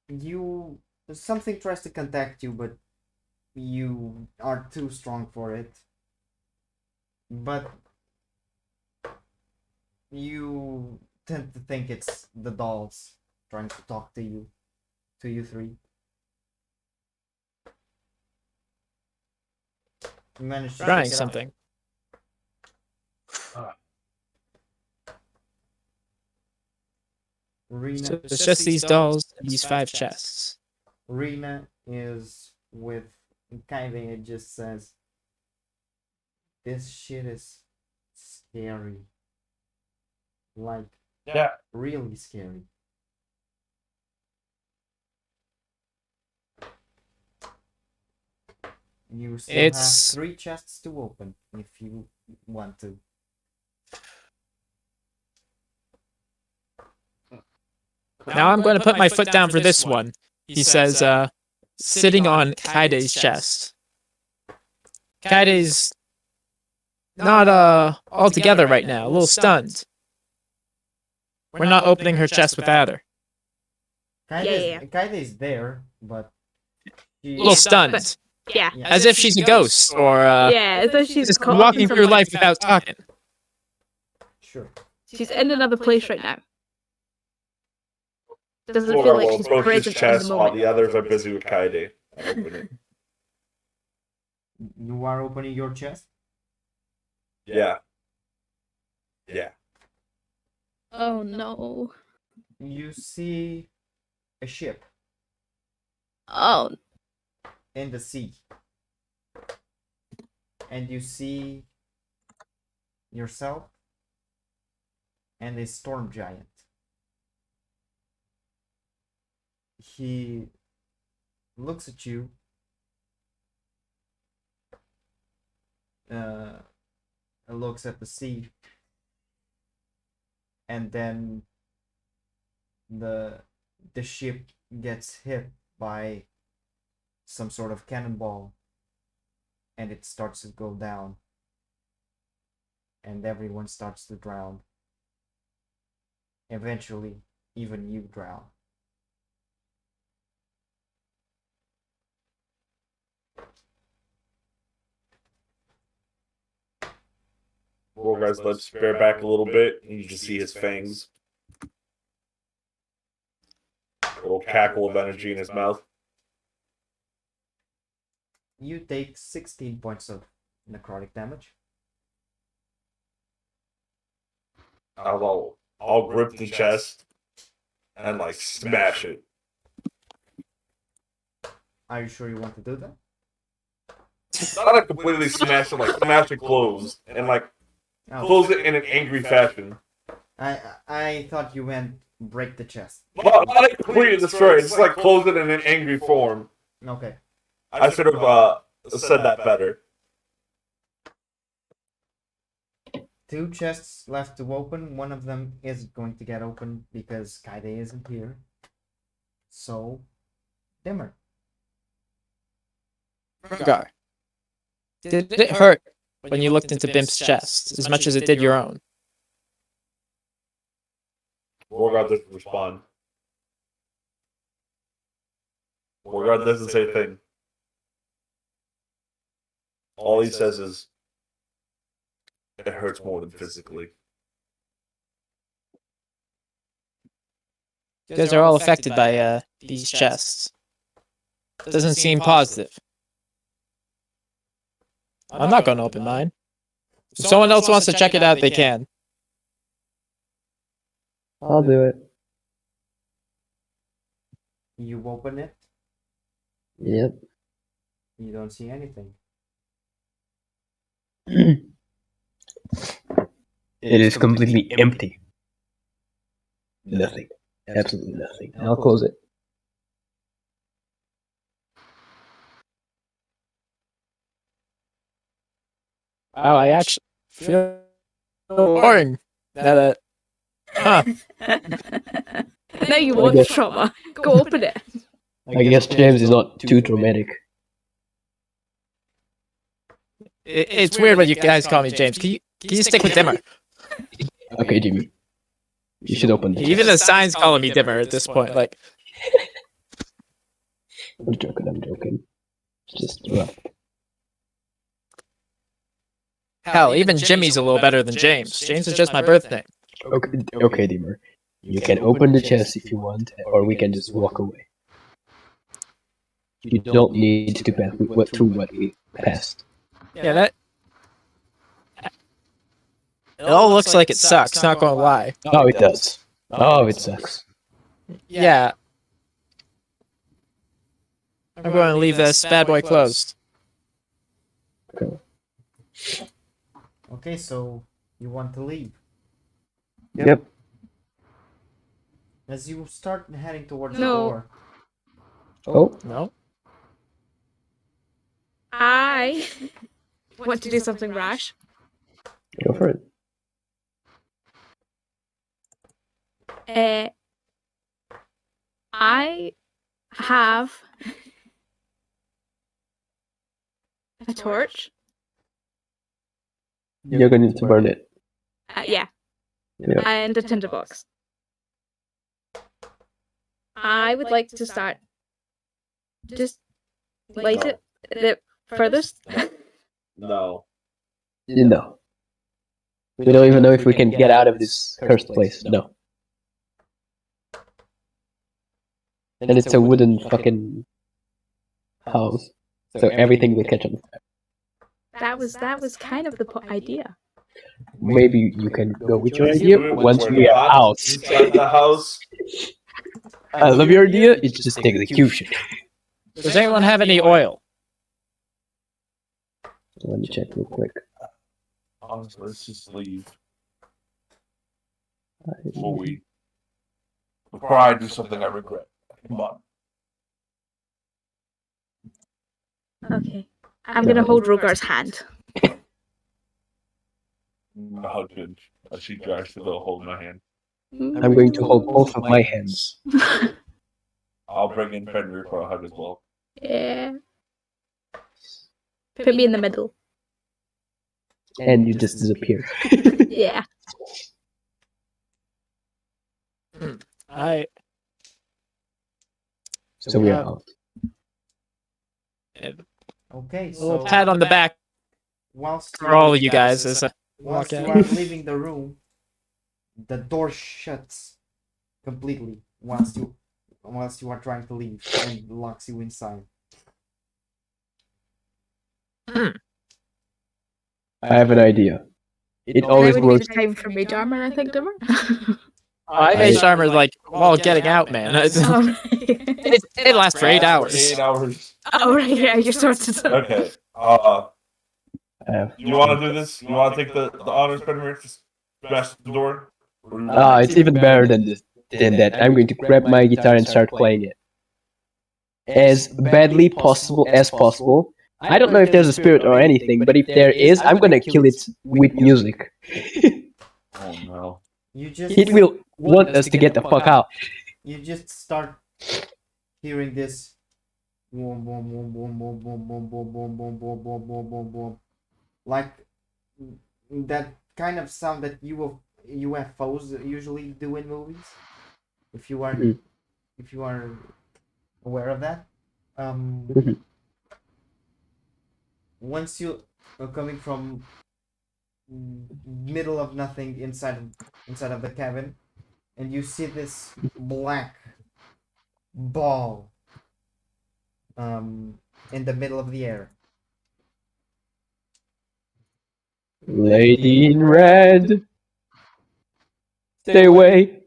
You something tries to contact you, but you are too strong for it. But you tend to think it's the dolls trying to talk to you three. You managed to Trying shake it off. something. Rena, So it's just these dolls, these 5 chests. Rena is with Kaide. It just says, "This shit is scary. Like, Yeah. really scary." You still It's- have 3 chests to open if you want to. Now I'm going to put my foot down for this one. He says, sitting on Kaide's chest. Kaide's not all together right now, a little stunned. We're not opening her chest without her. Kaide's there, but A little stunned. but- yeah. As if she's a ghost, or Yeah, as though she's just caught up in walking some, through like- life without talking. Sure. She's in another place right now. Doesn't feel Borgar like will she's approach his present in chest the while moment. the others are busy with Kaede. Open it. You are opening your chest? Yeah. Yeah. Oh no. You see a ship Oh. in the sea. And you see yourself and a storm giant. He looks at you, looks at the sea, and then the ship gets hit by some sort of cannonball, and it starts to go down, and everyone starts to drown. Eventually, even you drown. Borgar's lips bear back a little bit, and you just see his fangs. A little cackle of energy in his mouth. You take 16 points of necrotic damage. I'll grip the chest and like smash it. Are you sure you want to do that? Not like completely smash it, like smash it closed and like close it in an angry fashion. I thought you meant break the chest. Not like completely destroy it, just like close it in an angry form. Okay. I should have said that better. 2 chests left to open. One of them is going to get open because Kaide isn't here. So, Dimmer. Borgar. Did it hurt when you looked into Bimp's chest as much as it did your own? Borgar doesn't respond. Borgar doesn't say a thing. All he says is, it hurts more than physically. You guys are all affected by these chests. Doesn't seem positive. I'm not going to open mine. If someone else wants to check it out, they can. I'll do it. You open it. Yep. You don't see anything. It is completely empty. Nothing. Absolutely nothing. I'll close it. Wow, I actually feel boring. Now that... Huh. Now you I want guess- trauma. Go open it. I guess James is not too dramatic. It's weird when you guys call me James. Can you stick with Dimmer? Okay, Jimmy. You should open it. Even the sign's calling me Dimmer at this point. Like, I'm joking. Just rough. hell, even Jimmy's a little better than James. James is just my birth name. Okay, Dimmer. You can open the chest if you want, or we can just walk away. You don't need to pass through what we passed. Yeah, that... It all looks like it sucks, not gonna lie. Oh, it does. Oh, it sucks. Yeah. I'm going to leave this bad boy closed. Okay, so you want to leave. Yep. As you start heading towards No. the door, Oh, No? I want to do something rash. go for it. I have a torch. You're going to burn it. Yeah. Yeah. And a tinderbox. I would like to start. Just light it the furthest. No. No. We don't even know if we can get out of this cursed place. No. And it's a wooden fucking house. So everything will catch on fire. That was kind of the idea. Maybe you can go with your idea once we are out. Inside the house. I love your idea, it's just execution. Does anyone have any oil? Let me check real quick. Honestly, let's just leave. Before I do something I regret. Come on. Okay. I'm gonna hold Rogar's hand. How did she drives to the hold my hand? I'm going to hold both of my hands. I'll bring in Fenrir for a hug as well. Yeah. Put me in the middle. And you just disappear. Yeah. So we are out. okay, A little so pat on the back whilst for all of you guys as I whilst walk you out. are leaving the room, the door shuts completely whilst you are trying to leave and locks you inside. I have an idea. It That always would be works. the time for mage armor, I think, Dimmer. I made armor like while getting out, man. It lasts for 8 hours. 8 hours. Oh, right, yeah, you're sorted. Okay. You want to do this? You want to take the honors, Fenrir? Just smash the door? It's even better than this. Than that. I'm going to grab my guitar and start playing it. As badly possible as possible. I don't know if there's a spirit or anything, but if there is, I'm gonna kill it with music. Oh no. It will want us to get the fuck out. You just start hearing this boom, boom, boom, boom, boom, boom, boom, boom, boom, boom, boom, boom, boom, boom, boom, like that kind of sound that UFOs usually do in movies. If you are aware of that, once you are coming from middle of nothing inside of the cabin, and you see this black ball in the middle of the air. Lady in red. Stay away.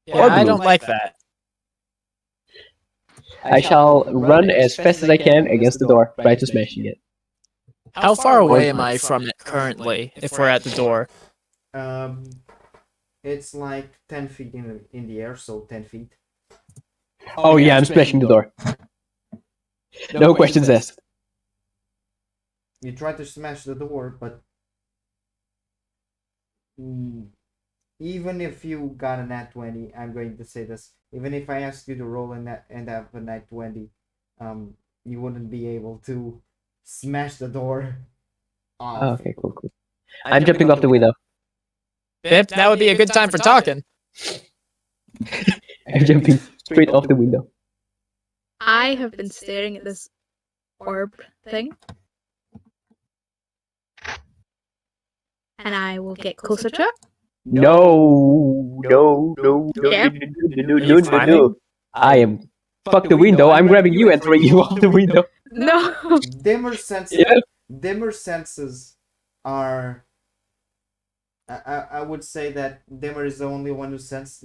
Yeah, I don't like that. I shall run as fast as I can against the door, try to smashing it. How far away am I from it currently, if we're at the door? It's like 10 feet in the air, so 10 feet. Oh yeah, I'm smashing the door. No questions asked. You try to smash the door, but even if you got a nat 20, I'm going to say this. Even if I asked you to roll and have a nat 20, you wouldn't be able to smash the door off. Oh, okay, cool. I'm jumping off the window. Bip, that would be a good time for talking. I'm jumping straight off the window. I have been staring at this orb thing. And I will get closer to it. No. Yeah. No. I am. Fuck the window. I'm grabbing you and throwing you off the window. No. Dimmer senses. Yeah. Dimmer senses are. I would say that Dimmer is the only one who senses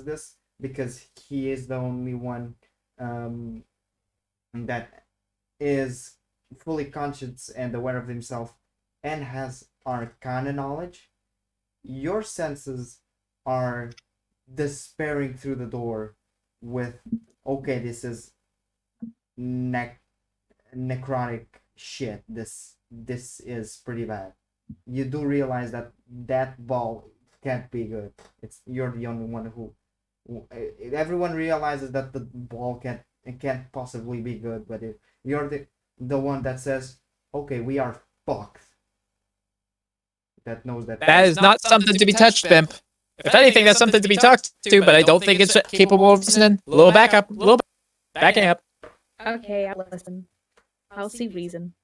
this. because he is the only one um, that is fully conscious and aware of himself and has arcana knowledge. Your senses are despairing through the door with, okay, this is nec- necrotic shit. This is pretty bad. You do realize that that ball can't be good. It's you're the only one who everyone realizes that the ball can't possibly be good, but you're the one that says, okay, we are fucked. That knows that. That is not something to be touched, Bimp. If anything, that's something to be talked to, but I don't think it's capable of listening. A little backup, a little backing up. Okay, I'll listen. I'll see reason.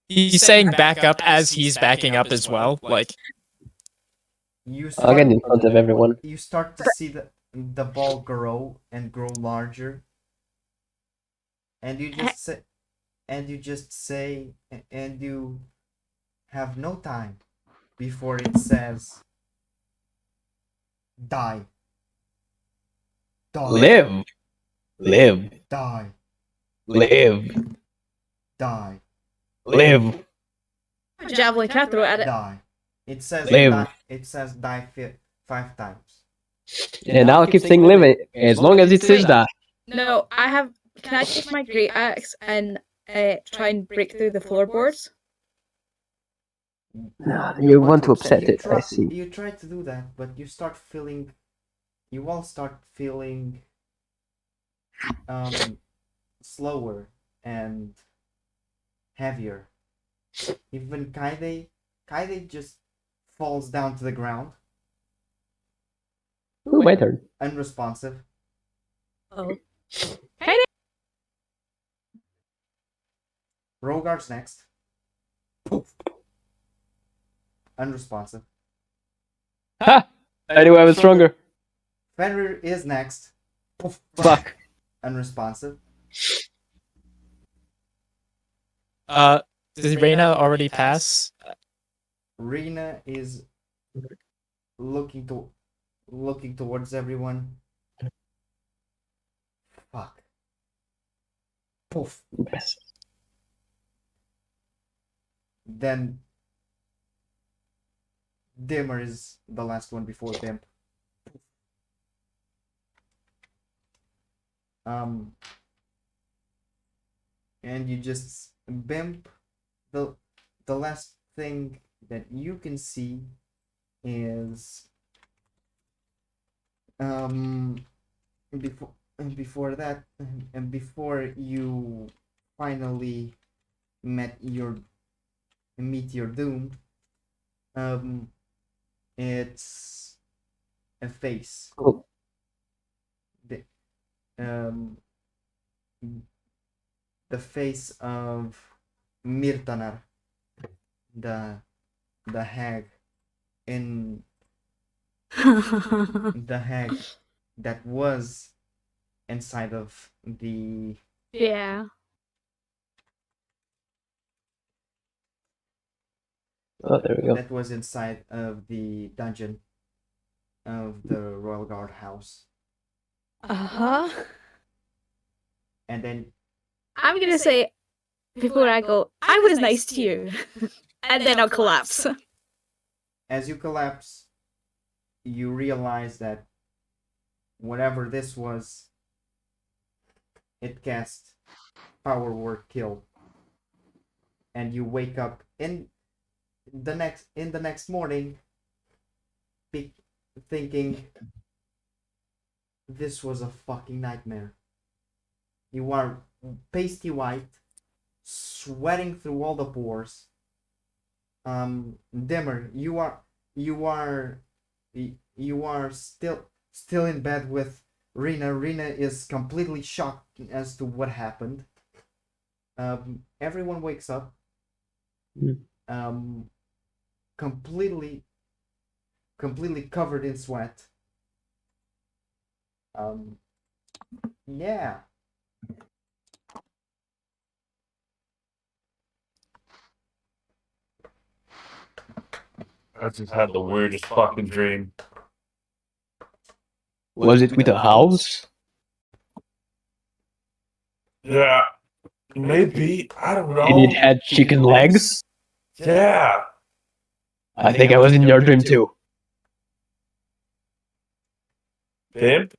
He's saying back up as he's backing up as well. Like, You I'll get start in front of everyone. you start to see the ball grow and grow larger, and you just say and you have no time before it says die, die, Live. Live. die, Live. die, Live. Javelin, can I throw it at it? die. It says Live. die. It says die 5 times. And I'll keep saying live it as long as it says that. No, I have. Can I take my great axe and try and break through the floorboards? You want to upset You it, I see. You try to do that, but you all start feeling slower and heavier. Even Kaide just falls down to the ground, Ooh, my turn. unresponsive. Oh. Rogar's next. Poof. Unresponsive. Ha! I knew I was stronger. Fenrir is next. Poof. Fuck. Unresponsive. did Reyna already pass? Rena is looking towards everyone. Fuck. Poof. Yes. Then Dimmer is the last one before Bimp. And you just Bimp. The last thing that you can see is before that and before you finally meet your doom, it's a face. Oh. The face of Mirtanar, the hag in the hag that was inside of the Yeah. Oh, there we go. that was inside of the dungeon of the Royal Guard house. Uh-huh. And then I'm gonna say, before I go, I was nice to you. And then I'll collapse. as you collapse, you realize that whatever this was, it cast power word kill. And you wake up in the next morning thinking this was a fucking nightmare. You are pasty white, sweating through all the pores. Dimmer, you are still in bed with Rena. Rena is completely shocked as to what happened. Everyone wakes up. Completely covered in sweat. Yeah. I just had the weirdest fucking dream. Was it with a house? Yeah, maybe. I don't know. And it had chicken legs? Yeah. I think I was in your dream too. Pimp?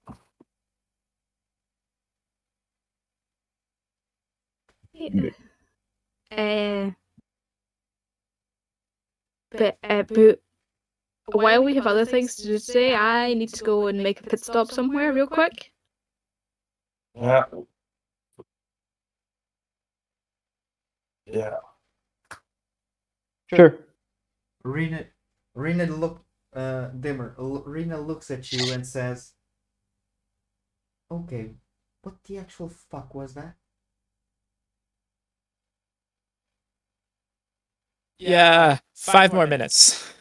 But while we have other things to do today, I need to go and make a pit stop somewhere real quick. Yeah. Yeah. Sure. Rena looks at you and says, "Okay, what the actual fuck was that?" Yeah, 5 more minutes.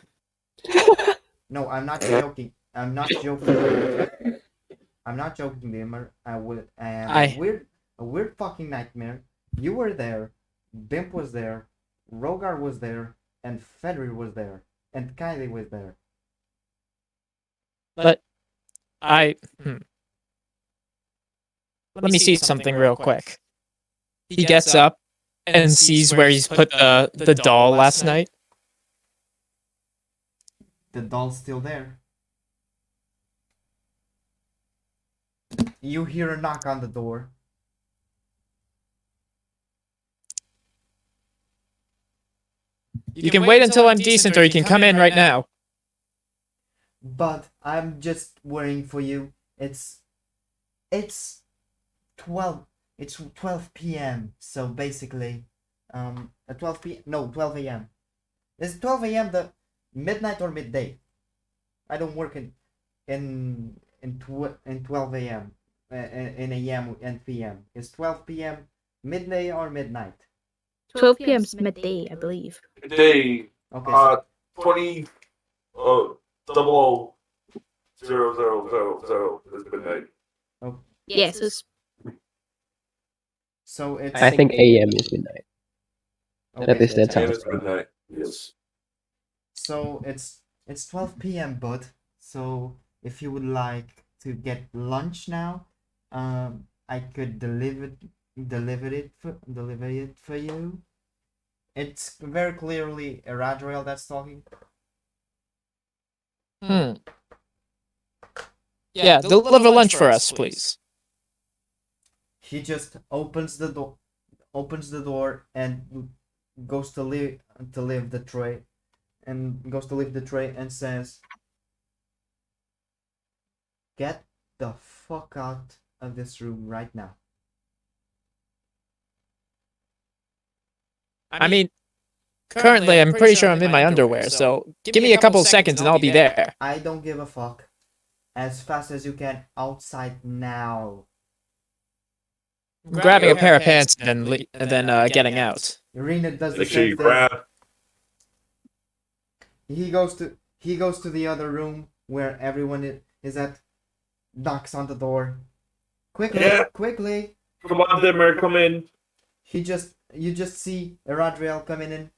No, I'm not joking. I'm not joking. I'm not joking, Dimmer. I had a weird fucking nightmare. You were there. Bimp was there. Rogar was there, and Fenrir was there, and Kylie was there. But let me see something real quick. He gets up and sees where he's put the doll last night. The doll's still there. You hear a knock on the door. You can wait until I'm decent, or you can come in right now. But I'm just worrying for you. It's 12 p.m. So basically at 12 a.m. Is 12 a.m. the midnight or midday? I don't work in 12 a.m. In a.m. and p.m. Is 12 p.m. midday or midnight? 12 p.m. is midday, I believe. Day. Okay. 20. 00 000 is midnight. Oh, Yes, it's so it's. I think AM is midnight. Okay, At least that AM sounds is right. midnight. Yes. So it's 12 p.m. Bud. So if you would like to get lunch now, I could deliver it for you. It's very clearly Eradriel that's talking. Yeah, deliver lunch for us, please. He just opens the door and goes to leave the tray, and says, "Get the fuck out of this room right now." I mean, currently I'm pretty sure I'm in my underwear, so give me a couple seconds and I'll be there. I don't give a fuck. As fast as you can, outside now. I'm grabbing a pair of pants and then getting out. Irina does the Make sure same you thing. grab. He goes to the other room where everyone is at, knocks on the door. Quickly, Yeah. quickly. Come on, Dimmer, come in. You just see Eradriel coming in.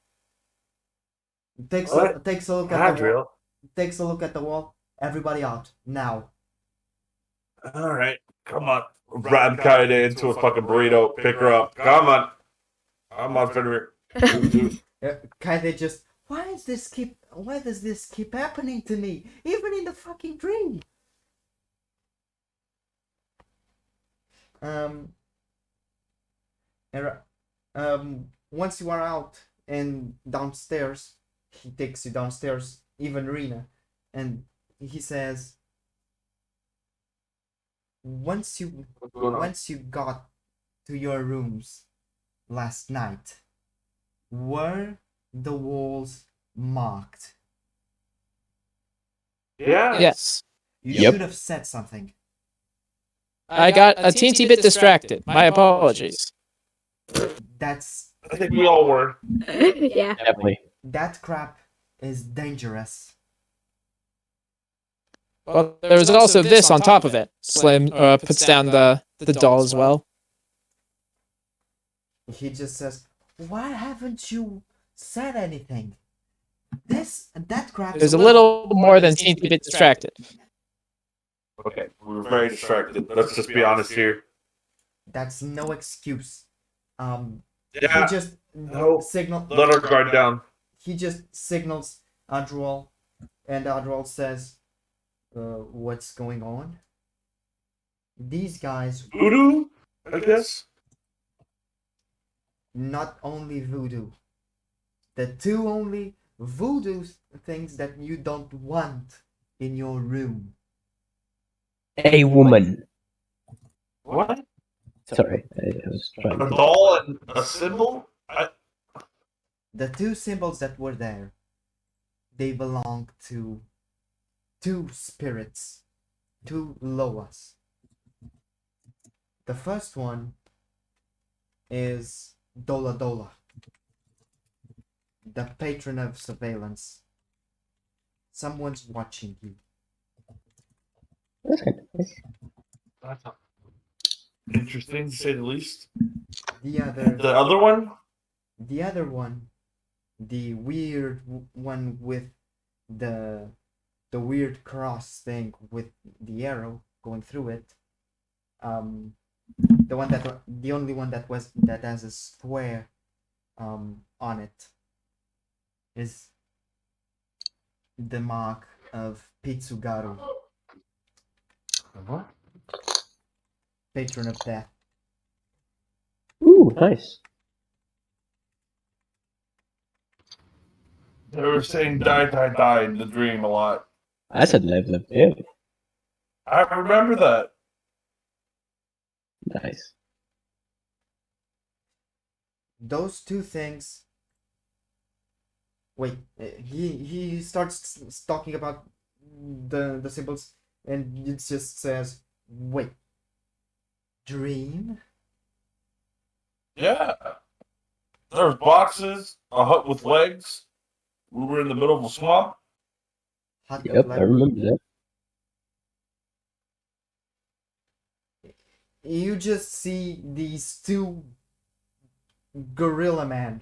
Takes What? a look at the wall. Adriel. Takes a look at the wall. Everybody out now. All right, come on. Grab Kaide into a fucking burrito. Pick her up. Come on. Come on, Fenrir. Kaide just, why does this keep happening to me? Even in the fucking dream. Once you are out and downstairs, he takes you downstairs, even Rena, and he says, once you got to your rooms last night, were the walls marked? Yeah. Yes. You Yep. should have said something. I got a teensy bit distracted. My apologies. That's I think we all were. yeah. Definitely. that crap is dangerous. Well, there was also this on top of it. Slim puts down the doll as well. He just says, why haven't you said anything? That crap. There's a little more than teensy bit distracted. Okay, we were very distracted. Let's just be honest here. That's no excuse. He Yeah, just no. signal. Let our guard down. He just signals Adrol, and Adrol says, "What's going on?" These guys, Voodoo, I guess. not only voodoo, the two only voodoo things that you don't want in your room. A woman. What? Sorry, I was trying A to. doll and a symbol? The two symbols that were there, they belong to two spirits, two Loas. The first one is Dola Dola, the patron of surveillance. Someone's watching you. That's kind of nice. That's interesting to say the least. The other, The other one? the other one, the weird one with the the weird cross thing with the arrow going through it. The only one that has a square on it is the mark of Pitsugaru, What? patron of death. Ooh, nice. They were saying die, die, die in the dream a lot. I said live, live, live. I remember that. Nice. Those two things. Wait, he starts talking about the symbols, and it just says, "Wait, dream." Yeah. There was boxes, a hut with legs. We were in the middle of a swamp. Hut Yep, I remember that. You just see these two gorilla men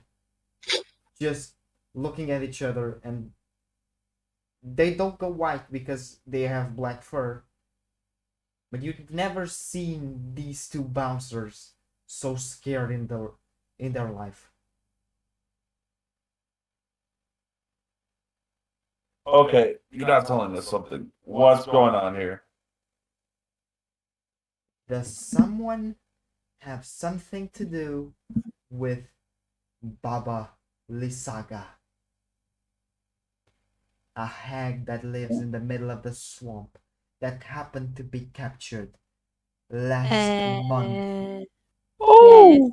just looking at each other, and they don't go white because they have black fur, but you've never seen these two bouncers so scared in their life. Okay, you're not telling us something. What's going on here? Does someone have something to do with Baba Lisaga, a hag that lives in the middle of the swamp that happened to be captured last month? Yes.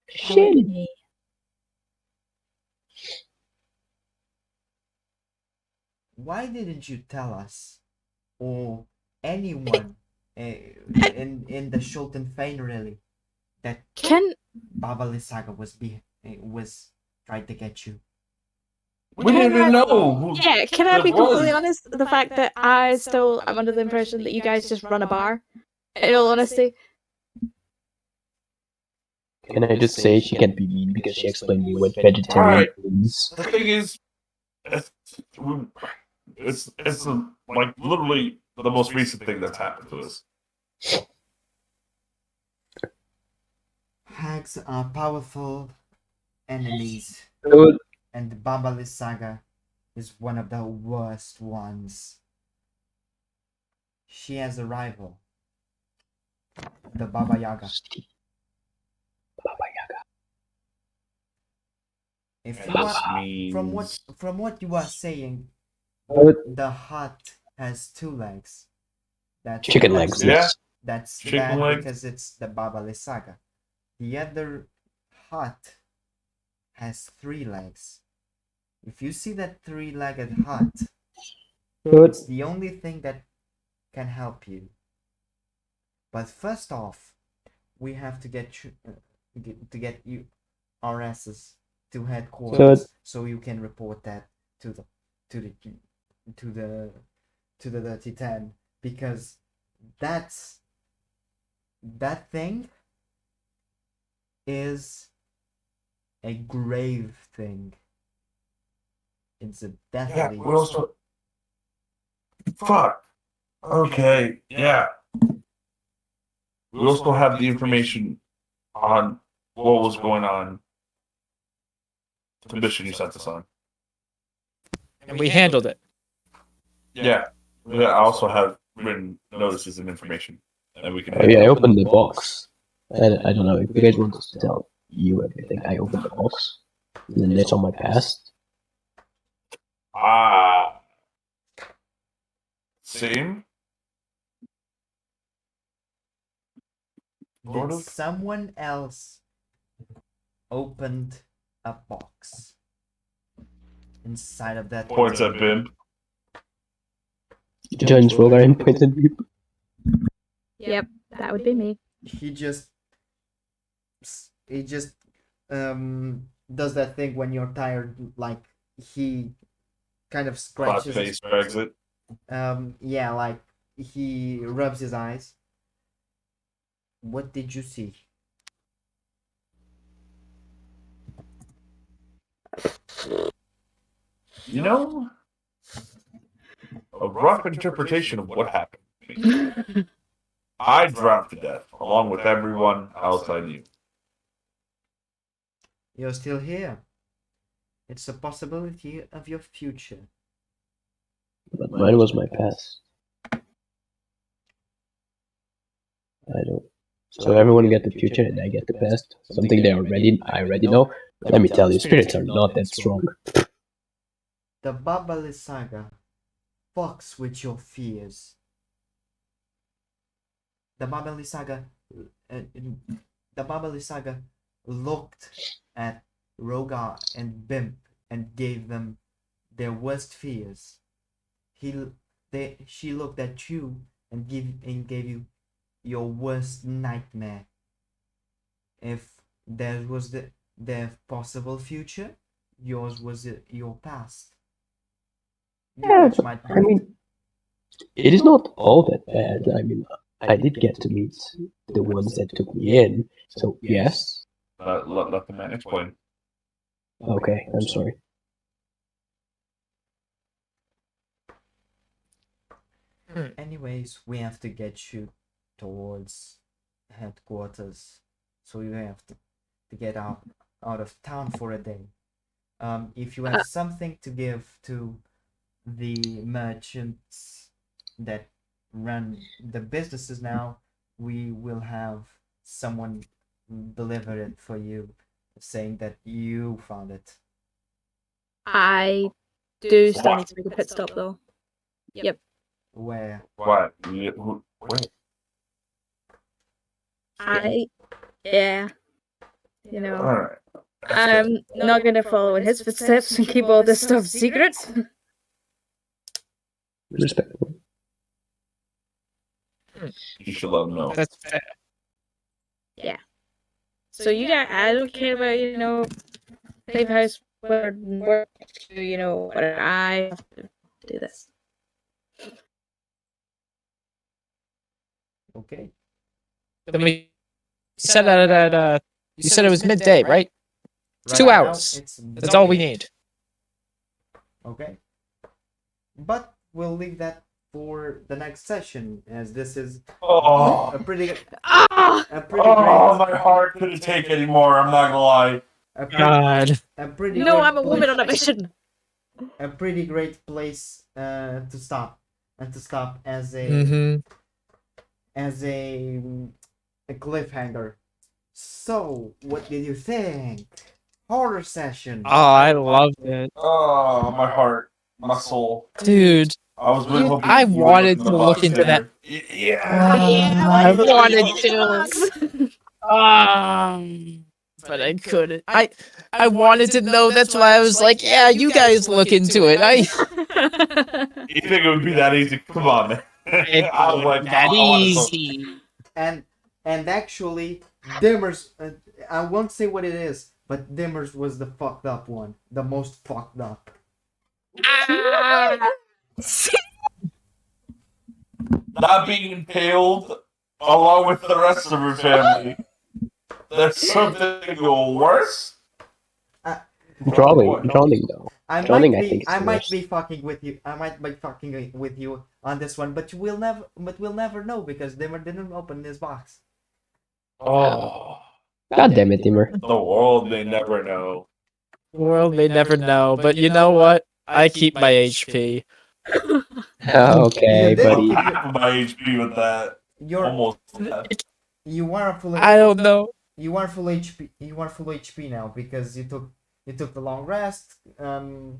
Shit. Courtney. Why didn't you tell us, or anyone in the Shulton Fane really, that Can Baba Lisaga was trying to get you? We didn't even know who yeah, can I that be completely was. honest? The fact that I'm under the impression that you guys just run a bar. In all honesty, Can I just say she can't be mean because she explained me what vegetarian Alright. means? The thing is, it's like literally the most recent thing that's happened to us. Hags are powerful enemies, Dude, and Baba Lisaga is one of the worst ones. She has a rival, the Baba Yaga. If you This are means from what you are saying, dude, the hut has two legs. That's chicken legs. Yeah. That's Chicken bad legs. because it's the Baba Lisaga. The other hut has three legs. If you see that three-legged hut, Dude, it's the only thing that can help you. But first off, we have to get you our asses to headquarters so you can report that to the to the to the to the Dirty Ten, because that thing is a grave thing. It's a yeah. deathly. What else? Fuck. Okay, yeah. We also have the information on what was going on. The mission you sent us on. And we handled it. Yeah. I also have written notices and information. And we can. Oh yeah, I opened the box. I don't know if you guys want us to tell you everything. I opened the box. And then it's on my past. Same. Sort Did of. someone else opened a box inside of that? Points at Bimp. Giants roll our points and people. Yep, that would be me. He just does that thing when you're tired, like he kind of Flat scratches face Brexit. yeah, like he rubs his eyes. What did you see? You know, a rough interpretation of what happened. I drowned to death, along with everyone else I knew. You're still here. It's a possibility of your future. But mine was my past. I don't. So everyone get the future and I get the past. Something I already know. Let me tell you, spirits are not that strong. The Babali Saga fucks with your fears. The Babali Saga, looked at Rogar and Bimp and gave them their worst fears. She looked at you and gave you your worst nightmare. If there was their possible future, yours was your past. Yeah, but, I mean, it is not all that bad. I mean, I did get to meet the ones that took me in, so yes. Let the man explain. Okay, I'm sorry. Anyways, we have to get you towards headquarters, so you have to get out of town for a day. If you have something to give to the merchants that run the businesses now, we will have someone deliver it for you, saying that you found it. I do still need to make a pit stop though. Yep. Where? What? Wait. Yeah. You know, Alright. I'm not gonna follow in his footsteps and keep all this stuff secret. Respectable. You should let him know. That's fair. Yeah. So you got, I don't care about, safe house, work, whatever. I have to do this. Okay. Then we said that at you said it was midday, right? Right 2 now, hours. That's all we need. Okay. But we'll leave that for the next session, as this is Oh, a pretty Ah! my heart couldn't take anymore. I'm not gonna lie. God. No, I'm a woman on a mission. A pretty great place to stop, and to stop as a as a cliffhanger. So, what did you think? Horror session. Oh, I loved it. Oh, my heart, my soul. Dude, I was really hoping I you would wanted look in to the look box into that. there. Yeah. I wanted to. But I couldn't. I wanted to know. That's why I was like, yeah, you guys look into it. You think it would be that easy? Come on, man. I was like, that I wanna easy. and actually, Dimmers. I won't say what it is, but Dimmers was the fucked up one, the most fucked up. Not being impaled along with the rest of her family. There's something worse. Drawing though. I Drawing, might I be think, is I the might worst. be fucking with you. I might be fucking with you on this one, but we'll never know because Dimmer didn't open this box. Oh, God damn it, Timur. the world may never know. The world may never know, but you know what? I keep my HP. Okay, You did buddy. keep Half of my HP with that. your Almost half. you are full I don't know. you are full HP. You are full HP now because you took the long rest. Oh,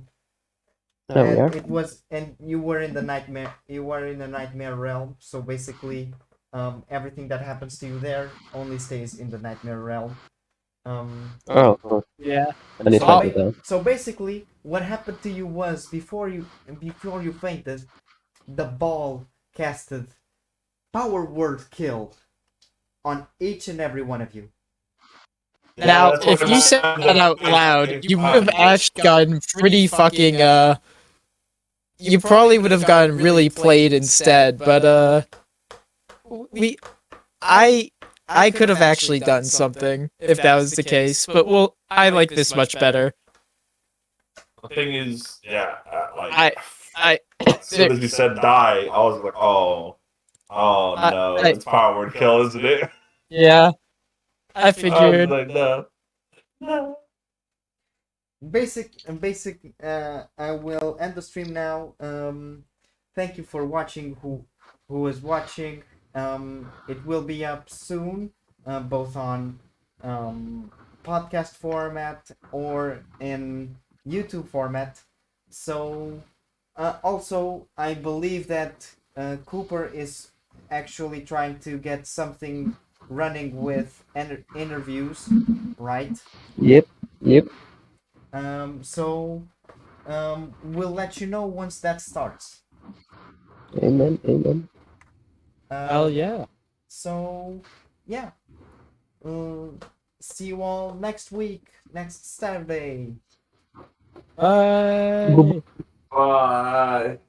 we are. And it was and you were in the nightmare. You were in the nightmare realm. So basically, everything that happens to you there only stays in the nightmare realm. Oh, Yeah. I need to So, write it down. so basically, what happened to you was before you fainted, the ball casted power word kill on each and every one of you. Now, that's if what you it said matters. that out loud, you would have actually gotten pretty fucking you probably would have gotten really played instead, but we I I could have actually done something if that was the case. But well, I like this much better. The thing is, yeah, I I as soon as you said die, I was like, oh no, I it's power word kill, isn't it? yeah, I I was figured. like, no. Basic. I will end the stream now. Thank you for watching. Who is watching? It will be up soon, both on podcast format or in YouTube format. So, also, I believe that Cooper is actually trying to get something running with interviews, right? Yep, yep. So we'll let you know once that starts. Amen, amen. Hell yeah. So yeah. See you all next week, next Saturday. Bye. Bye.